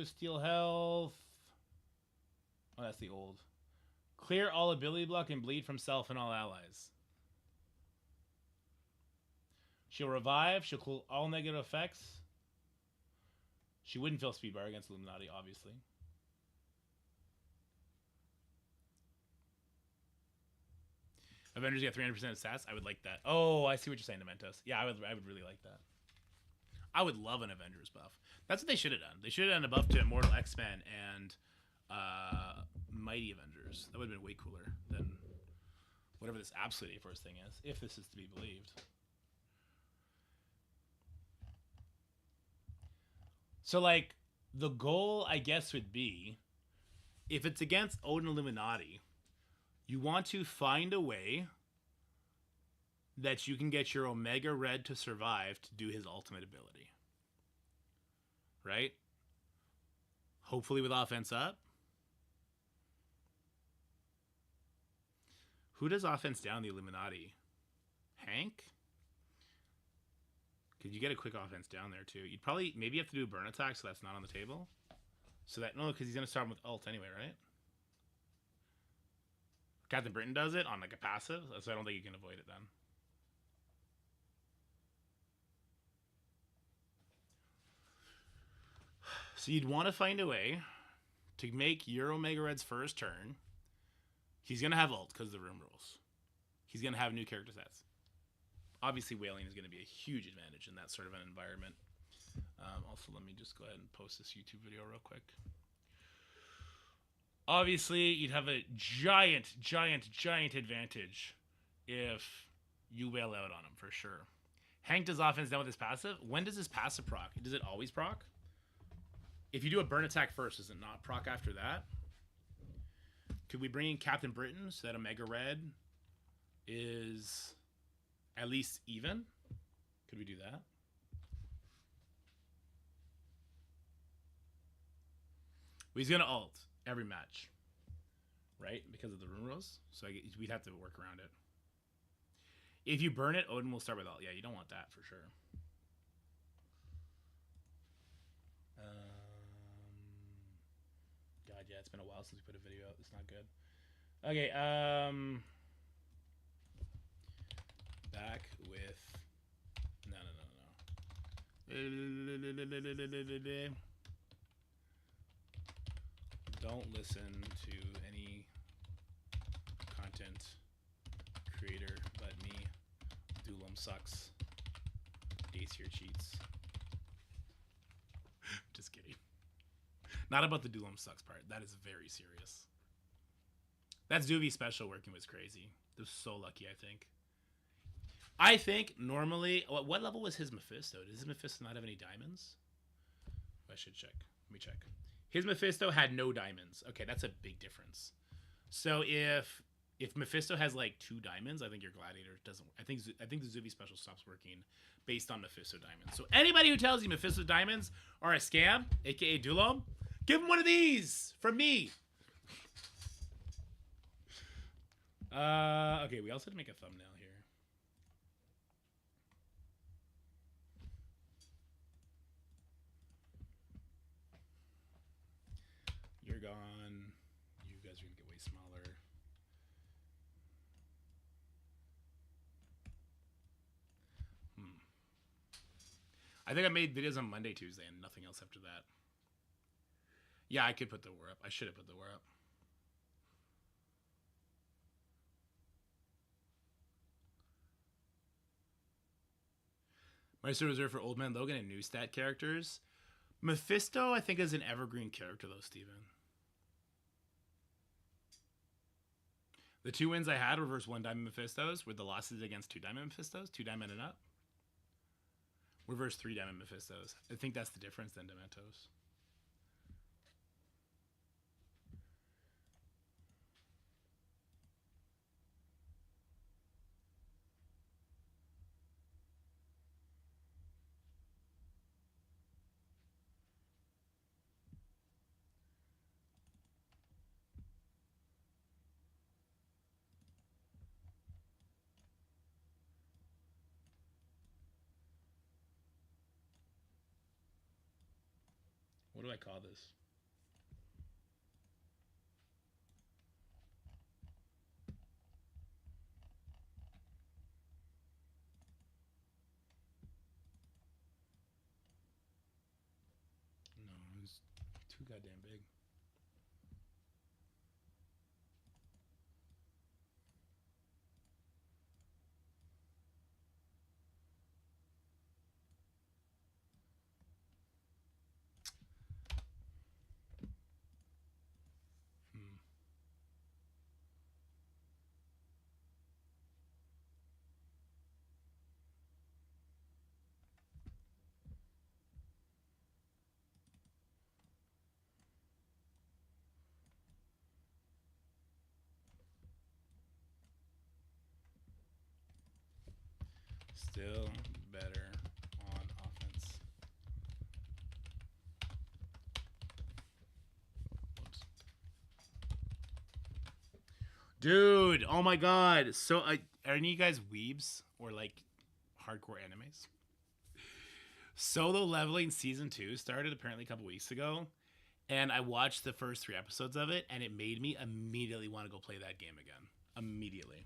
Steal health. Oh, that's the old. Clear all ability block and bleed from self and all allies. She'll revive. She'll cool all negative effects. She wouldn't feel speed bar against Illuminati, obviously. Avengers get 300% of stats. I would like that. Oh, I see what you're saying, Dementos. Yeah, I would really like that. I would love an Avengers buff. That's what they should have done. They should have done a buff to Immortal X-Men and Mighty Avengers. That would have been way cooler than whatever this Absolute A-Force thing is, if this is to be believed. So, like, the goal, I guess, would be, if it's against Odin Illuminati, you want to find a way that you can get your Omega Red to survive to do his ultimate ability. Right? Hopefully with offense up. Who does offense down the Illuminati? Hank? Could you get a quick offense down there too? You'd probably, maybe you have to do a burn attack so that's not on the table. So that, no, because he's going to start with ult anyway, right? Captain Britain does it on like a passive, so I don't think you can avoid it then. So you'd want to find a way to make your Omega Red's first turn He's gonna have ult because of the room rules. He's gonna have new character sets. Obviously, whaling is gonna be a huge advantage in that sort of an environment. Also, let me just go ahead and post this YouTube video real quick. Obviously, you'd have a giant advantage if you wail out on him, for sure. Hank does offense down with his passive. When does his passive proc? Does it always proc? If you do a burn attack first, does it not proc after that? Could we bring in Captain Britain so that Omega Red is at least even? Could we do that? Well, he's going to ult every match, right? Because of the rune rules. So we'd have to work around it. If you burn it, Odin will start with ult. Yeah, you don't want that for sure. God, yeah, it's been a while since we put a video out. It's not good. Okay, back with... No. Don't listen to any content creator but me. Doolum sucks. Dacier cheats. Just kidding. Not about the Doolum sucks part. That is very serious. That's Doobie special working was crazy. It was so lucky, I think. I think normally... What level was his Mephisto? Does his Mephisto not have any diamonds? I should check. Let me check. His Mephisto had no diamonds. Okay, that's a big difference. So if Mephisto has like 2 diamonds, I think your Gladiator doesn't... I think the Zuby special stops working based on Mephisto diamonds. So anybody who tells you Mephisto diamonds are a scam, aka Dulom, give him one of these from me. Okay, we also had to make a thumbnail here. You're gone. You guys are gonna get way smaller. I think I made videos on Monday, Tuesday, and nothing else after that. Yeah, I could put the war up. I should have put the war up. Meister reserved for Old Man Logan and new stat characters. Mephisto, I think, is an evergreen character, though, Steven. The 2 wins I had were versus 1 diamond Mephistos, with the losses against 2 diamond Mephistos, 2 diamond and up. We're versus 3 diamond Mephistos. I think that's the difference then, Dementos. What do I call this? No, it was too goddamn big. Still better on offense. Whoops. Dude, oh my god. So, are any of you guys weebs or like hardcore animes? Solo Leveling Season 2 started apparently a couple weeks ago, and I watched the first 3 episodes of it, and it made me immediately want to go play that game again. Immediately.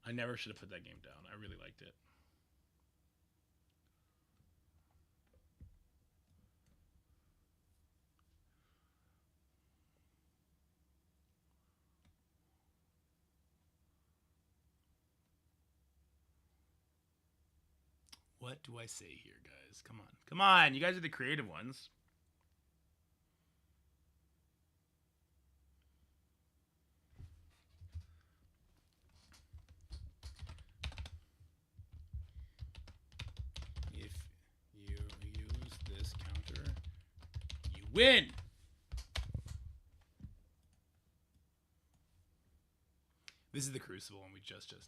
I never should have put that game down. I really liked it. What do I say here, guys? Come on. Come on. You guys are the creative ones. If you use this counter, you win. This is the Crucible one we just did.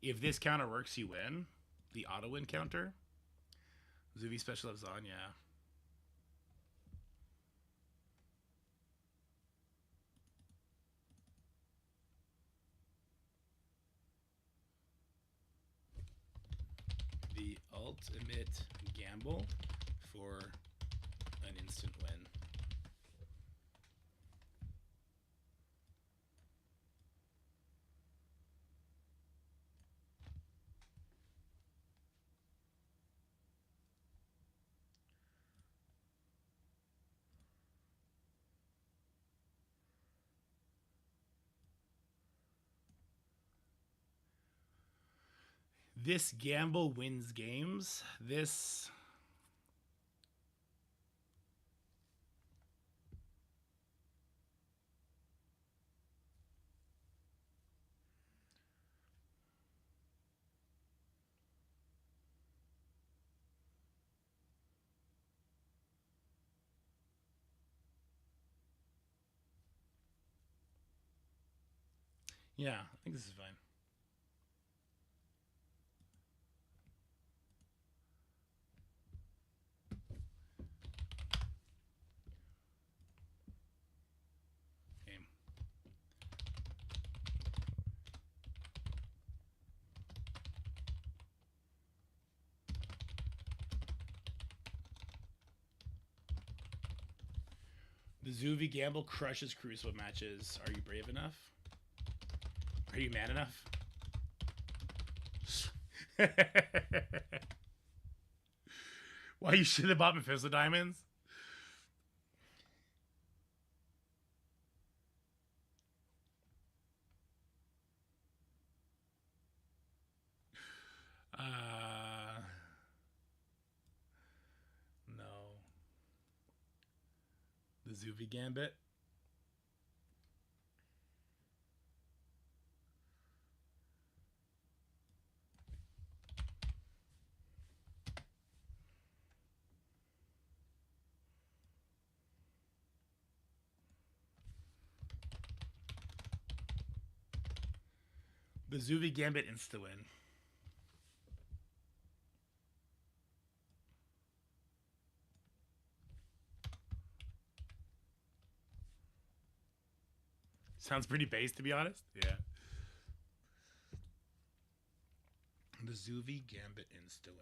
If this counter works, you win. The auto win counter. Zuvi special lives on, yeah. The ultimate gamble for an instant win. This gamble wins games. This... Yeah, I think this is fine. Okay. The Zuvi gamble crushes Crucible matches. Are you brave enough? Are you man enough? Why you should have bought Mephisto diamonds? No. The Zuvi gambit. The Zuvi gambit insta-win. Sounds pretty base, to be honest. Yeah. The Zuvi gambit insta-win.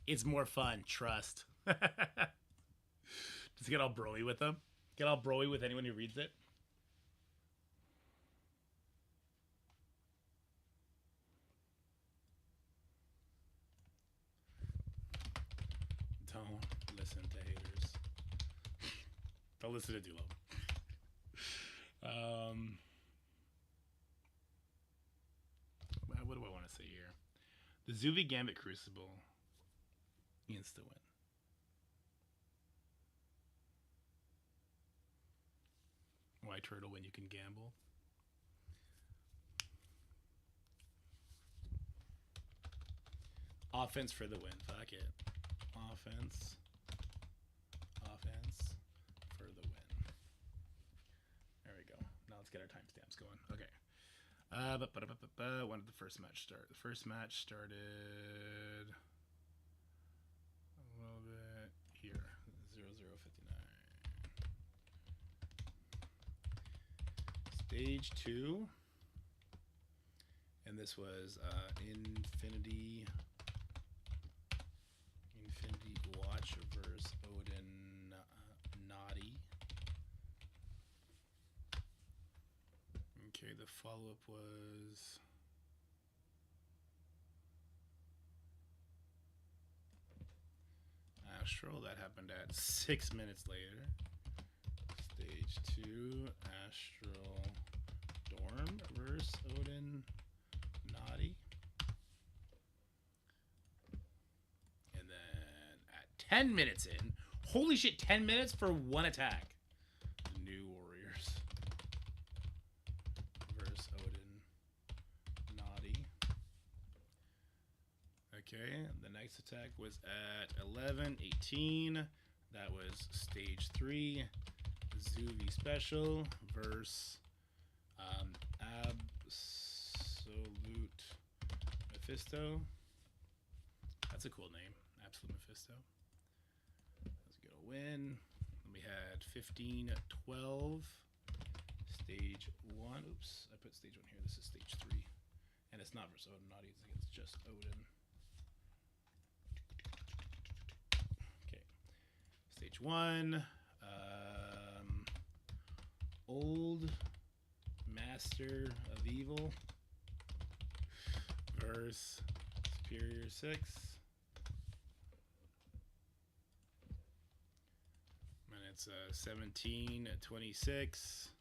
It's more fun, trust. Just get all broy with them. Get all broy with anyone who reads it. Don't listen to haters. Don't listen to Dulo. What do I want to say here? The Zuvi Gambit Crucible. Insta win. Why turtle when you can gamble? Offense for the win. Fuck it. Offense for the win. get our timestamps going. Okay. When did the first match start? The first match started a little bit here. 00:59. Stage 2. And this was Infinity Watch versus Odin Naughty. Okay, the follow-up was Astral. That happened at 6 minutes later. Stage 2, Astral Dorm versus Odin Naughty. And then at 10 minutes in, holy shit, 10 minutes for one attack. New Warriors versus Odin Naughty. Okay, the next attack was at 11:18. That was stage 3. Zuvi Special versus Absolute Mephisto. That's a cool name. Absolute Mephisto. Let's get a win. Then we had 15:12. Stage 1. Oops, I put stage 1 here. This is stage 3. And it's not versus Odin Naughty, it's just Odin. Okay. Stage 1. Old Master of Evil versus Superior 6. And it's 17:26.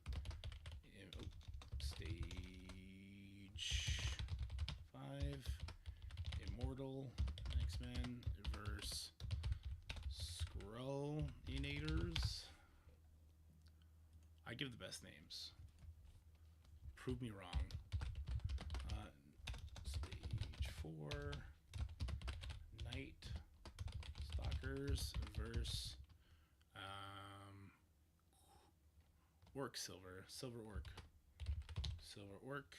Stage 5. Immortal X-Men versus Skrull-inators. I give the best names. Prove me wrong. Stage 4. Night Stalkers versus Orc Silver. Silver Orc. Silver Orc.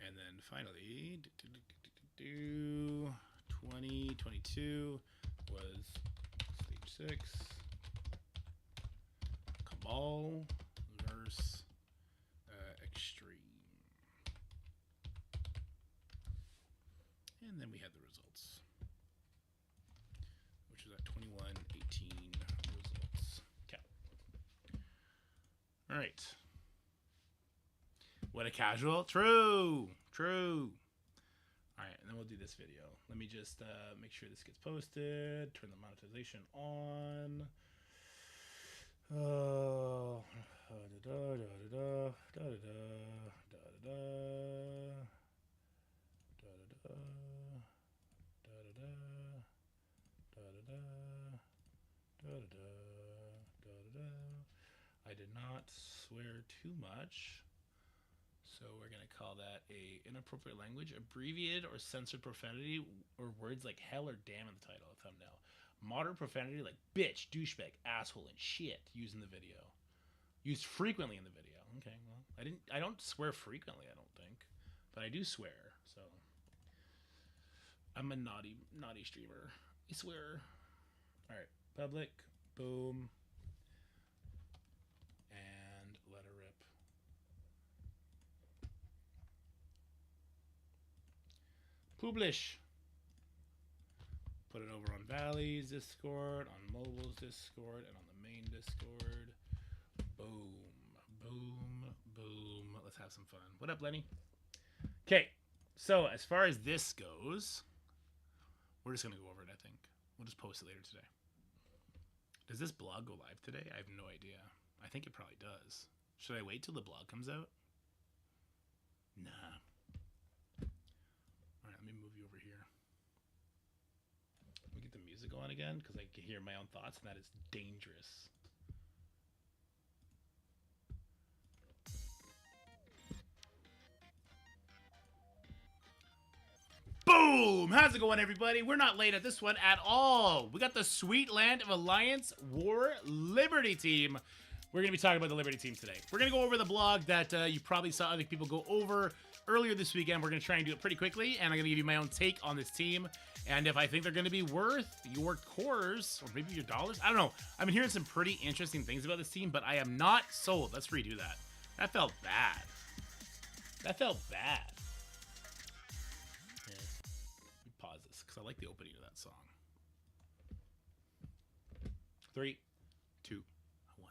And then finally, 2022 was stage 6. Cabal versus Extreme. And then we had the results, which was at 21:18 results. Okay. All right. What a casual. True. True. All right, and then we'll do this video. Let me just make sure this gets posted. Turn the monetization on. Oh. I did not swear too much, so we're gonna call that a inappropriate language, abbreviated or censored profanity, or words like hell or damn in the title or thumbnail. Moderate profanity like bitch, douchebag, asshole, and shit used in the video. Used frequently in the video. Okay, well, I don't swear frequently, I don't think, but I do swear. So I'm a naughty streamer. I swear. All right, public, boom, and let her rip. Publish. Put it over on Valley's Discord, on Mobile's Discord, and on the main Discord. Boom, boom, boom. Let's have some fun. What up, Lenny? Okay, so as far as this goes, we're just going to go over it, I think. We'll just post it later today. Does this blog go live today? I have no idea. I think it probably does. Should I wait till the blog comes out? Nah. All right, let me move you over here. Let me get the music on again, because I can hear my own thoughts, and that is dangerous. Boom! How's it going, everybody? We're not late at this one at all. We got the Sweet Land of Alliance War Liberty team. We're going to be talking about the Liberty team today. We're going to go over the blog that you probably saw other people go over earlier this weekend. We're going to try and do it pretty quickly, and I'm going to give you my own take on this team. And if I think they're going to be worth your cores, or maybe your dollars, I don't know. I've been hearing some pretty interesting things about this team, but I am not sold. Let's redo that. That felt bad. That felt bad. Pause this because I like the opening of that song. 3, 2, 1.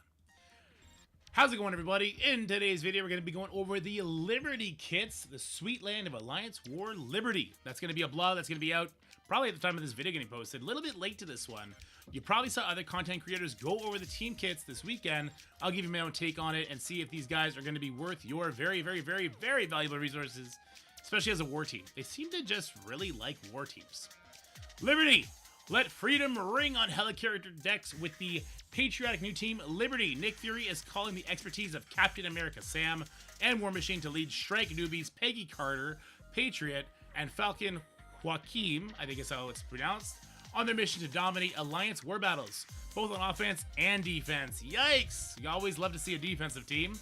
How's it going, everybody? In today's video, we're going to be going over the Liberty kits, the Sweet Land of Alliance War Liberty. That's going to be a blog that's going to be out probably at the time of this video getting posted. A little bit late to this one. You probably saw other content creators go over the team kits this weekend. I'll give you my own take on it and see if these guys are going to be worth your very, very, very, very valuable resources, especially as a war team. They seem to just really like war teams. Liberty! Let freedom ring on helicarrier decks with the patriotic new team, Liberty. Nick Fury is calling the expertise of Captain America Sam and War Machine to lead strike newbies Peggy Carter, Patriot, and Falcon Joaquim, I think is how it's pronounced, on their mission to dominate Alliance war battles, both on offense and defense. Yikes! You always love to see a defensive team.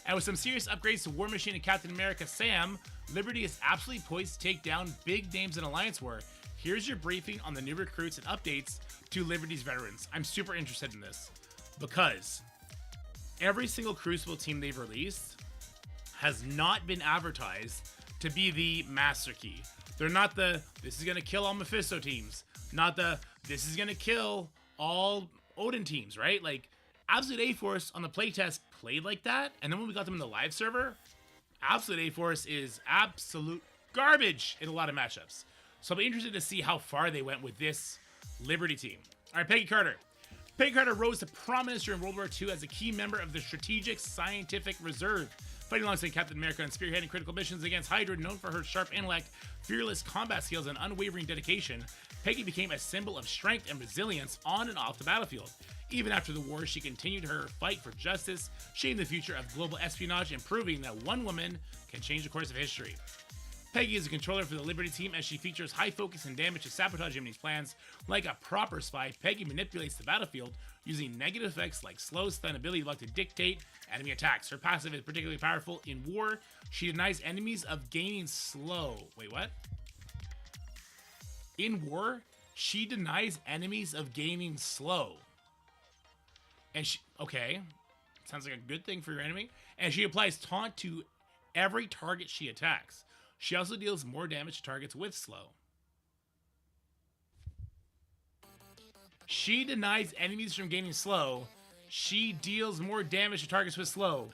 And with some serious upgrades to War Machine and Captain America Sam, Liberty is absolutely poised to take down big names in Alliance War. Here's your briefing on the new recruits and updates to Liberty's veterans. I'm super interested in this because every single Crucible team they've released has not been advertised to be the Master Key. They're not the, this is going to kill all Mephisto teams. Not the, this is going to kill all Odin teams, right? Like, Absolute A-Force on the playtest played like that, and then when we got them in the live server, Absolute A-Force is absolute garbage in a lot of matchups. So I'll be interested to see how far they went with this Liberty team. All right, Peggy Carter. Peggy Carter rose to prominence during World War II as a key member of the Strategic Scientific Reserve, fighting alongside Captain America and spearheading critical missions against Hydra. Known for her sharp intellect, fearless combat skills, and unwavering dedication, Peggy became a symbol of strength and resilience on and off the battlefield. Even after the war, she continued her fight for justice, shaping the future of global espionage and proving that one woman can change the course of history. Peggy is a controller for the Liberty team as she features high focus and damage to sabotage enemies' plans. Like a proper spy, Peggy manipulates the battlefield using negative effects like slow stun ability luck to dictate enemy attacks. Her passive is particularly powerful in war. She denies enemies of gaining slow. Wait, what? In war, she denies enemies of gaining slow. And she, okay, sounds like a good thing for your enemy. And she applies taunt to every target she attacks. She also deals more damage to targets with slow. She denies enemies from gaining slow. She deals more damage to targets with slow.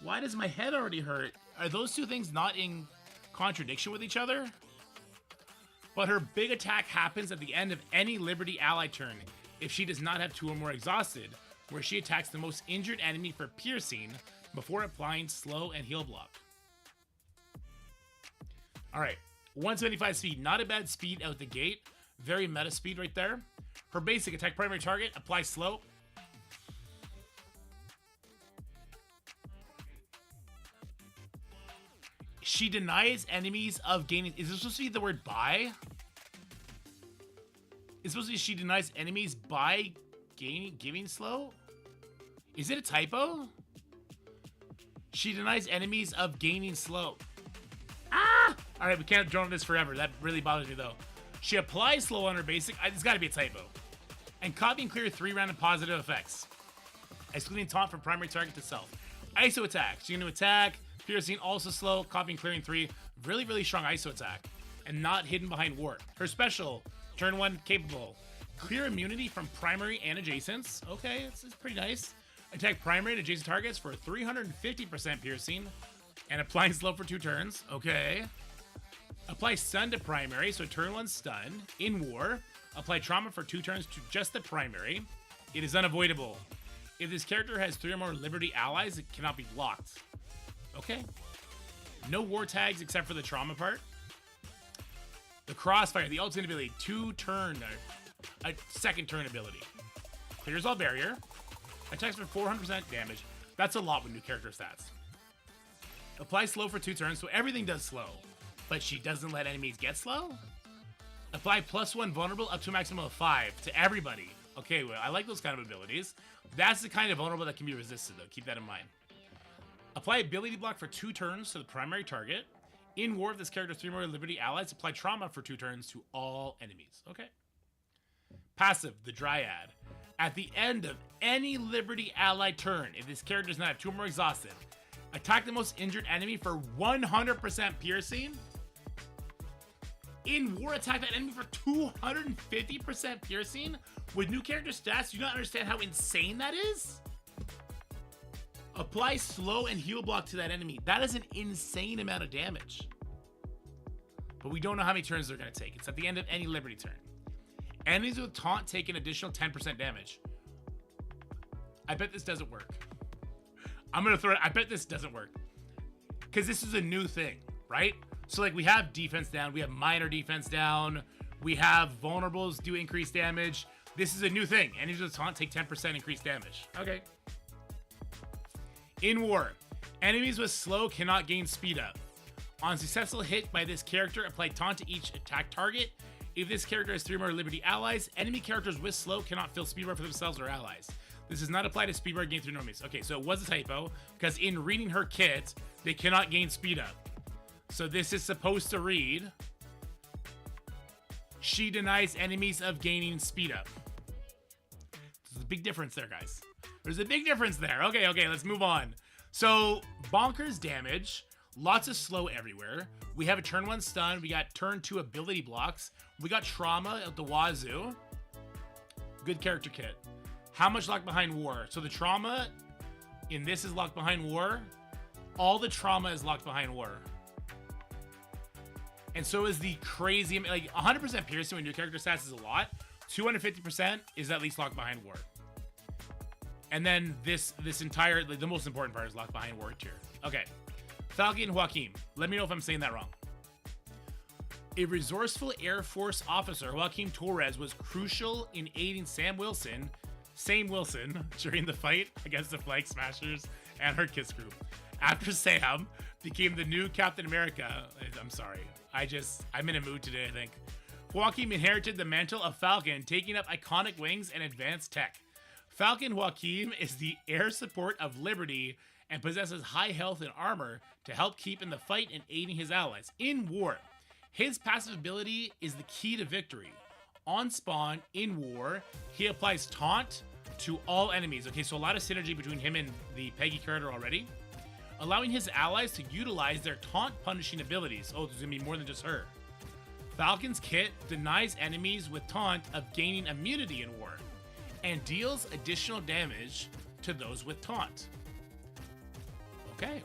Why does my head already hurt? Are those two things not in contradiction with each other? But her big attack happens at the end of any Liberty ally turn if she does not have 2 or more exhausted, where she attacks the most injured enemy for piercing before applying slow and heal block. Alright, 175 speed, not a bad speed out the gate. Very meta speed right there. Her basic attack primary target, apply slow. She denies enemies of gaining... Is this supposed to be the word buy? It's supposed to be she denies enemies by giving slow? Is it a typo? She denies enemies of gaining slow. Ah! Alright, we can't drone this forever. That really bothers me, though. She applies slow on her basic. It's got to be a typo. And copy and clear 3 random positive effects, excluding taunt from primary target to self. ISO attack. She's going to attack. Piercing also slow. Copy and clearing 3. Really, really strong ISO attack. And not hidden behind war. Her special, turn 1 capable. Clear immunity from primary and adjacents. Okay, it's pretty nice. Attack primary and adjacent targets for 350% piercing. And applying slow for 2 turns. Okay. Apply stun to primary, so turn 1 stun. In war, apply trauma for 2 turns to just the primary. It is unavoidable. If this character has 3 or more Liberty allies, it cannot be blocked. Okay. No war tags except for the trauma part. The crossfire, the ultimate ability, 2-turn, a second turn ability. Clears all barrier. Attacks for 400% damage. That's a lot with new character stats. Apply slow for 2 turns, so everything does slow. but she doesn't let enemies get slow. Apply +1 vulnerable up to a maximum of 5 to everybody. Okay, well, I like those kind of abilities. That's the kind of vulnerable that can be resisted, though. Keep that in mind. Apply ability block for 2 turns to the primary target. In war, if this character has 3 more Liberty allies, apply trauma for 2 turns to all enemies. Okay. Passive, the Dryad. At the end of any Liberty ally turn, if this character does not have 2 more exhausted, attack the most injured enemy for 100% piercing. In war, attack that enemy for 250% piercing. With new character stats, do you not understand how insane that is? Apply slow and heal block to that enemy. That is an insane amount of damage. But we don't know how many turns they're going to take. It's at the end of any Liberty turn. Enemies with taunt take an additional 10% damage. I bet this doesn't work. I'm going to throw it. I bet this doesn't work. Because this is a new thing, right? So, like, we have defense down. We have minor defense down. We have vulnerables do increased damage. This is a new thing. Enemies with taunt take 10% increased damage. Okay. In war, enemies with slow cannot gain speed up. On successful hit by this character, apply taunt to each attack target. If this character has 3 more Liberty allies, enemy characters with slow cannot fill speed bar for themselves or allies. This does not apply to speed bar gained through normies. Okay, so it was a typo, because in reading her kit, they cannot gain speed up. So this is supposed to read, she denies enemies of gaining speed up. There's a big difference there, guys. There's a big difference there. Okay, let's move on. So, bonkers damage. Lots of slow everywhere. We have a turn 1 stun. We got turn 2 ability blocks. We got trauma at the wazoo. Good character kit. How much locked behind war? So the trauma in this is locked behind war. All the trauma is locked behind war. And so is the crazy, like 100% piercing when your character stats is a lot. 250% is at least locked behind war. And then this entire, the most important part is locked behind war tier. Okay. Falcon Joaquim. Let me know if I'm saying that wrong. A resourceful Air Force officer, Joaquim Torres, was crucial in aiding Sam Wilson, during the fight against the Flag Smashers and her KISS group. After Sam became the new Captain America, I'm sorry, I'm in a mood today, I think. Joaquim inherited the mantle of Falcon, taking up iconic wings and advanced tech. Falcon Joaquim is the air support of Liberty and possesses high health and armor to help keep in the fight and aiding his allies. In war, his passive ability is the key to victory. On spawn, in war, he applies taunt to all enemies. Okay, so a lot of synergy between him and the Peggy character already. Allowing his allies to utilize their taunt punishing abilities. Oh, there's gonna be more than just her. Falcon's kit denies enemies with taunt of gaining immunity in war and deals additional damage to those with taunt. Okay.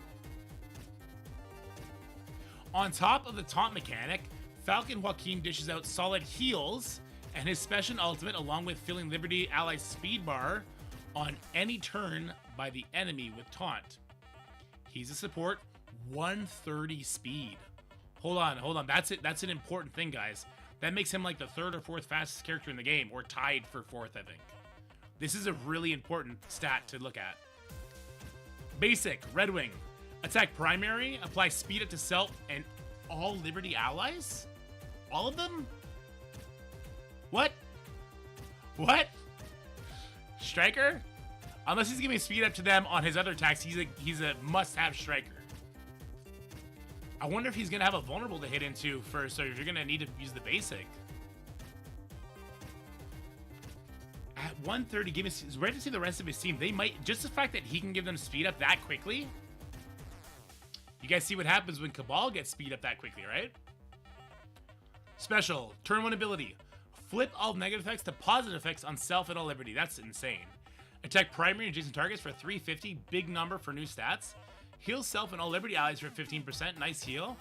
On top of the taunt mechanic, Falcon Joaquim dishes out solid heals and his special ultimate, along with filling Liberty allies speed bar on any turn by the enemy with taunt. He's a support, 130 speed. Hold on. That's it. That's an important thing, guys. That makes him like the 3rd or 4th fastest character in the game, or tied for 4th, I think. This is a really important stat to look at. Basic, Red Wing. Attack primary, apply speed up to self and all Liberty allies? All of them? What? Striker? Unless he's giving speed up to them on his other attacks, he's a must-have striker. I wonder if he's gonna have a vulnerable to hit into first, so you're gonna need to use the basic. At 130, it's rare to see the rest of his team. They might, just the fact that he can give them speed up that quickly. You guys see what happens when Cabal gets speed up that quickly, right? Special, turn 1 ability. Flip all negative effects to positive effects on self and all Liberty. That's insane. Attack primary and adjacent targets for 350, big number for new stats. Heal self and all Liberty allies for 15%, nice heal.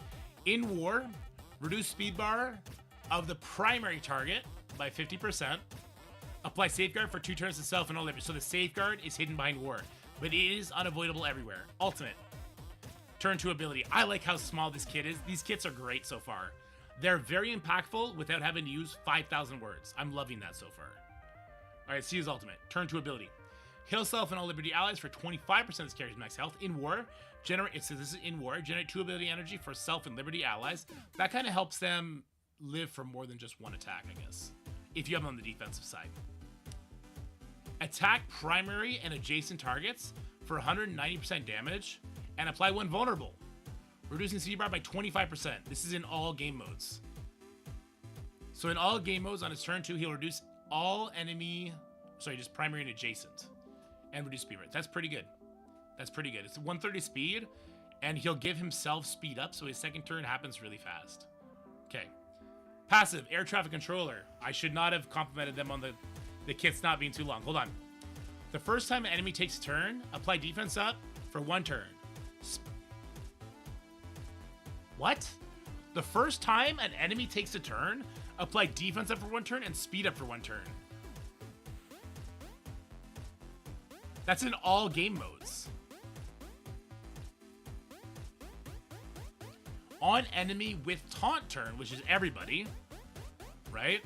In war, reduce speed bar of the primary target by 50%. Apply safeguard for 2 turns to self and all Liberty. So the safeguard is hidden behind war, but it is unavoidable everywhere. Ultimate. Turn 2 ability. I like how small this kit is. These kits are great so far. They're very impactful without having to use 5,000 words. I'm loving that so far. All right, see his ultimate. Turn 2 ability. Heal self and all Liberty allies for 25% of this character's max health. In war, it says this is in war. Generate 2 ability energy for self and Liberty allies. That kind of helps them live for more than just one attack, I guess, if you have them on the defensive side. Attack primary and adjacent targets for 190% damage and apply 1 vulnerable. Reducing speed bar by 25%. This is in all game modes. So in all game modes on his turn 2, he'll reduce all enemy, just primary and adjacent, and reduce speed rate. That's pretty good. That's pretty good. It's 130 speed, and he'll give himself speed up, so his second turn happens really fast. Okay. Passive, air traffic controller. I should not have complimented them on the kit's not being too long. Hold on. The first time an enemy takes a turn, apply defense up for 1 turn. What? The first time an enemy takes a turn, apply defense up for 1 turn and speed up for 1 turn. That's in all game modes. On enemy with taunt turn, which is everybody, right?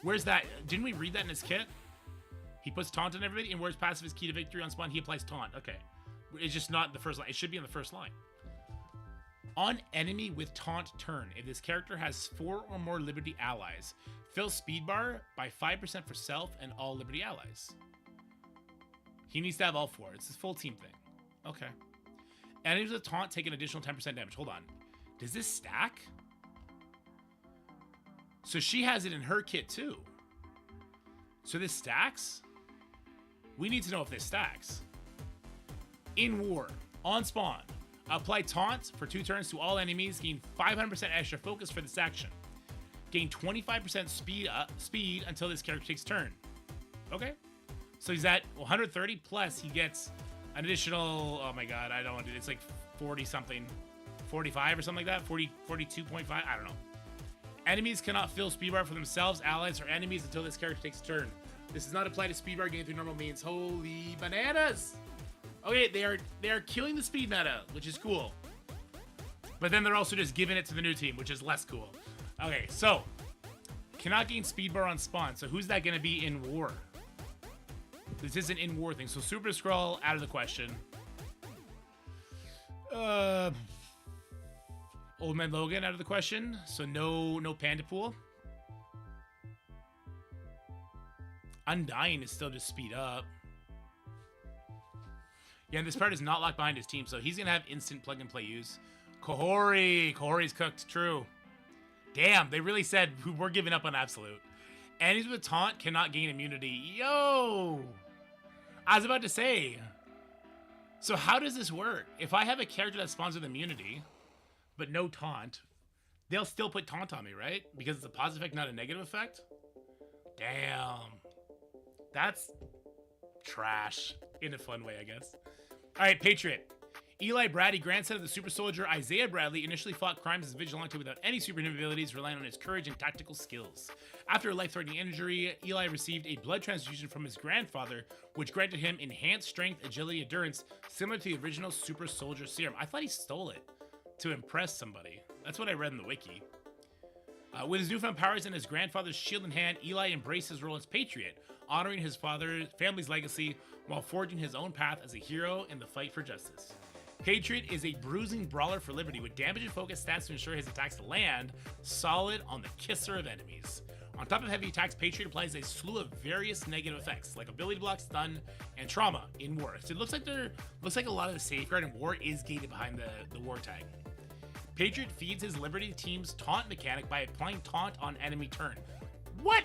Where's that? Didn't we read that in his kit? He puts taunt on everybody, and where's passive is key to victory on spawn, he applies taunt. Okay. It's just not the first line. It should be in the first line. On enemy with taunt turn, if this character has 4 or more Liberty allies, fill speed bar by 5% for self and all Liberty allies. He needs to have all 4. It's his full team thing. Okay. Enemies with taunt take an additional 10% damage. Hold on. Does this stack? So she has it in her kit too. So this stacks? We need to know if this stacks. In war, on spawn, apply taunt for 2 turns to all enemies. Gain 500% extra focus for this action. Gain 25% speed until this character takes turn. Okay. So he's at 130 plus he gets an additional, oh my god, I don't want to do it. It's like 40 something. 45 or something like that. 42.5, I don't know. Enemies cannot fill speed bar for themselves, allies, or enemies until this character takes a turn. This does not apply to speed bar gained through normal means. Holy bananas! Okay, they are killing the speed meta, which is cool. But then they're also just giving it to the new team, which is less cool. Okay, so cannot gain speed bar on spawn. So who's that going to be in war? This is an in war thing. So Super Skrull out of the question. Old Man Logan out of the question. So no Panda Pool. Undying is still just speed up. Yeah, and this part is not locked behind his team, so he's going to have instant plug-and-play use. Kohori's cooked, true. Damn, they really said we're giving up on Absolute. Enemies with taunt cannot gain immunity. Yo! I was about to say. So how does this work? If I have a character that spawns with immunity, but no taunt, they'll still put taunt on me, right? Because it's a positive effect, not a negative effect? Damn. That's trash. In a fun way, I guess. Alright, Patriot. Eli Bradley, grandson of the super soldier Isaiah Bradley, initially fought crimes as vigilante without any superhuman abilities, relying on his courage and tactical skills. After a life-threatening injury, Eli received a blood transfusion from his grandfather, which granted him enhanced strength, agility, endurance, similar to the original super soldier serum. I thought he stole it to impress somebody. That's what I read in the wiki. With his newfound powers and his grandfather's shield in hand, Eli embraced his role as Patriot, honoring his family's legacy while forging his own path as a hero in the fight for justice. Patriot is a bruising brawler for liberty with damage and focus stats to ensure his attacks land solid on the kisser of enemies. On top of heavy attacks, Patriot applies a slew of various negative effects like ability block, stun, and trauma in war. So it looks like a lot of the safeguard in war is gated behind the war tag. Patriot feeds his Liberty team's taunt mechanic by applying taunt on enemy turn. What?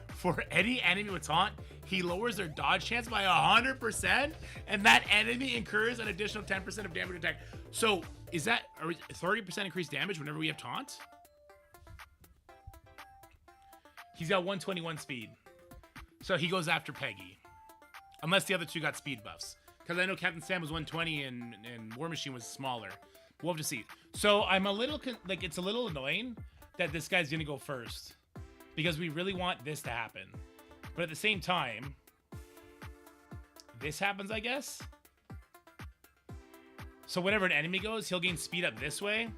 For any enemy with taunt, he lowers their dodge chance by 100%, and that enemy incurs an additional 10% of damage attack. So, is that 30% increased damage whenever we have taunt? He's got 121 speed. So he goes after Peggy. Unless the other two got speed buffs. Because I know Captain Sam was 120 and War Machine was smaller. We'll have to see. So I'm a little, it's a little annoying that this guy's going to go first. Because we really want this to happen. But at the same time, this happens, I guess. So whenever an enemy goes, he'll gain speed up this way.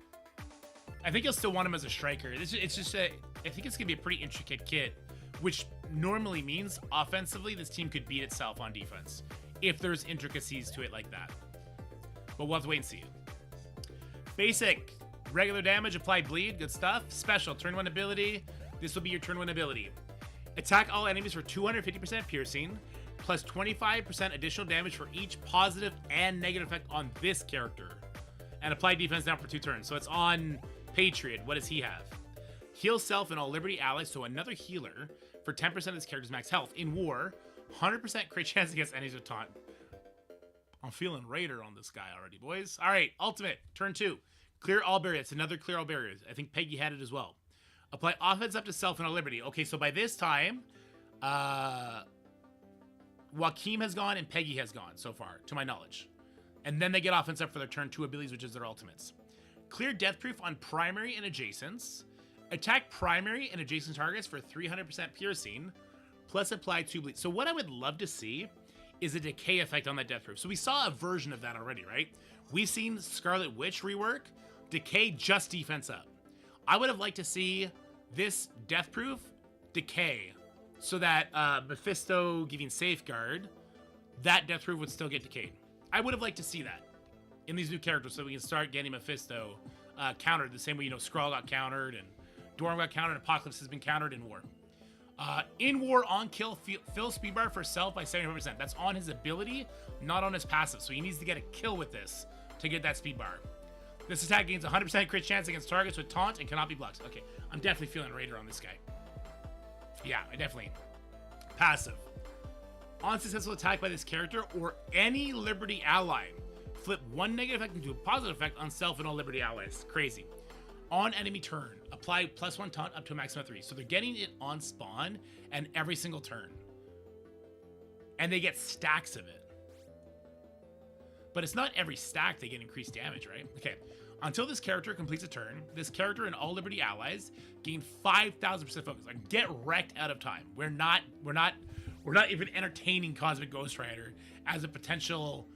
I think you'll still want him as a striker. I think it's going to be a pretty intricate kit which normally means offensively this team could beat itself on defense if there's intricacies to it like that. But we'll have to wait and see. Basic, regular damage, apply bleed, good stuff. Special, turn 1 ability. This will be your turn 1 ability. Attack all enemies for 250% piercing, plus 25% additional damage for each positive and negative effect on this character. And apply defense down for 2 turns. So it's on Patriot. What does he have? Heal self and all Liberty allies, so another healer for 10% of this character's max health. In war, 100% crit chance against enemies with taunt. I'm feeling Raider on this guy already, boys. All right, ultimate, turn 2. Clear all barriers. It's another clear all barriers. I think Peggy had it as well. Apply offense up to self and all Liberty. Okay, so by this time, Joaquin has gone and Peggy has gone so far, to my knowledge. And then they get offense up for their turn 2 abilities, which is their ultimates. Clear death proof on primary and adjacents. Attack primary and adjacent targets for 300% piercing, plus apply 2 bleed. So what I would love to see is a decay effect on that death proof. So we saw a version of that already, right? We've seen Scarlet Witch rework, decay just defense up. I would have liked to see this death proof decay so that Mephisto giving safeguard, that death proof would still get decayed. I would have liked to see that in these new characters so we can start getting Mephisto countered the same way, Skrull got countered and Dorm got countered, Apocalypse has been countered in war. In war, on kill, fill speed bar for self by 75%. That's on his ability, not on his passive. So he needs to get a kill with this to get that speed bar. This attack gains 100% crit chance against targets with taunt and cannot be blocked. Okay, I'm definitely feeling Raider on this guy. Yeah, I definitely. Passive. On successful attack by this character or any Liberty ally, flip 1 negative effect into a positive effect on self and all Liberty allies. Crazy. On enemy turn, apply +1 taunt up to a maximum of 3. So they're getting it on spawn and every single turn. And they get stacks of it. But it's not every stack they get increased damage, right? Okay. Until this character completes a turn, this character and all Liberty allies gain 5,000% focus. Like, get wrecked out of time. We're not even entertaining Cosmic Ghost Rider as a potential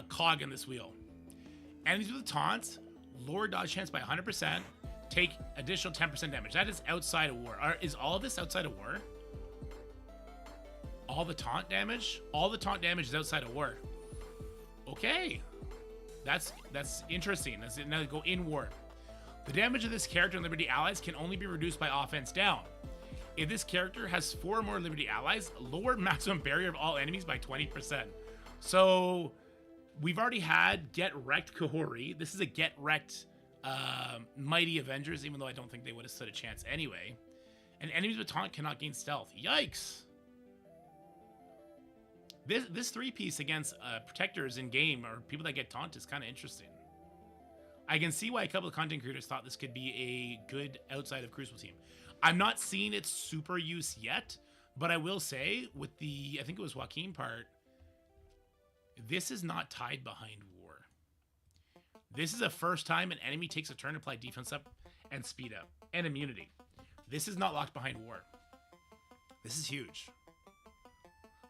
cog in this wheel. Enemies with taunts, lower dodge chance by 100%, take additional 10% damage. That is outside of war. Is all of this outside of war? All the taunt damage? All the taunt damage is outside of war. Okay. That's interesting. That's now go in war. The damage of this character and Liberty allies can only be reduced by offense down. If this character has 4 or more Liberty allies, lower maximum barrier of all enemies by 20%. So we've already had Get Wrecked Kahori. This is a Get Wrecked Mighty Avengers, even though I don't think they would have stood a chance anyway. And enemies with taunt cannot gain stealth. Yikes! This 3-piece against protectors in game or people that get taunt is kind of interesting. I can see why a couple of content creators thought this could be a good outside of Crucible team. I'm not seeing its super use yet, but I will say with the, I think it was Joaquin part, this is not tied behind war. This is the first time an enemy takes a turn to apply defense up and speed up and immunity. This is not locked behind war. This is huge.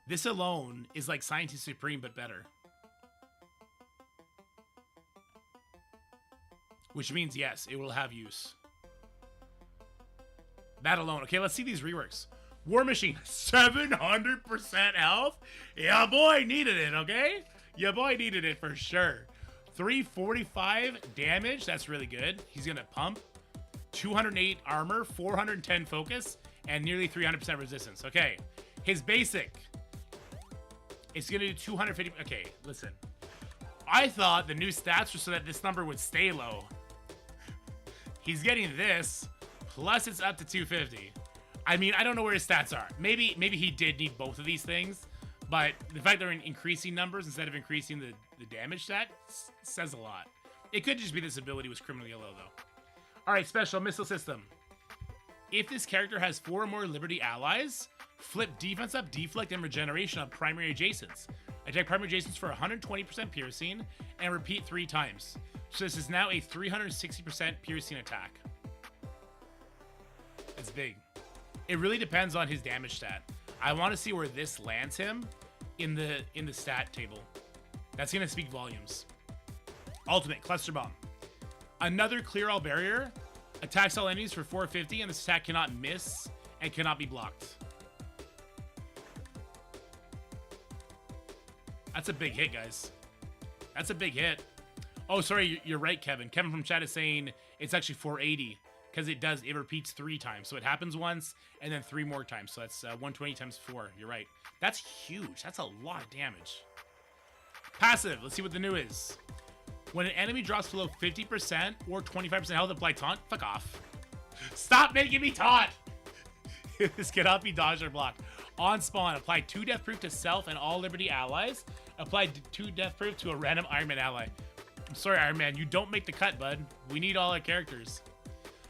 This alone is like Scientist Supreme, but better. Which means, yes, it will have use. That alone. Okay, let's see these reworks. War Machine, 700% health? Yeah, boy, needed it, okay? Yeah, boy, needed it for sure. 345 damage, that's really good. He's gonna pump. 208 armor, 410 focus, and nearly 300% resistance. Okay, his basic. It's gonna do 250. Okay, listen. I thought the new stats were so that this number would stay low. He's getting this, plus it's up to 250. I mean, I don't know where his stats are. Maybe he did need both of these things, but the fact they're in increasing numbers instead of increasing the damage stat says a lot. It could just be this ability was criminally low, though. All right, special missile system. If this character has 4 or more Liberty allies, flip defense up, deflect, and regeneration on primary adjacents. Attack primary adjacents for 120% piercing and repeat 3 times. So this is now a 360% piercing attack. It's big. It really depends on his damage stat. I want to see where this lands him in the stat table. That's gonna speak volumes. Ultimate Cluster Bomb. Another clear all barrier. Attacks all enemies for 450, and this attack cannot miss and cannot be blocked. That's a big hit, guys. That's a big hit. Oh, sorry, you're right, Kevin. Kevin from chat is saying it's actually 480 because it repeats 3 times. So it happens once and then 3 more times. So that's 120 times 4. You're right. That's huge. That's a lot of damage. Passive. Let's see what the new is. When an enemy drops below 50% or 25% health, apply taunt. Fuck off. Stop making me taunt. This cannot be dodged or blocked. On spawn, apply 2 death proof to self and all Liberty allies. Apply 2 death proof to a random Iron Man ally. I'm sorry, Iron Man, you don't make the cut, bud. We need all our characters.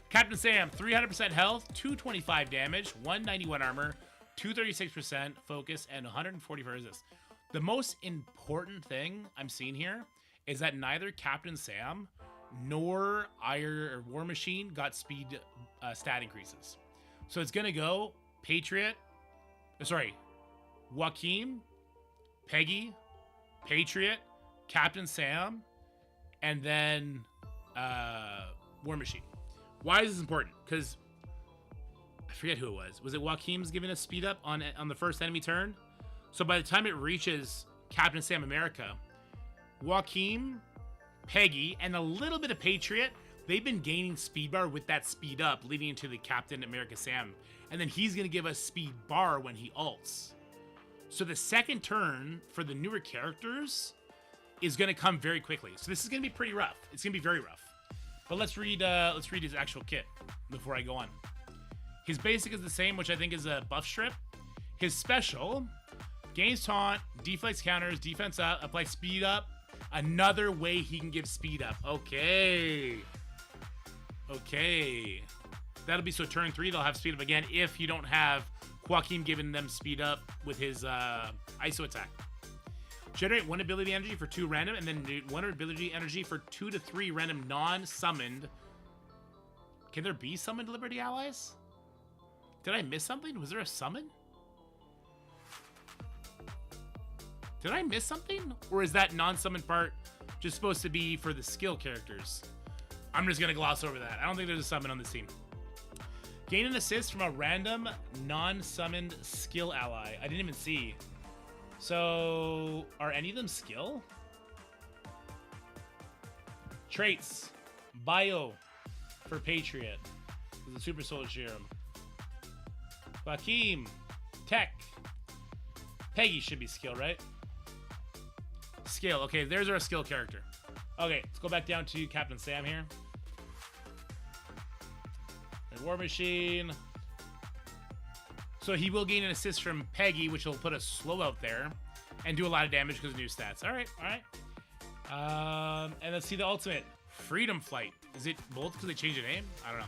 Captain Sam, 300% health, 225 damage, 191 armor, 236% focus, and 144 resist. The most important thing I'm seeing here is that neither Captain Sam nor War Machine got speed stat increases. So it's gonna go Joaquin, Peggy, Patriot, Captain Sam, and then War Machine. Why is this important? Because I forget who it was. Was it Joaquin's giving us speed up on the first enemy turn? So by the time it reaches Captain Sam America, Joaquin, Peggy, and a little bit of Patriot, they've been gaining speed bar with that speed up, leading into the Captain America Sam. And then he's going to give us speed bar when he ults. So the second turn for the newer characters is going to come very quickly. So this is going to be pretty rough. It's going to be very rough. But let's read his actual kit before I go on. His basic is the same, which I think is a buff strip. His special, gains taunt, deflects counters, defense up, apply speed up. Another way he can give speed up. Okay. That'll be so turn 3, they'll have speed up again if you don't have Joaquin giving them speed up with his ISO attack. Generate 1 ability energy for 2 random, and then 1 ability energy for 2 to 3 random non-summoned. Can there be summoned Liberty allies? Did I miss something? Was there a summon? Did I miss something? Or is that non-summoned part just supposed to be for the skill characters? I'm just going to gloss over that. I don't think there's a summon on this team. Gain an assist from a random non-summoned skill ally. I didn't even see. So, are any of them skill? Traits. Bio for Patriot. With the Super Soldier Serum. Joaquin. Tech. Peggy should be skill, right? Skill. Okay, there's our skill character. Okay, let's go back down to Captain Sam here. And War Machine. So he will gain an assist from Peggy, which will put a slow out there and do a lot of damage because of new stats. All right. And let's see the ultimate. Freedom Flight. Is it both because they changed the name? I don't know.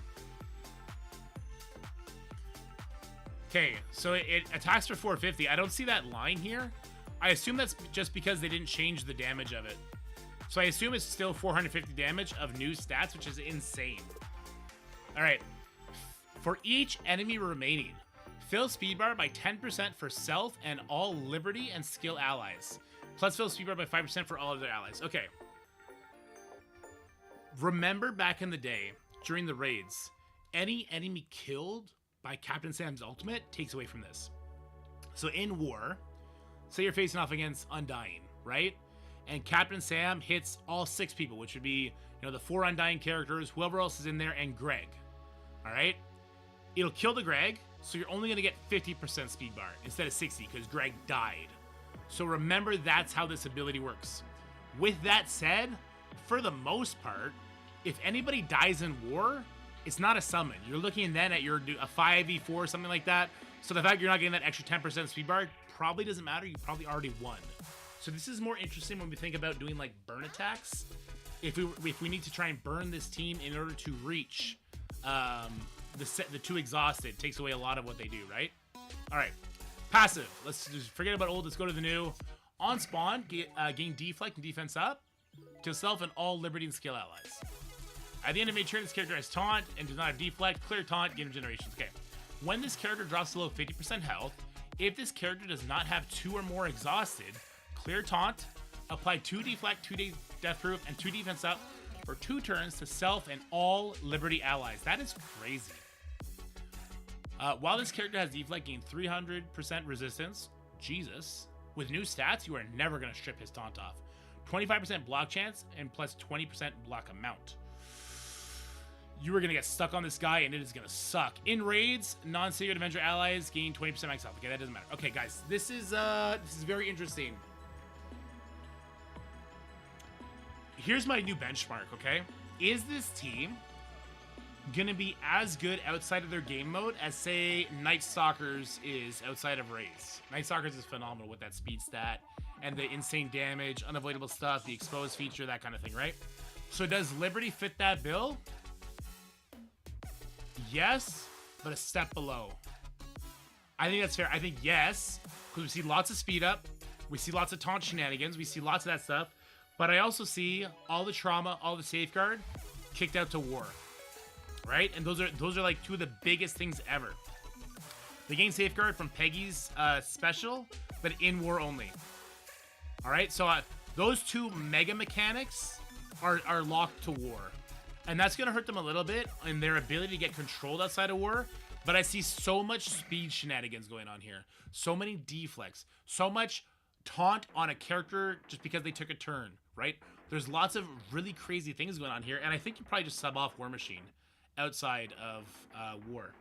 Okay, so it attacks for 450. I don't see that line here. I assume that's just because they didn't change the damage of it. So I assume it's still 450 damage of new stats, which is insane. All right. For each enemy remaining, fill speed bar by 10% for self and all Liberty and skill allies. Plus fill speed bar by 5% for all other allies. Okay. Remember back in the day, during the raids, any enemy killed by Captain Sam's ultimate takes away from this. So in war, say you're facing off against Undying, right? And Captain Sam hits all 6 people, which would be, the 4 Undying characters, whoever else is in there, and Greg. All right? It'll kill the Greg, so you're only going to get 50% speed bar instead of 60 because Greg died. So remember, that's how this ability works. With that said, for the most part, if anybody dies in war, it's not a summon. You're looking then at a 5v4, something like that. So the fact you're not getting that extra 10% speed bar probably doesn't matter. You probably already won. So this is more interesting when we think about doing like burn attacks. If we need to try and burn this team in order to reach the 2 exhausted, it takes away a lot of what they do, right? All right, passive. Let's just forget about old. Let's go to the new. On spawn, gain deflect and defense up to self and all Liberty and skill allies. At the end of a turn, this character has taunt and does not have deflect, clear taunt, gain generations. Okay. When this character drops below 50% health, if this character does not have 2 or more exhausted, clear taunt, apply 2 deflect, 2 death proof, and 2 defense up for 2 turns to self and all Liberty allies. That is crazy. While this character has deflect, gain 300% resistance, Jesus, with new stats, you are never going to strip his taunt off. 25% block chance and plus 20% block amount. You are going to get stuck on this guy, and it is going to suck. In raids, non-Sacred Avenger allies gain 20% max health. Okay, that doesn't matter. Okay, guys, this is very interesting. Here's my new benchmark, okay? Is this team gonna be as good outside of their game mode as, say, Night Stalkers is outside of raids? Night Stalkers is phenomenal with that speed stat and the insane damage, unavoidable stuff, the exposed feature, that kind of thing, right? So does Liberty fit that bill? Yes, but a step below. I think that's fair. I think yes, because we see lots of speed up, we see lots of taunt shenanigans, we see lots of that stuff, but I also see all the trauma, all the safeguard kicked out to war, right? And those are like two of the biggest things ever. They gain safeguard from Peggy's special, but in war only. All right, so those two mega mechanics are locked to war. And that's going to hurt them a little bit in their ability to get controlled outside of war. But I see so much speed shenanigans going on here. So many deflects. So much taunt on a character just because they took a turn, right? There's lots of really crazy things going on here. And I think you probably just sub off War Machine outside of war.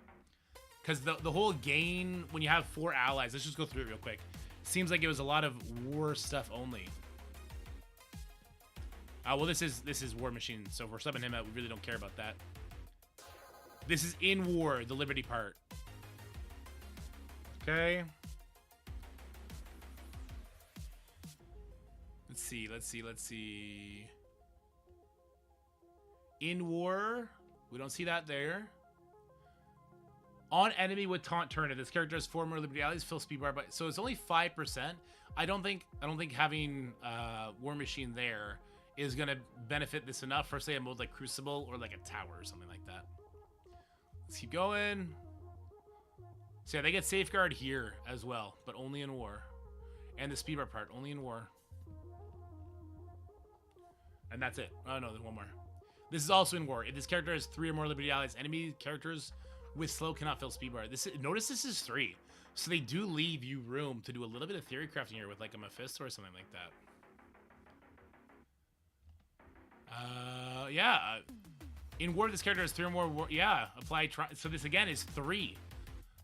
Because the whole gain, when you have 4 allies, let's just go through it real quick. Seems like it was a lot of war stuff only. Well, this is War Machine, so if we're subbing him out, we really don't care about that. This is in war, the Liberty part. Okay. Let's see. In war, we don't see that there. On enemy with taunt turn, if this character has 4 more Liberty allies, fill speed bar, but so it's only 5%. I don't think having War Machine there is gonna benefit this enough for, say, a mode like Crucible or like a tower or something like that. Let's keep going. So yeah, they get safeguard here as well, but only in war. And the speed bar part, only in war. And that's it. Oh no, there's one more. This is also in war. If this character has 3 or more Liberty allies, enemy characters with slow cannot fill speed bar. Notice this is 3. So they do leave you room to do a little bit of theory crafting here with like a Mephisto or something like that. Yeah. In war, this character has 3 or more war. Yeah, apply. So this again is 3.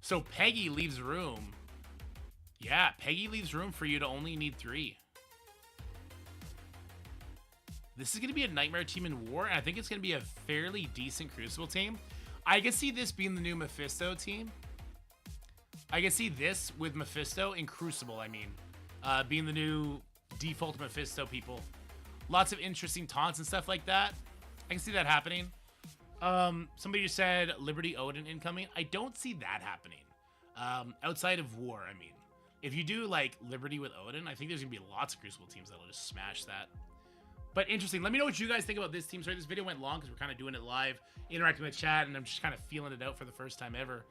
So Peggy leaves room. Yeah, Peggy leaves room for you to only need 3. This is going to be a nightmare team in war, and I think it's going to be a fairly decent Crucible team. I can see this being the new Mephisto team. I can see this with Mephisto in Crucible, I mean. Being the new default Mephisto people. Lots of interesting taunts and stuff like that. I can see that happening. Somebody just said Liberty Odin incoming. I don't see that happening. Outside of war, I mean. If you do like Liberty with Odin, I think there's gonna be lots of Crucible teams that'll just smash that. But interesting. Let me know what you guys think about this team. Sorry, this video went long because we're kind of doing it live, interacting with chat, and I'm just kind of feeling it out for the first time ever.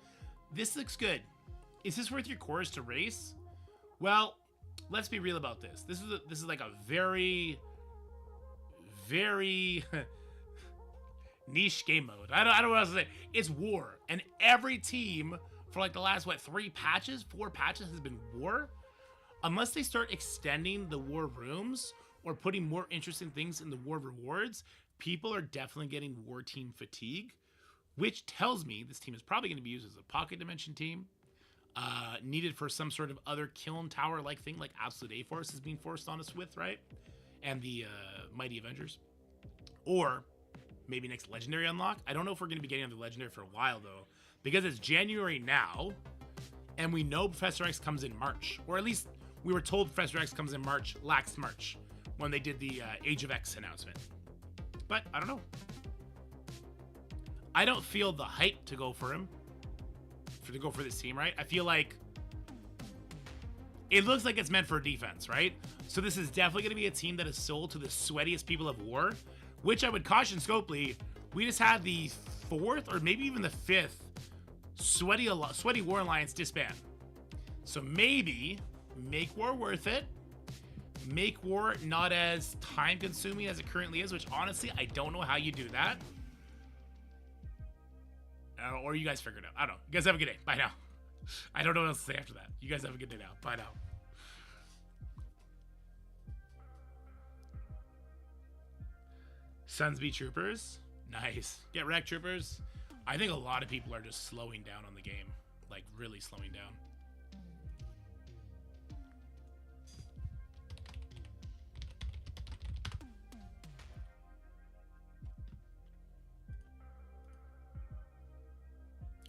This looks good. Is this worth your cores to race? Well, let's be real about this. This is like a very niche game mode. I don't know what else to say. It's war, and every team for like the last 4 patches has been war. Unless they start extending the war rooms or putting more interesting things in the war rewards, people are definitely getting war team fatigue, which tells me this team is probably going to be used as a pocket dimension team, needed for some sort of other kiln tower like thing, like Absolute A-Force is being forced on us with, right? And the Mighty Avengers. Or maybe next Legendary unlock. I don't know if we're going to be getting on the Legendary for a while, though, because it's January now, and we know Professor X comes in March. Or at least we were told Professor X comes in March, last March, when they did the Age of X announcement. But I don't know. I don't feel the hype to go for him, to go for this team, right? I feel like it looks like it's meant for defense, right? So this is definitely going to be a team that is sold to the sweatiest people of war, which I would caution Scopely, we just had the 4th or maybe even the 5th sweaty war alliance disband. So maybe make war worth it. Make war not as time consuming as it currently is, which honestly, I don't know how you do that. Or you guys figure it out. I don't know. You guys have a good day. Bye now. I don't know what else to say after that. You guys have a good day now. Bye now. Sunsby Troopers. Nice. Get wrecked, Troopers. I think a lot of people are just slowing down on the game. Like, really slowing down.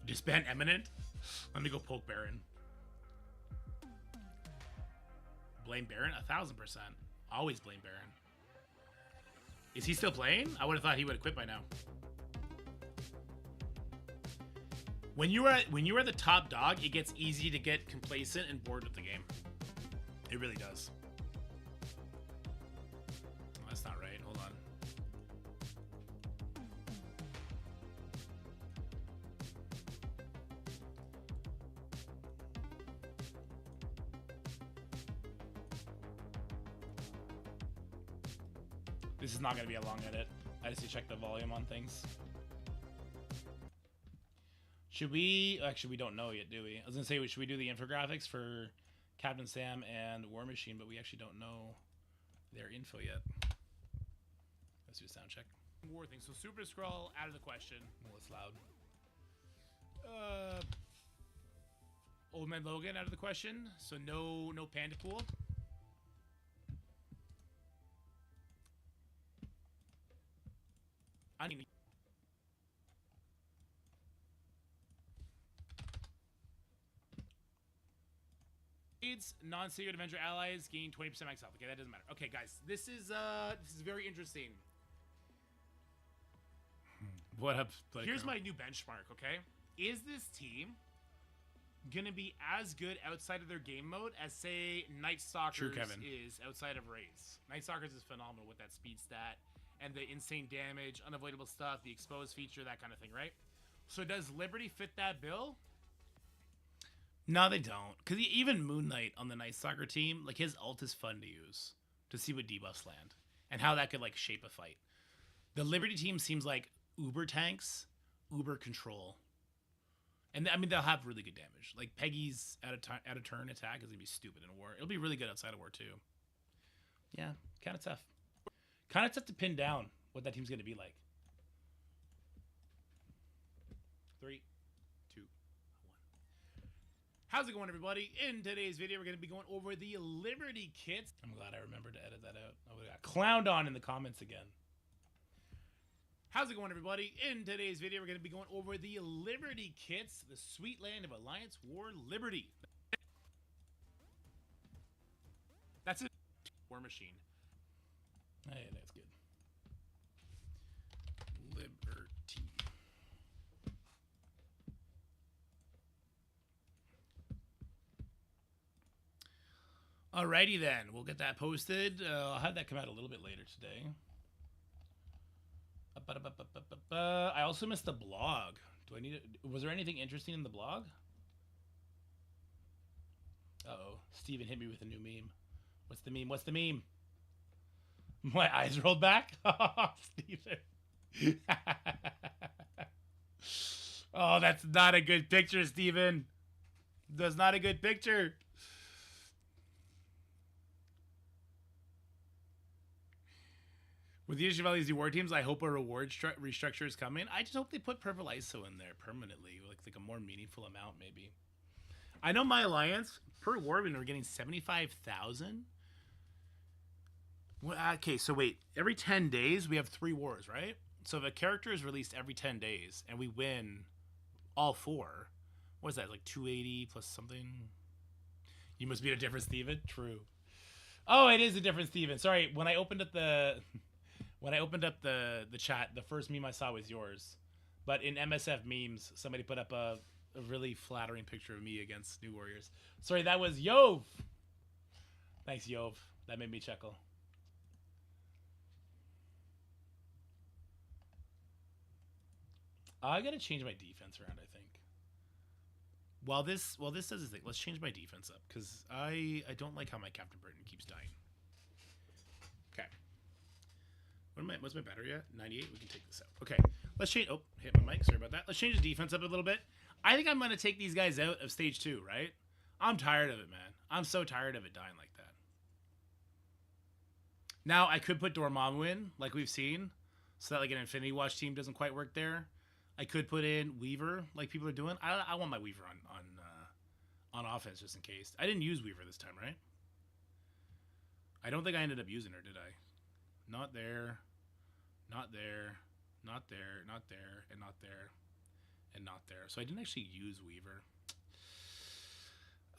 Disband Eminent? Let me go poke Baron. Blame Baron? 1000%. Always blame Baron. Is he still playing? I would have thought he would have quit by now. When you are the top dog, it gets easy to get complacent and bored with the game. It really does. Oh, that's not right. Hold on. This is not going to be a long edit. I just need to check the volume on things. Should we... Actually, we don't know yet, do we? I was going to say, should we do the infographics for Captain Sam and War Machine, but we actually don't know their info yet. Let's do a sound check. War thing. So Super Skrull out of the question. Well, it's loud. Old Man Logan out of the question. So no Panda Pool. I mean... Non-secret Avenger allies gain 20% max health. Okay, that doesn't matter. Okay, guys, this is very interesting. What up? Here's my new benchmark. Okay, is this team gonna be as good outside of their game mode as say Night Stalkers is outside of Raze? Night Stalkers is phenomenal with that speed stat and the insane damage, unavoidable stuff, the exposed feature, that kind of thing, right? So does Liberty fit that bill? No, they don't. Because even Moon Knight on the Night Stalker team, like, his ult is fun to use to see what debuffs land and how that could, like, shape a fight. The Liberty team seems like uber tanks, uber control. And, I mean, they'll have really good damage. Like, Peggy's at a turn attack is going to be stupid in War. It'll be really good outside of War, too. Yeah, kind of tough. Kind of tough to pin down what that team's going to be like. 3, 2, 1. How's it going, everybody? In today's video, we're going to be going over the Liberty kits. I'm glad I remembered to edit that out. I would have got clowned on in the comments again. How's it going, everybody? In today's video, we're going to be going over the Liberty kits, the sweet land of Alliance War Liberty. That's it. War Machine. Hey, that's good. Liberty. Alrighty then, we'll get that posted. I'll have that come out a little bit later today. I also missed the blog. Do I need it? Was there anything interesting in the blog? Uh-oh, Steven hit me with a new meme. What's the meme? What's the meme? My eyes rolled back? Oh, Steven. Oh, that's not a good picture, Steven. That's not a good picture. With the issue of all these war teams, I hope a reward restructure is coming. I just hope they put Purple ISO in there permanently, like a more meaningful amount, maybe. I know my alliance per war we're getting 75,000. Well, okay, so wait, every 10 days we have 3 wars, right? So if a character is released every 10 days and we win all 4, what is that, like 280 plus something? You must be a different Steven? True. Oh, it is a different Steven. Sorry, when I opened up the chat, the first meme I saw was yours. But in MSF memes, somebody put up a really flattering picture of me against New Warriors. Sorry, that was Yov. Thanks, Yov. That made me chuckle. I gotta change my defense around, I think. While this does this thing, let's change my defense up, because I don't like how my Captain Britain keeps dying. Okay. What's my battery at? 98? We can take this out. Okay. Let's change... Oh, hit my mic. Sorry about that. Let's change the defense up a little bit. I think I'm going to take these guys out of stage 2, right? I'm tired of it, man. I'm so tired of it dying like that. Now, I could put Dormammu in, like we've seen. so that like an Infinity Watch team doesn't quite work there. I could put in Weaver like people are doing. I want my Weaver on offense just in case. I didn't use Weaver this time, right? I don't think I ended up using her, did I? Not there, not there, not there, not there, and not there, and not there. So I didn't actually use Weaver.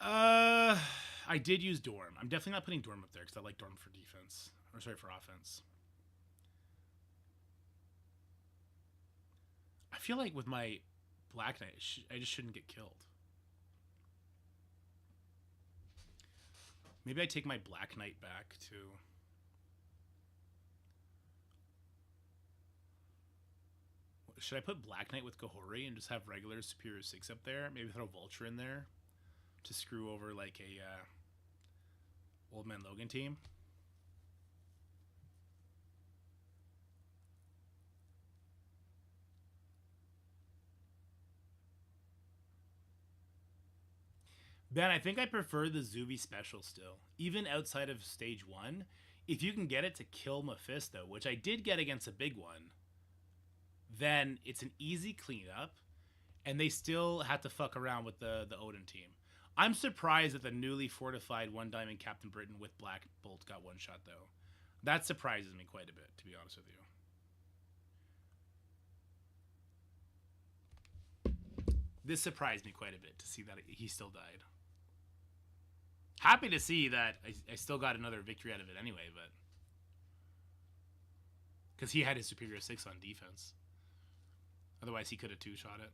I did use Dorm. I'm definitely not putting Dorm up there because I like Dorm for defense. Or sorry, for offense. I feel like with my Black Knight, I just shouldn't get killed. Maybe I take my Black Knight back to... Should I put Black Knight with Kahori and just have regular Superior 6 up there? Maybe throw Vulture in there to screw over like a Old Man Logan team? Ben, I think I prefer the Zuby special still. Even outside of stage 1, if you can get it to kill Mephisto, which I did get against a big one, then it's an easy cleanup, and they still had to fuck around with the Odin team. I'm surprised that the newly fortified 1-diamond Captain Britain with Black Bolt got one shot, though. That surprises me quite a bit, to be honest with you. This surprised me quite a bit to see that he still died. Happy to see that I still got another victory out of it anyway, but... Because he had his Superior 6 on defense. Otherwise, he could have two-shot it.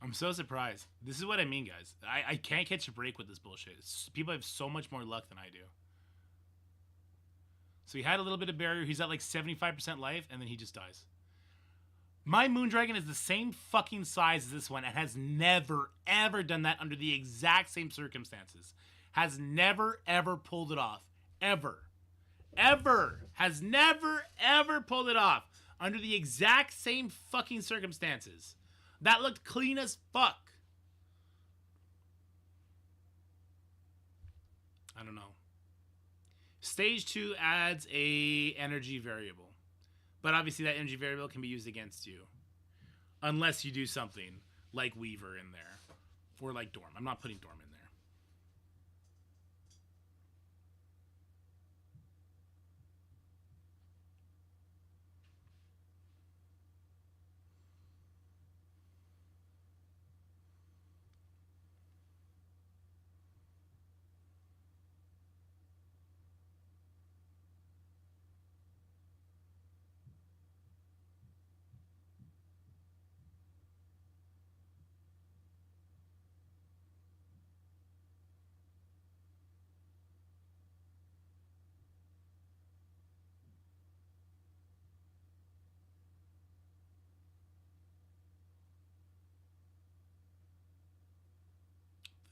I'm so surprised. This is what I mean, guys. I can't catch a break with this bullshit. People have so much more luck than I do. So he had a little bit of barrier. He's at like 75% life, and then he just dies. My Moondragon is the same fucking size as this one and has never, ever done that under the exact same circumstances. Has never, ever pulled it off. Ever. Ever. Has never, ever pulled it off under the exact same fucking circumstances. That looked clean as fuck. I don't know. Stage 2 adds a energy variable. But obviously that energy variable can be used against you. Unless you do something like Weaver in there. Or like Dorm. I'm not putting Dorm in there.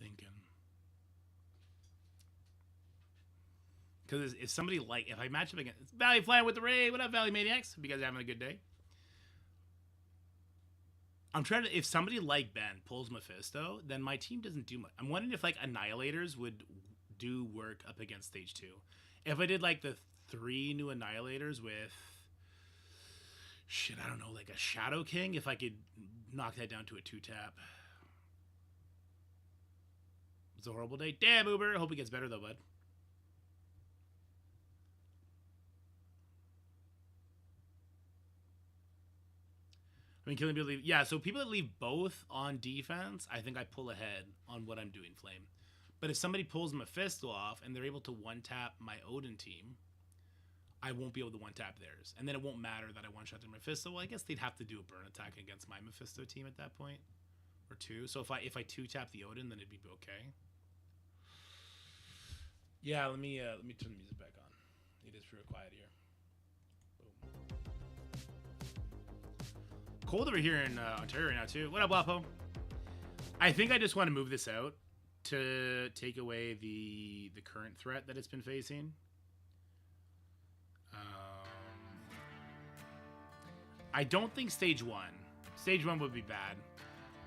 Thinking. Because if somebody like... If I match up against... Valley flying with the Ray. What up, Valley Maniacs? Hope you guys are having a good day. I'm trying to... If somebody like Ben pulls Mephisto, then my team doesn't do much. I'm wondering if like Annihilators would do work up against stage 2. If I did like the 3 new Annihilators with... Shit, I don't know. Like a Shadow King. If I could knock that down to a 2-tap. It's a horrible day. Damn, Uber. Hope it gets better though, bud. I mean, killing people leave... Yeah, so people that leave both on defense, I think I pull ahead on what I'm doing, Flame. But if somebody pulls Mephisto off and they're able to one-tap my Odin team, I won't be able to one-tap theirs. And then it won't matter that I one-shot their Mephisto. Well, I guess they'd have to do a burn attack against my Mephisto team at that point. Or 2. So if I two-tap the Odin, then it'd be okay. Yeah, let me turn the music back on. It is pretty quiet here. Boom. Cold over here in Ontario right now too. What up, Wapo? I think I just want to move this out to take away the current threat that it's been facing. I don't think stage 1. Stage 1 would be bad.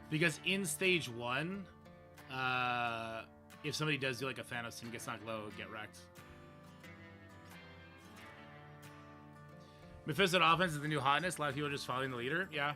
Because in stage 1, if somebody does do like a Thanos team, gets knocked low, get wrecked. Mephisto offense is the new hotness. A lot of people are just following the leader. Yeah.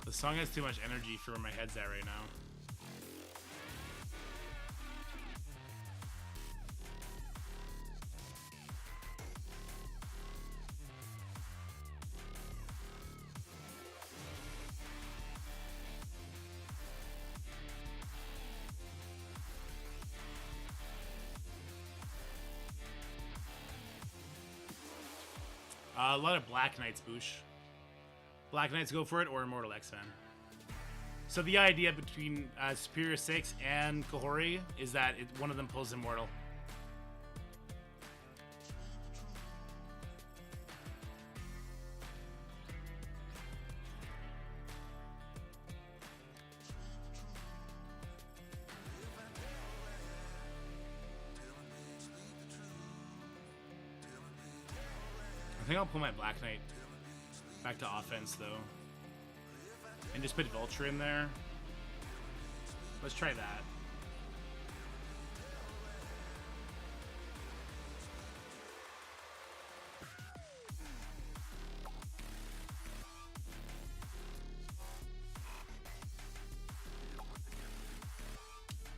The song has too much energy for where my head's at right now. A lot of Black Knights, Boosh. Black Knights go for it, or Immortal X-Men. So the idea between Superior 6 and Kahori is that one of them pulls Immortal. I think I'll pull my Black Knight back to offense, though. And just put Vulture in there. Let's try that.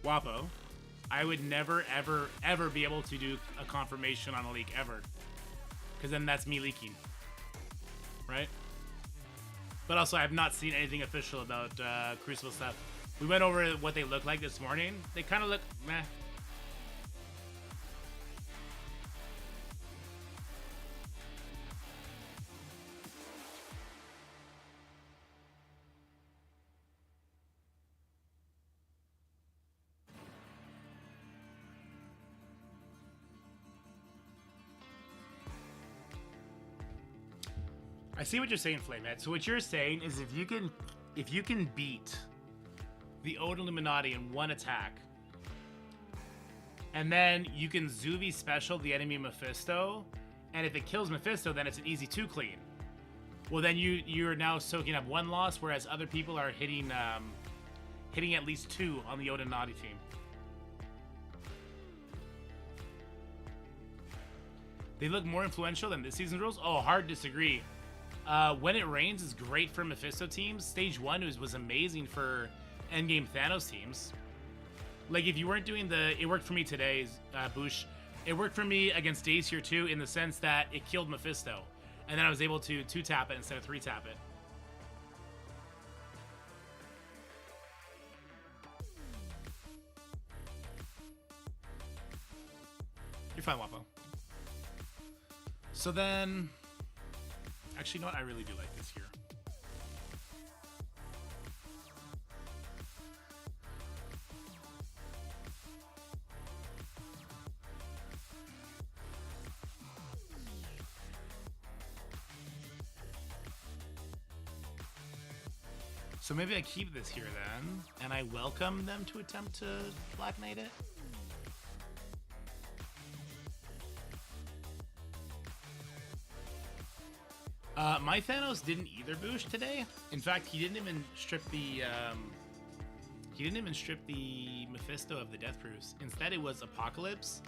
Wapo. I would never, ever, ever be able to do a confirmation on a leak, ever. Because then that's me leaking. Right? But also, I have not seen anything official about Crucible stuff. We went over what they look like this morning. They kind of look meh. I see what you're saying, Flamehead. So what you're saying is if you can beat the Old Illuminati in one attack, and then you can Zuby special the enemy Mephisto, and if it kills Mephisto, then it's an easy 2 clean. Well, then you're now soaking up 1 loss, whereas other people are hitting at least 2 on the Old Illuminati team. They look more influential than this season's rules? Oh, hard disagree. When It Rains is great for Mephisto teams. Stage 1 was amazing for endgame Thanos teams. Like, if you weren't doing it worked for me today, Boosh. It worked for me against Days here too, in the sense that it killed Mephisto. And then I was able to 2-tap it instead of 3-tap it. You're fine, Wapo. So then... Actually, you know what? I really do like this here. So maybe I keep this here then, and I welcome them to attempt to Black Knight it. My Thanos didn't either boost today. In fact, he didn't even strip the Mephisto of the Death Proofs. Instead, it was Apocalypse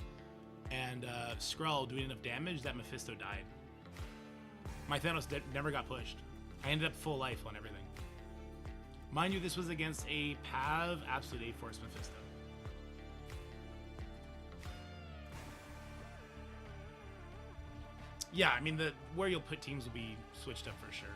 and Skrull doing enough damage that Mephisto died. My Thanos never got pushed. I ended up full life on everything. Mind you, this was against a Pav Absolute A-Force Mephisto. Yeah, I mean, where you'll put teams will be switched up for sure.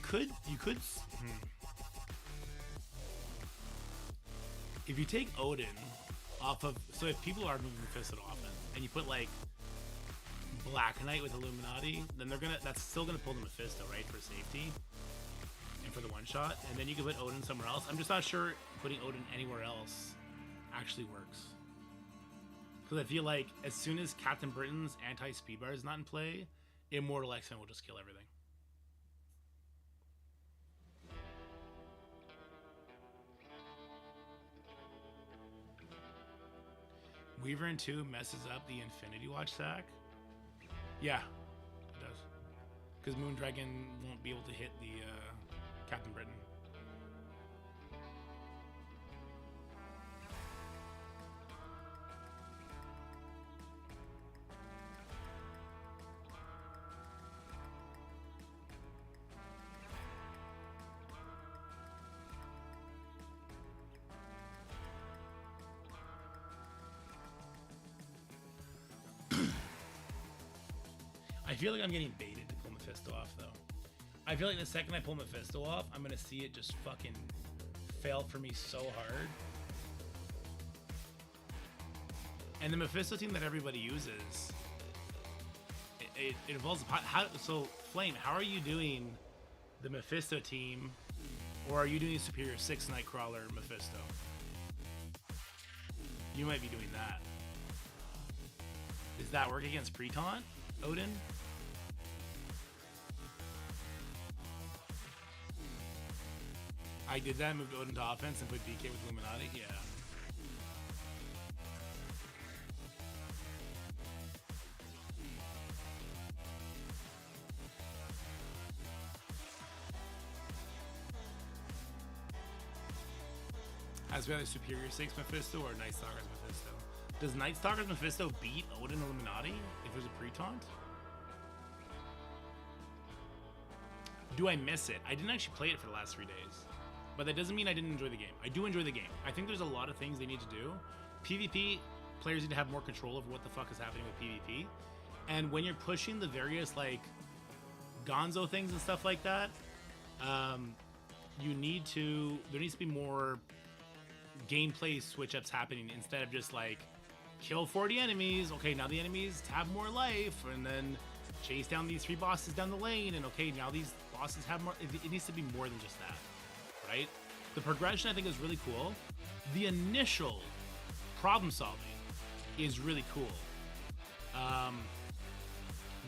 could. If you take Odin off of, so if people are moving Mephisto offense, and you put like Black Knight with Illuminati, then that's still gonna pull the Mephisto, right, for safety and for the one shot, and then you can put Odin somewhere else. I'm just not sure putting Odin anywhere else actually works, because I feel like as soon as Captain Britain's anti-speed bar is not in play, Immortal X-Men will just kill everything. Weaver in 2 messes up the Infinity Watch sack. Yeah, it does. Because Moondragon won't be able to hit the Captain Britain. I feel like I'm getting baited to pull Mephisto off, though. I feel like the second I pull Mephisto off, I'm going to see it just fucking fail for me so hard. And the Mephisto team that everybody uses, it involves... So, Flame, how are you doing the Mephisto team, or are you doing Superior 6 Nightcrawler Mephisto? You might be doing that. Does that work against Pre-Taunt, Odin? I did that, moved Odin to offense and put DK with Illuminati? Yeah. As we have a Superior 6 Mephisto or Night Stalker's Mephisto? Does Night Stalker's Mephisto beat Odin Illuminati if there's a pre-taunt? Do I miss it? I didn't actually play it for the last 3 days. But that doesn't mean I didn't enjoy the game. I do enjoy the game. I think there's a lot of things they need to do. PvP, players need to have more control over what the fuck is happening with PvP. And when you're pushing the various, like, gonzo things and stuff like that, there needs to be more gameplay switch-ups happening instead of just, like, kill 40 enemies. Okay, now the enemies have more life, and then chase down these 3 bosses down the lane, and okay, now these bosses have more. It needs to be more than just that. Right? The progression I think is really cool. The initial problem solving is really cool.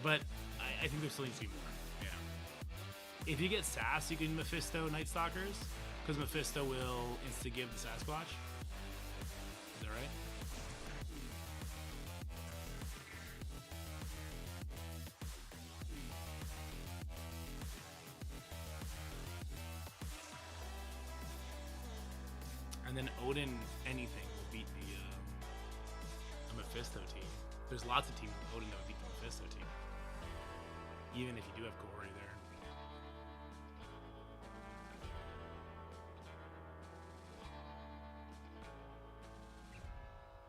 But I think there still needs to be more. Yeah. If you get Sass, you can Mephisto Night Stalkers, because Mephisto will insta-give the Sasquatch. Is that right? And then Odin anything will beat the Mephisto team. There's lots of teams with Odin that would beat the Mephisto team. Even if you do have Gory there.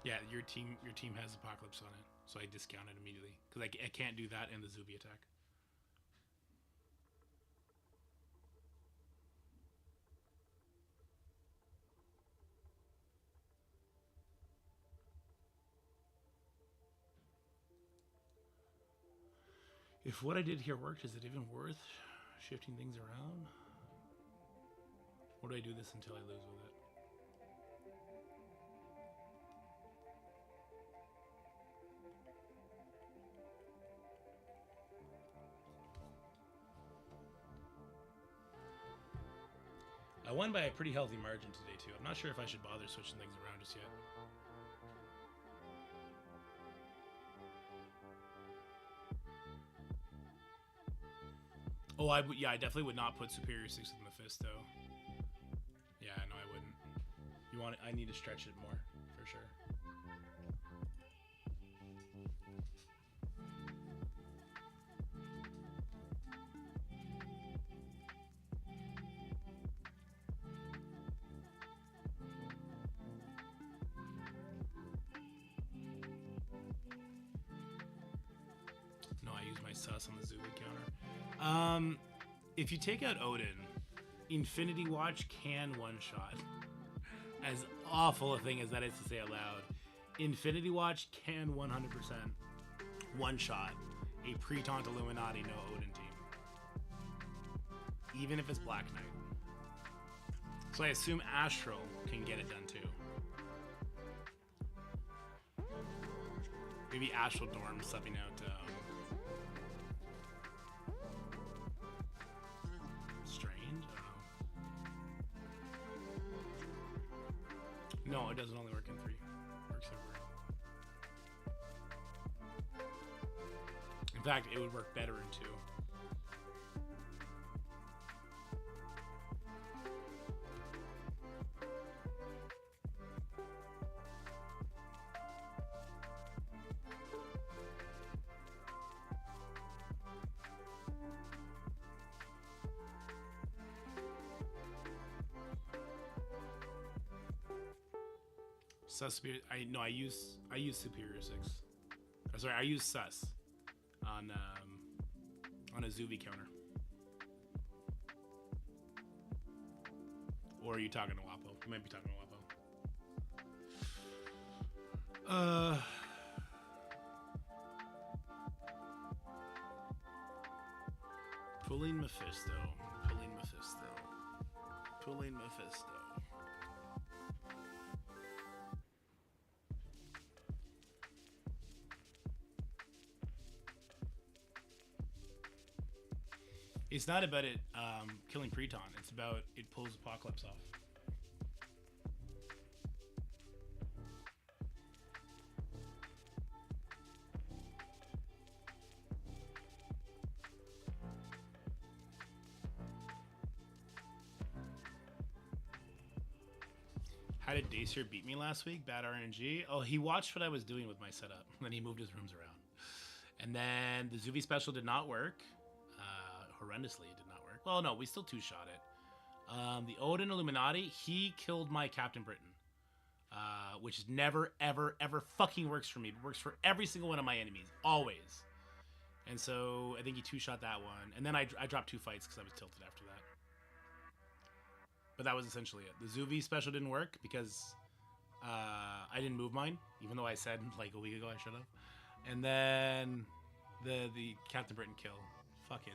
Yeah, your team has Apocalypse on it, so I discount it immediately. Because I can't do that in the Zubi attack. If what I did here worked, is it even worth shifting things around? Or do I do this until I lose with it? I won by a pretty healthy margin today, too. I'm not sure if I should bother switching things around just yet. Oh, I definitely would not put Superior 6 with Mephisto. Yeah, no, I wouldn't. I need to stretch it more, for sure. No, I use my sus on the Zubi counter. If you take out Odin, Infinity Watch can one-shot. As awful a thing as that is to say out loud, Infinity Watch can 100% one-shot a pre-taunt Illuminati no Odin team. Even if it's Black Knight. So I assume Astral can get it done too. Maybe Astral Dorm subbing out Strange? I don't know. No, it doesn't only work in 3. It works everywhere. In fact, it would work better in 2. Sus, I use Superior 6. Oh, sorry, I use Sus on a Zuvi counter. Or are you talking to Wapo? You might be talking to Wapo. Pulling Mephisto. Pulling Mephisto. Pulling Mephisto. It's not about it killing Preton. It's about it pulls Apocalypse off. How did Dacier beat me last week? Bad RNG. Oh, he watched what I was doing with my setup. Then he moved his rooms around. And then the Zuvi special did not work. Horrendously, it did not work. Well, no, we still two-shot it. The Odin Illuminati, he killed my Captain Britain. Which never, ever, ever fucking works for me. It works for every single one of my enemies. Always. And so, I think he two-shot that one. And then I dropped 2 fights because I was tilted after that. But that was essentially it. The Zuvi special didn't work because I didn't move mine. Even though I said, like, a week ago I should have. And then the Captain Britain kill. Fucking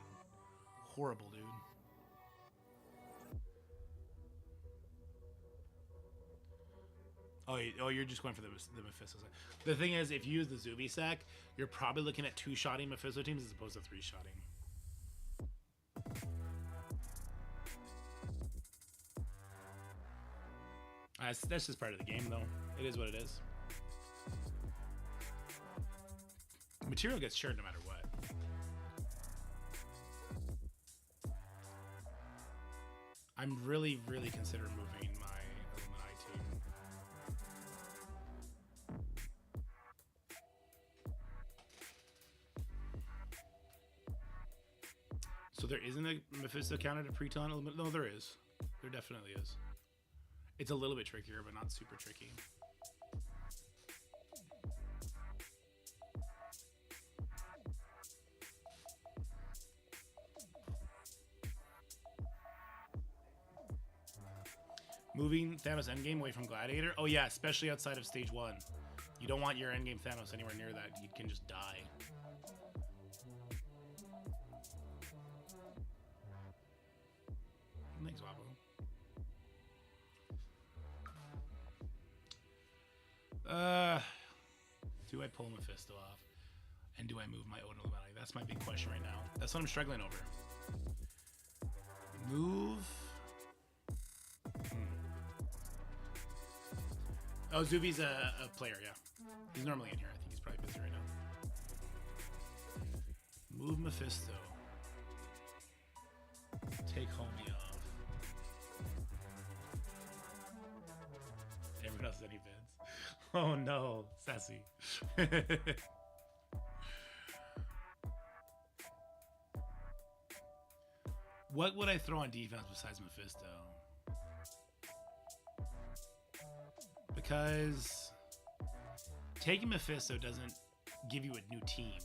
horrible, dude. Oh, you're just going for the Mephisto side. The thing is, if you use the Zuvi sack, you're probably looking at 2-shotting Mephisto teams as opposed to 3-shotting. That's just part of the game, though. It is what it is. Material gets shared no matter what. I'm really, really considering moving my Illuminati team. So there isn't a Mephisto counter to Preton? No, there is. There definitely is. It's a little bit trickier, but not super tricky. Moving Thanos endgame away from Gladiator? Oh yeah, especially outside of stage 1. You don't want your endgame Thanos anywhere near that. You can just die. Thanks, Wabo. Do I pull Mephisto off? And do I move my Odin Illuminati? That's my big question right now. That's what I'm struggling over. Move... Oh, Zuvi's a player, yeah. He's normally in here. I think he's probably busy right now. Move Mephisto. Take Homie off. Everyone else has any bids? Oh no, sassy. What would I throw on defense besides Mephisto? Because taking Mephisto doesn't give you a new team.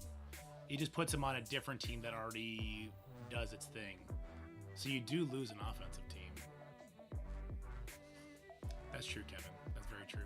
It just puts him on a different team that already does its thing. So you do lose an offensive team. That's true, Kevin. That's very true.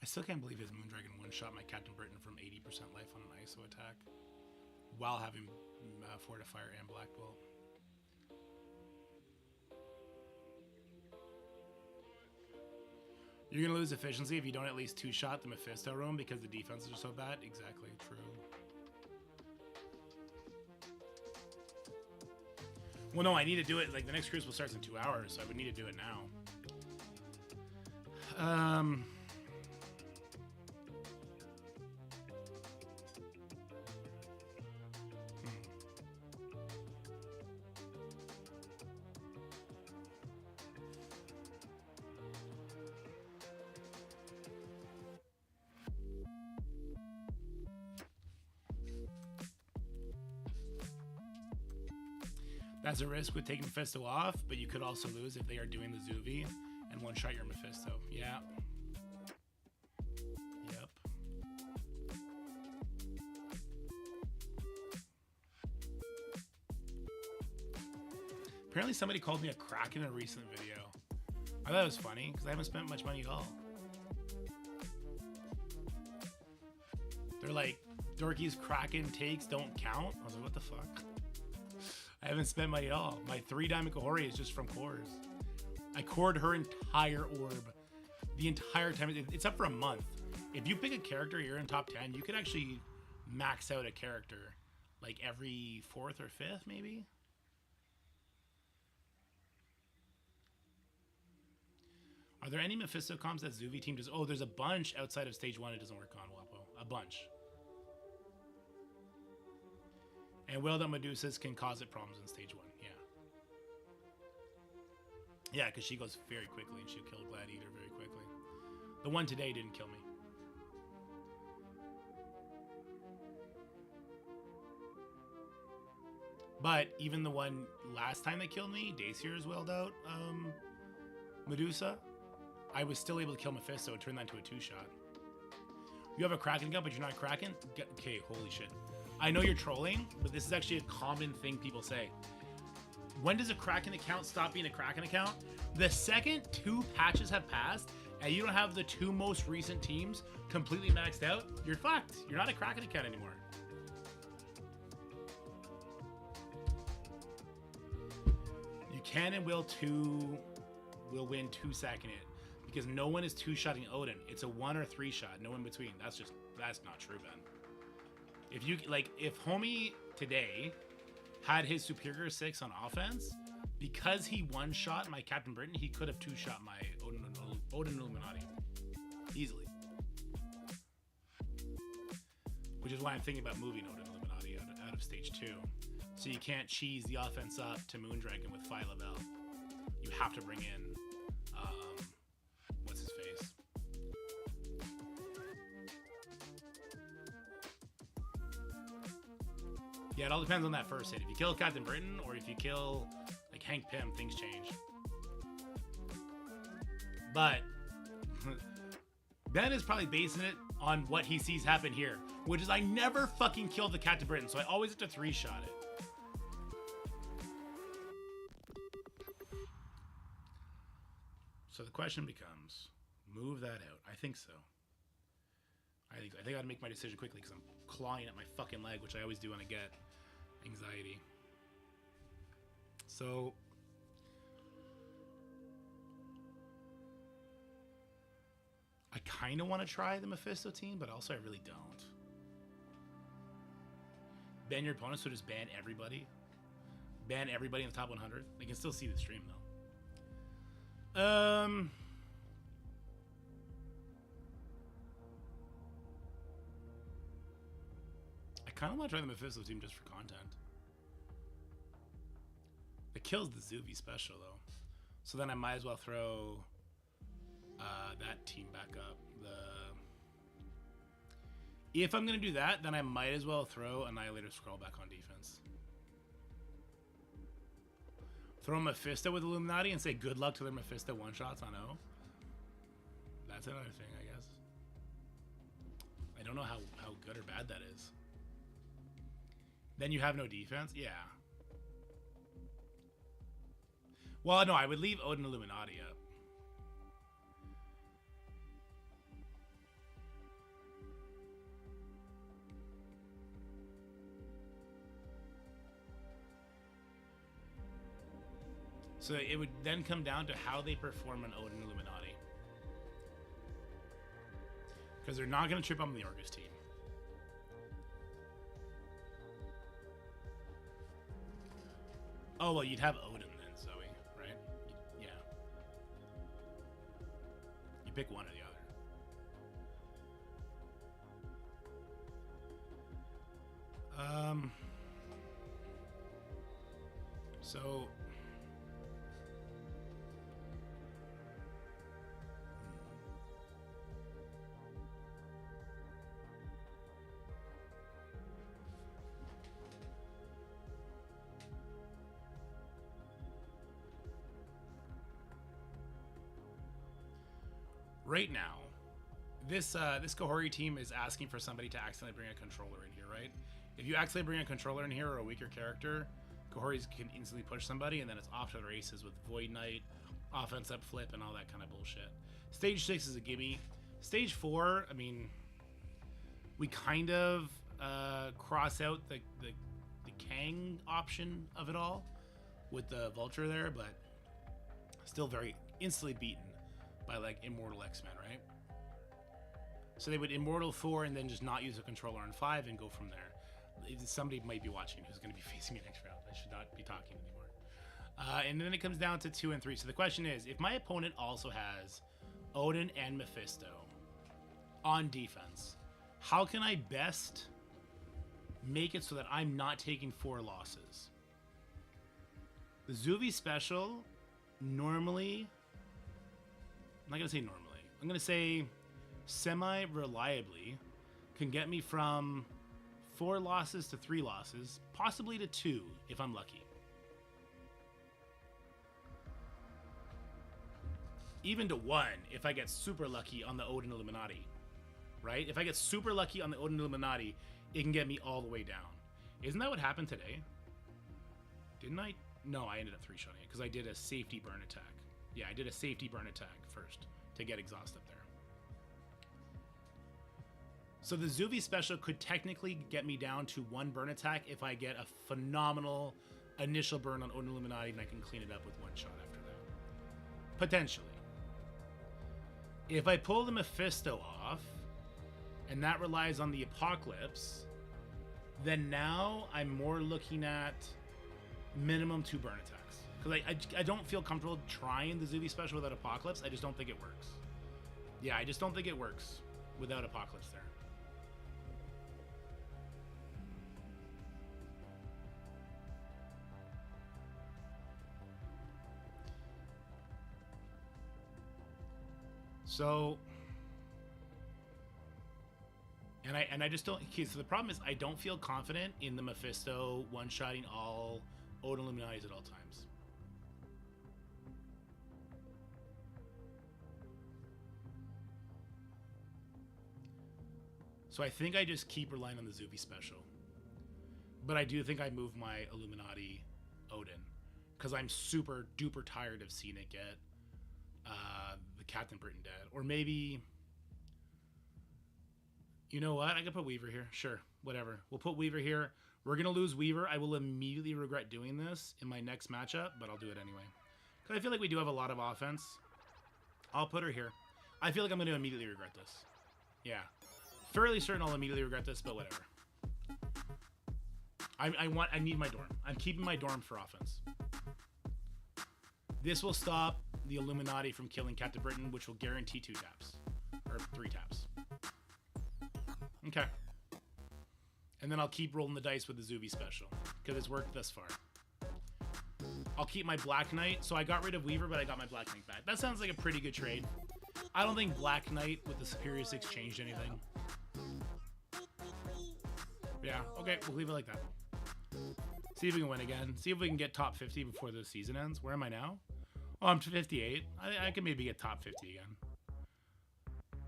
I still can't believe his Moondragon one-shot my Captain Britain from 80% life on an ISO attack while having Fortifier and Black Bolt. You're going to lose efficiency if you don't at least two-shot the Mephisto roam because the defenses are so bad. Exactly, true. Well, no, I need to do it. Like, the next Crucible starts in 2 hours, so I would need to do it now. That's a risk with taking Mephisto off, but you could also lose if they are doing the Zuvi and one-shot your Mephisto. Yeah. Yep. Apparently somebody called me a crack in a recent video. I thought it was funny, because I haven't spent much money at all. They're like, Dorky's Kraken takes don't count? I was like, what the fuck? I haven't spent money at all. My 3 Diamond Kahori is just from cores. I cored her entire orb. The entire time. It's up for a month. If you pick a character, you're in top 10, you could actually max out a character like every 4th or 5th, maybe? Are there any Mephisto comps that Zuvi team does? Oh, there's a bunch outside of stage 1 it doesn't work on, Wapo. A bunch. And Wailed Out Medusas can cause it problems in stage 1, yeah. Yeah, because she goes very quickly and she'll kill Gladiator very quickly. The one today didn't kill me. But even the one last time that killed me, Daciar's Wailed Out Medusa, I was still able to kill Mephisto and turn that into a 2-shot. You have a Kraken gun, but you're not Kraken? Okay, holy shit. I know you're trolling, but this is actually a common thing people say. When does a Kraken account stop being a Kraken account? The second 2 patches have passed and you don't have the 2 most recent teams completely maxed out, you're fucked. You're not a Kraken account anymore. You can and will win 2-second it because no one is 2-shotting Odin. It's a 1 or 3 shot, no in between. That's not true, Ben. If you if homie today had his Superior 6 on offense, because he one-shot my Captain Britain, he could have 2-shot my Odin Illuminati easily. Which is why I'm thinking about moving Odin Illuminati out of stage 2. So you can't cheese the offense up to Moondragon with Phi Level. You have to bring in what's his face? Yeah, it all depends on that first hit. If you kill Captain Britain or if you kill like Hank Pym, things change. But Ben is probably basing it on what he sees happen here, which is I never fucking killed the Captain Britain, so I always have to 3-shot it. So the question becomes, move that out. I think so. I think I gotta make my decision quickly because I'm clawing at my fucking leg, which I always do when I get anxiety. So I kind of want to try the Mephisto team, but also I really don't. Ban your opponents, so just ban everybody. Ban everybody in the top 100. They can still see the stream though. I kind of want to try the Mephisto team just for content. kills the Zuvi special, though. So then I might as well throw that team back up. If I'm going to do that, then I might as well throw Annihilator Scroll back on defense. Throw Mephisto with Illuminati and say good luck to their Mephisto one-shots on O. That's another thing, I guess. I don't know how good or bad that is. Then you have no defense? Yeah. Well, no, I would leave Odin Illuminati up. So it would then come down to how they perform on Odin Illuminati. Because they're not going to trip on the Orcus team. Oh, well, you'd have Odin then, Zoe, right? Yeah. You pick one or the other. So... Right now, this Kahori team is asking for somebody to accidentally bring a controller in here, right? If you accidentally bring a controller in here or a weaker character, Kahoris can instantly push somebody, and then it's off to the races with Void Knight, offense up flip, and all that kind of bullshit. Stage 6 is a gimme. Stage 4, I mean, we kind of cross out the Kang option of it all with the Vulture there, but still very instantly beaten by like Immortal X-Men, right? So they would Immortal 4 and then just not use a controller on 5 and go from there. Somebody might be watching who's going to be facing me next round. I should not be talking anymore. And then it comes down to 2 and 3. So the question is, if my opponent also has Odin and Mephisto on defense, how can I best make it so that I'm not taking 4 losses? The Zuvi special normally... I'm not going to say normally. I'm going to say semi-reliably can get me from 4 losses to 3 losses, possibly to 2 if I'm lucky. Even to 1 if I get super lucky on the Odin Illuminati, right? If I get super lucky on the Odin Illuminati, it can get me all the way down. Isn't that what happened today? Didn't I? No, I ended up 3-shotting it because I did a safety burn attack. Yeah, I did a safety burn attack first to get exhaust up there. So the Zuvi special could technically get me down to 1 burn attack if I get a phenomenal initial burn on Odin Illuminati and I can clean it up with 1 shot after that. Potentially. If I pull the Mephisto off, and that relies on the Apocalypse, then now I'm more looking at minimum 2 burn attacks. Because I don't feel comfortable trying the Zuvi special without Apocalypse. I just don't think it works. Yeah, I just don't think it works without Apocalypse there. So... And I just don't... Okay, so the problem is I don't feel confident in the Mephisto one-shotting all Odin Illuminatis at all times. So I think I just keep relying on the Zuvi special. But I do think I move my Illuminati Odin. Because I'm super duper tired of seeing it get the Captain Britain dead. Or maybe... You know what? I can put Weaver here. Sure. Whatever. We'll put Weaver here. We're going to lose Weaver. I will immediately regret doing this in my next matchup, but I'll do it anyway. Because I feel like we do have a lot of offense. I'll put her here. I feel like I'm going to immediately regret this. Yeah. Fairly certain I'll immediately regret this, but whatever. I need my Dorm. I'm keeping my Dorm for offense. This will stop the Illuminati from killing Captain Britain, which will guarantee 2 taps. Or 3 taps. Okay. And then I'll keep rolling the dice with the Zuvi special, because it's worked thus far. I'll keep my Black Knight. So I got rid of Weaver, but I got my Black Knight back. That sounds like a pretty good trade. I don't think Black Knight with the Superior 6 changed anything. Yeah, okay, we'll leave it like that. See if we can win again. See if we can get top 50 before the season ends. Where am I now? Oh, I'm 58. I can maybe get top 50 again.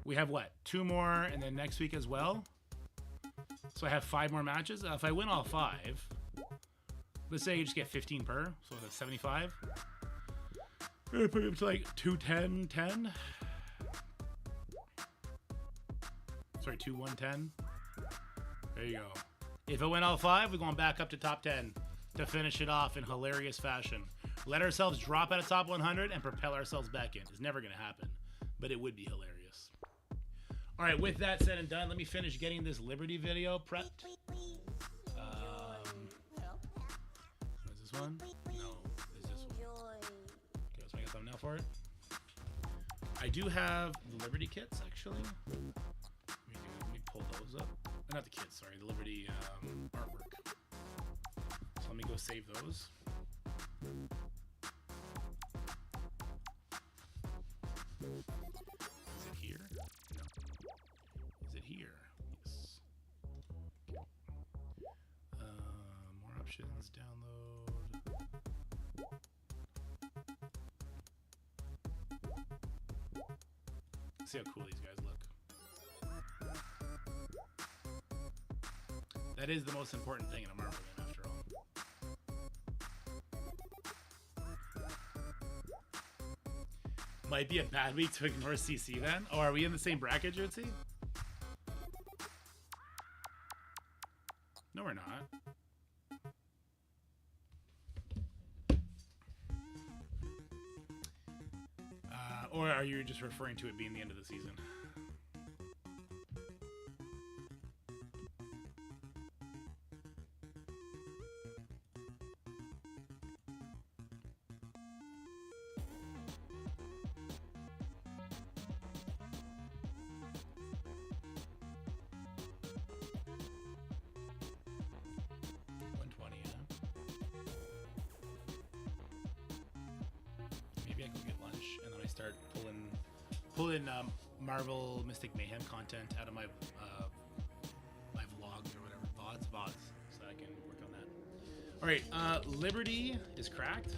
We have what? 2 more, and then next week as well. So I have 5 more matches. If I win all 5, let's say you just get 15 per, so that's 75. I'm gonna put it up to like 210, 10. Sorry, 2110. There you go. If I win all 5, we're going back up to top 10 to finish it off in hilarious fashion. Let ourselves drop out of top 100 and propel ourselves back in. It's never going to happen, but it would be hilarious. All right, with that said and done, let me finish getting this Liberty video prepped. What is this one? No, is this one? Okay, let's make a thumbnail for it. I do have the Liberty kits, actually. Let me pull those up. Not the kits, sorry, the Liberty artwork. So let me go save those. Is it here? No. Is it here? Yes. Okay. More options, download. See how cool these guys look. That is the most important thing in a Marvel game, after all. Might be a bad week to ignore CC then. Oh, are we in the same bracket, Jutsi? No, we're not. Or are you just referring to it being the end of the season? Maybe I go get lunch and then I start pulling Marvel Mystic Mayhem content out of my my vlogs or whatever, VODs, so I can work on that. All right, Liberty is cracked.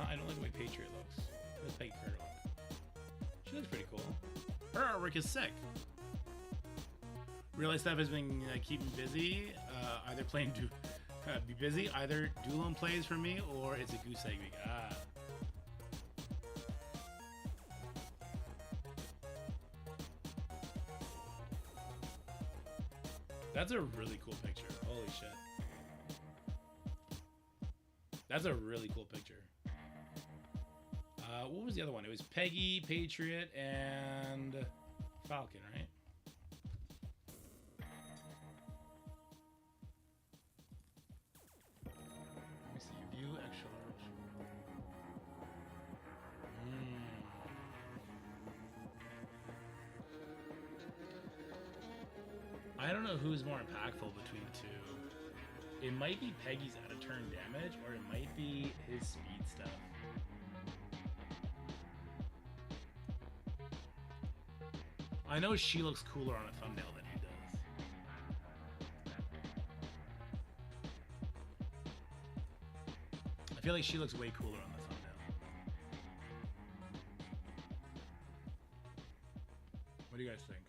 I don't like the way Patriot looks. Let's Peggy Carter look. She looks pretty cool. Her artwork is sick. Real life stuff has been keeping busy. Either playing be busy. Either Doolin plays for me, or it's a goose egg week. That's a really cool picture. Holy shit. That's a really cool picture. What was the other one? It was Peggy, Patriot, and Falcon, right? Let me see. View extra large. I don't know who's more impactful between the two. It might be Peggy's out of turn damage, or it might be his speed stuff. I know she looks cooler on a thumbnail than he does. I feel like she looks way cooler on the thumbnail. What do you guys think?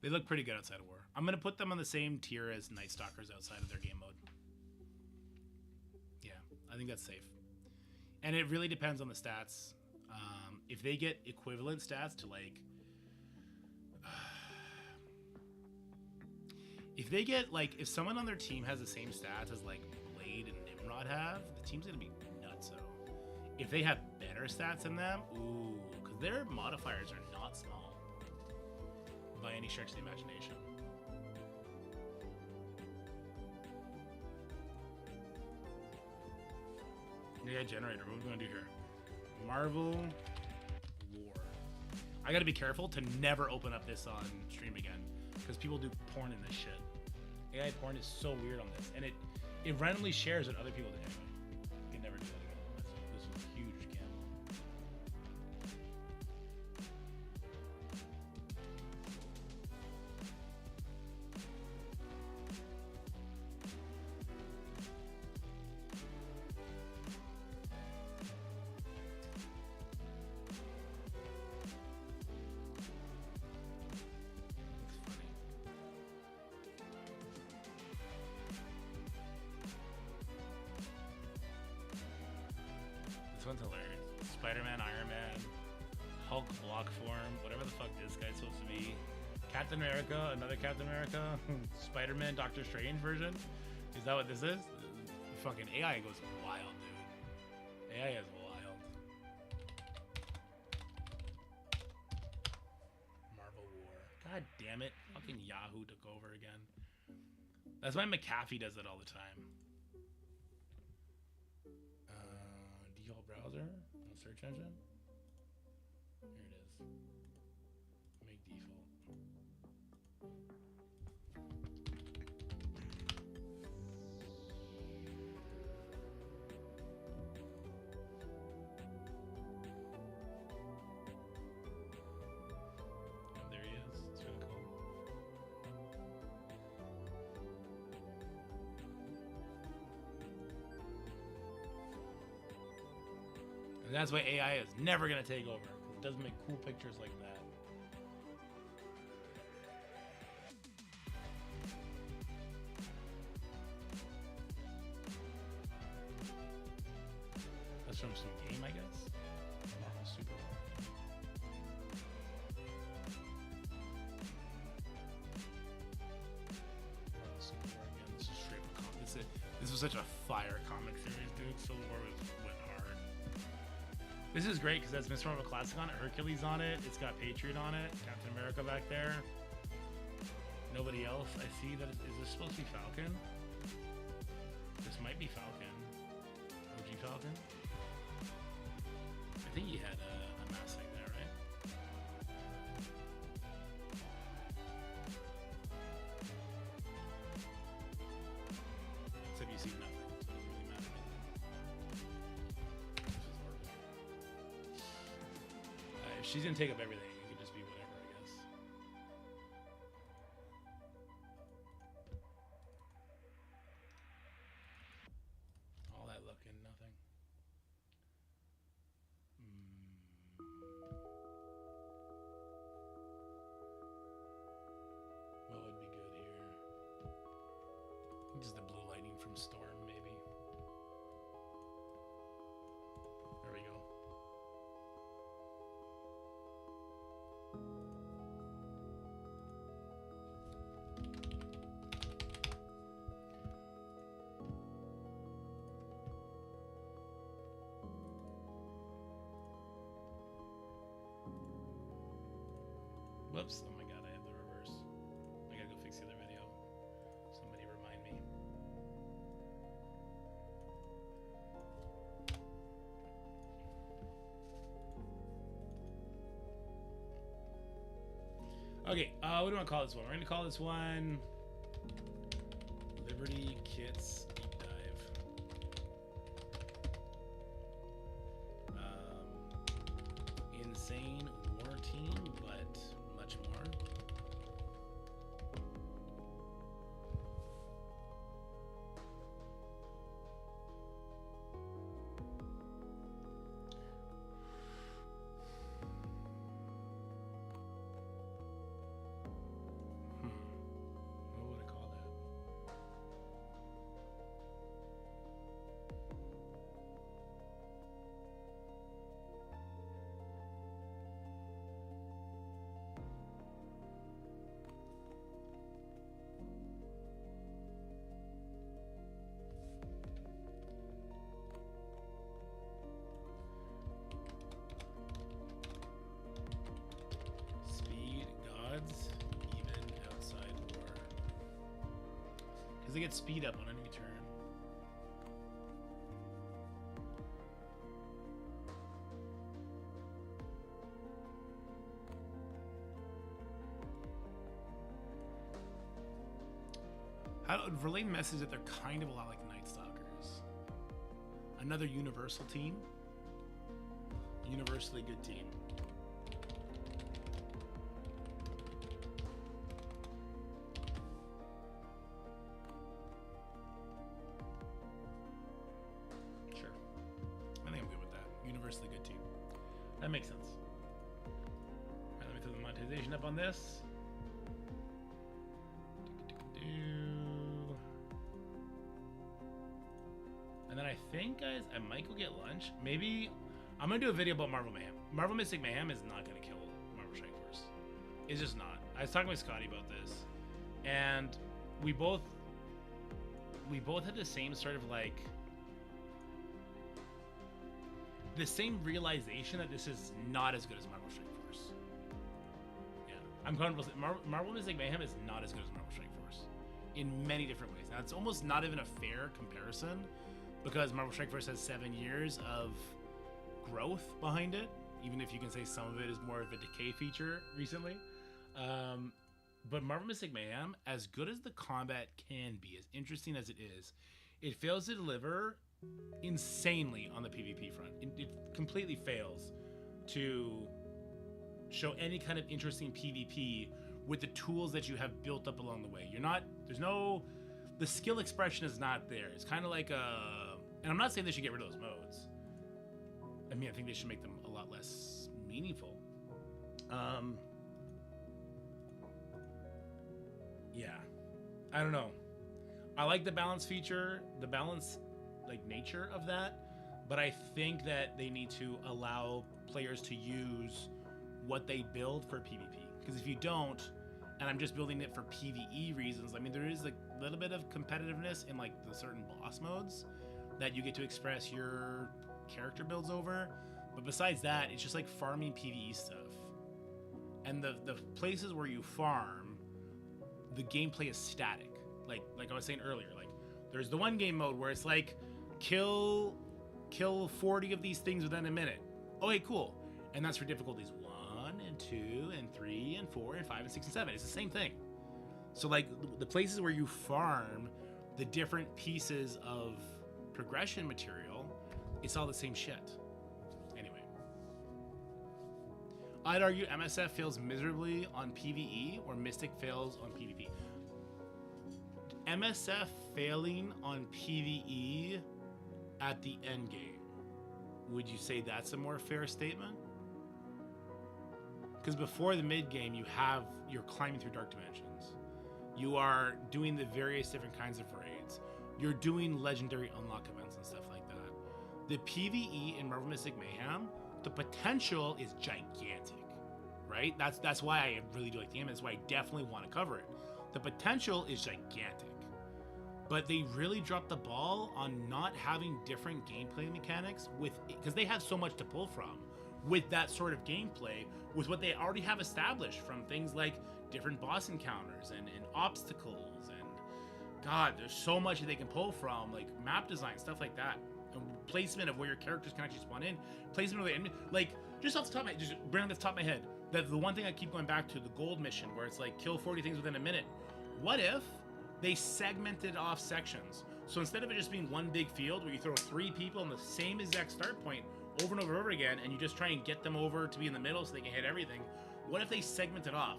They look pretty good outside of war. I'm going to put them on the same tier as Night Stalkers outside of their game mode. Yeah, I think that's safe. And it really depends on the stats. If they get equivalent stats to like... If they get like, if someone on their team has the same stats as like Blade and Nimrod have, the team's gonna be nutso. If they have better stats than them, ooh, because their modifiers are not small by any stretch of the imagination. Yeah, generator. What are we gonna do here? Marvel War. I gotta be careful to never open up this on stream again, because people do porn in this shit. AI porn is so weird on this, and it randomly shares what other people do. Anyway, you can never do that again. This was a huge gamble. This one's hilarious. Spider-Man, Iron Man, Hulk block form, whatever the fuck this guy's supposed to be. Captain America, another Captain America, Spider-Man, Doctor Strange version. Is that what this is? Fucking AI goes wild, dude. AI is wild. Marvel War. God damn it. Fucking Yahoo took over again. That's why McAfee does it all the time. Default browser, no search engine. Here it is. Make default. And there he is. It's really cool. And that's why AI is never going to take over. It doesn't make cool pictures like that. That's from some game, I guess. Marvel Super Bowl. Marvel Super Bowl again. This is straight up comic. This was such a fire comic series, dude. Civil War went hard. This is great because that's Mr. Marvel Classic on it, Hercules on it, it's got Patriot on it, Captain America back there. Nobody else. I see that. Is this supposed to be Falcon? This might be Falcon. OG Falcon? I think he had a mask like there, right? Except you see nothing. So it doesn't really matter. If she's gonna take up everything, it could just be whatever, I guess. All that looking, nothing. What would be good here? Just the blue lightning from Storm, maybe. There we go. Whoops, oh my god, I have the reverse. I gotta go fix the other video. Somebody remind me. Okay, what do I call this one? We're gonna call this one Liberty Kits Deep Dive. Insane war team, but much more. What would I call that? Does it get speed up on any turn? Verlaine message that they're kind of a lot like Night Stalkers. Another universal team. Universally good team. Sure. I think I'm good with that. Universally good team. That makes sense. Alright, let me throw the monetization up on this. And then I think, guys, I might go get lunch. Maybe I'm gonna do a video about Marvel Mayhem. Marvel Mystic Mayhem is not gonna kill Marvel Strike Force. It's just not. I was talking with Scotty about this, and we both had the same sort of like the same realization that this is not as good as Marvel Strike Force. Yeah, I'm comfortable. Marvel Mystic Mayhem is not as good as Marvel Strike Force in many different ways. Now it's almost not even a fair comparison, because Marvel Strike Force has 7 years of growth behind it, even if you can say some of it is more of a decay feature recently. But Marvel Mystic Mayhem, as good as the combat can be, as interesting as it is, it fails to deliver insanely on the PvP front. It completely fails to show any kind of interesting PvP with the tools that you have built up along the way. The skill expression is not there. It's kind of like and I'm not saying they should get rid of those modes. I mean, I think they should make them a lot less meaningful. Yeah, I don't know. I like the balance feature, the balance like nature of that, but I think that they need to allow players to use what they build for PvP. Because if you don't, and I'm just building it for PvE reasons, I mean, there is like a little bit of competitiveness in like the certain boss modes that you get to express your character builds over, but besides that, it's just like farming PvE stuff. And the places where you farm, the gameplay is static. Like I was saying earlier, like there's the one game mode where it's like kill 40 of these things within a minute. Okay, cool. And that's for difficulties 1 and 2 and 3 and 4 and 5 and 6 and 7. It's the same thing. So like the places where you farm the different pieces of progression material, it's all the same shit. Anyway, I'd argue MSF fails miserably on PvE or Mystic fails on PvP. MSF failing on PvE at the end game. Would you say that's a more fair statement? Because before the mid game, you're climbing through dark dimensions. You are doing the various different kinds of raids. You're doing legendary unlock events and stuff like that. The PvE in Marvel Mystic Mayhem, the potential is gigantic, right? That's why I really do like the game. That's why I definitely want to cover it. The potential is gigantic. But they really dropped the ball on not having different gameplay mechanics because they have so much to pull from with that sort of gameplay, with what they already have established from things like different boss encounters and obstacles, and God, there's so much that they can pull from, like map design, stuff like that, and placement of where your characters can actually spawn in, placement of the enemy, like just off the top of my head, just bring off the top of my head, that the one thing I keep going back to, the gold mission where it's like kill 40 things within a minute. What if they segmented off sections? So instead of it just being one big field where you throw 3 people in the same exact start point over and over and over again, and you just try and get them over to be in the middle so they can hit everything, what if they segment it off?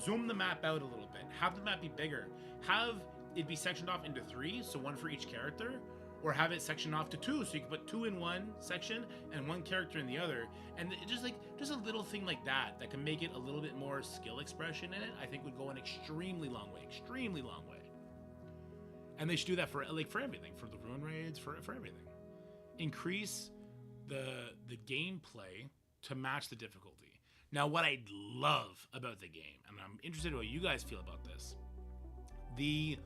Zoom the map out a little bit, have the map be bigger, have it be sectioned off into 3, so 1 for each character, or have it sectioned off to 2, so you can put 2 in one section and 1 character in the other. And just a little thing like that can make it a little bit more skill expression in it, I think would go an extremely long way. And they should do that for everything, for the ruin raids, for everything. Increase the gameplay to match the difficulty. Now, what I love about the game, and I'm interested in what you guys feel about this, the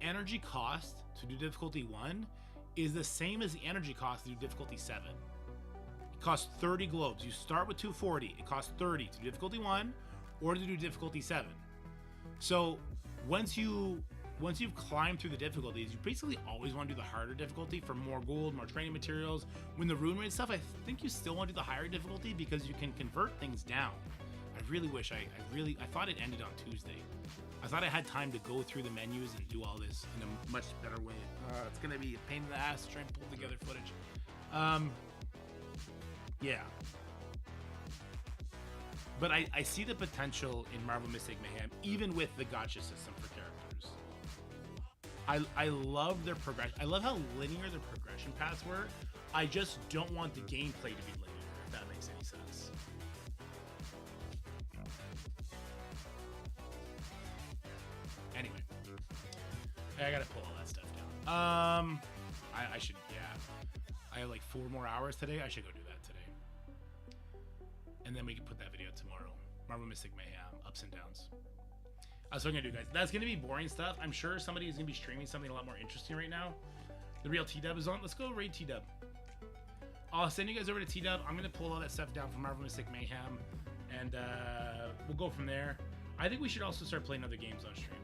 energy cost to do difficulty 1 is the same as the energy cost to do difficulty 7. It costs 30 globes. You start with 240. It costs 30 to do difficulty 1 or to do difficulty 7. So once you once you've climbed through the difficulties, you basically always want to do the harder difficulty for more gold, more training materials. When the rune raid stuff, I think you still want to do the higher difficulty because you can convert things down. I really wish I thought it ended on Tuesday. I thought I had time to go through the menus and do all this in a much better way. It's gonna be a pain in the ass to try and pull together footage. Yeah. But I see the potential in Marvel Mystic Mayhem, even with the gacha system for characters. I love their progression. I love how linear their progression paths were. I just don't want the gameplay to be linear, if that makes any sense. Anyway, I gotta pull all that stuff down. I should, yeah. I have like 4 more hours today. I should go do that today. And then we can put that video tomorrow. Marvel Mystic Mayhem, ups and downs. That's what I'm gonna do, guys. That's gonna be boring stuff. I'm sure somebody is gonna be streaming something a lot more interesting right now. The real T-Dub is on. Let's go raid T-Dub. I'll send you guys over to T-Dub. I'm gonna pull all that stuff down from Marvel Mystic Mayhem, and we'll go from there. I think we should also start playing other games on stream.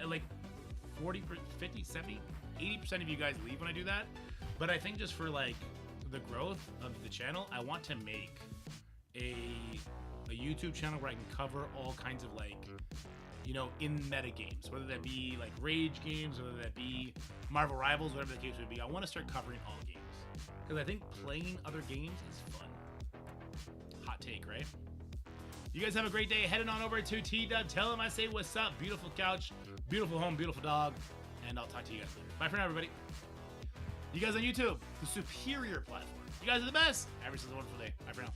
Like 40, 50, 70, 80% of you guys leave when I do that. But I think just for like the growth of the channel, I want to make a YouTube channel where I can cover all kinds of like, you know, in meta games, whether that be like rage games, whether that be Marvel Rivals, whatever the case would be. I want to start covering all games because I think playing other games is fun. Hot take, right? You guys have a great day. Heading on over to T-Dub. Tell him I say what's up. Beautiful couch, beautiful home, beautiful dog. And I'll talk to you guys later. Bye for now, everybody. You guys on YouTube, the superior platform. You guys are the best. Have yourselves a wonderful day. Bye for now.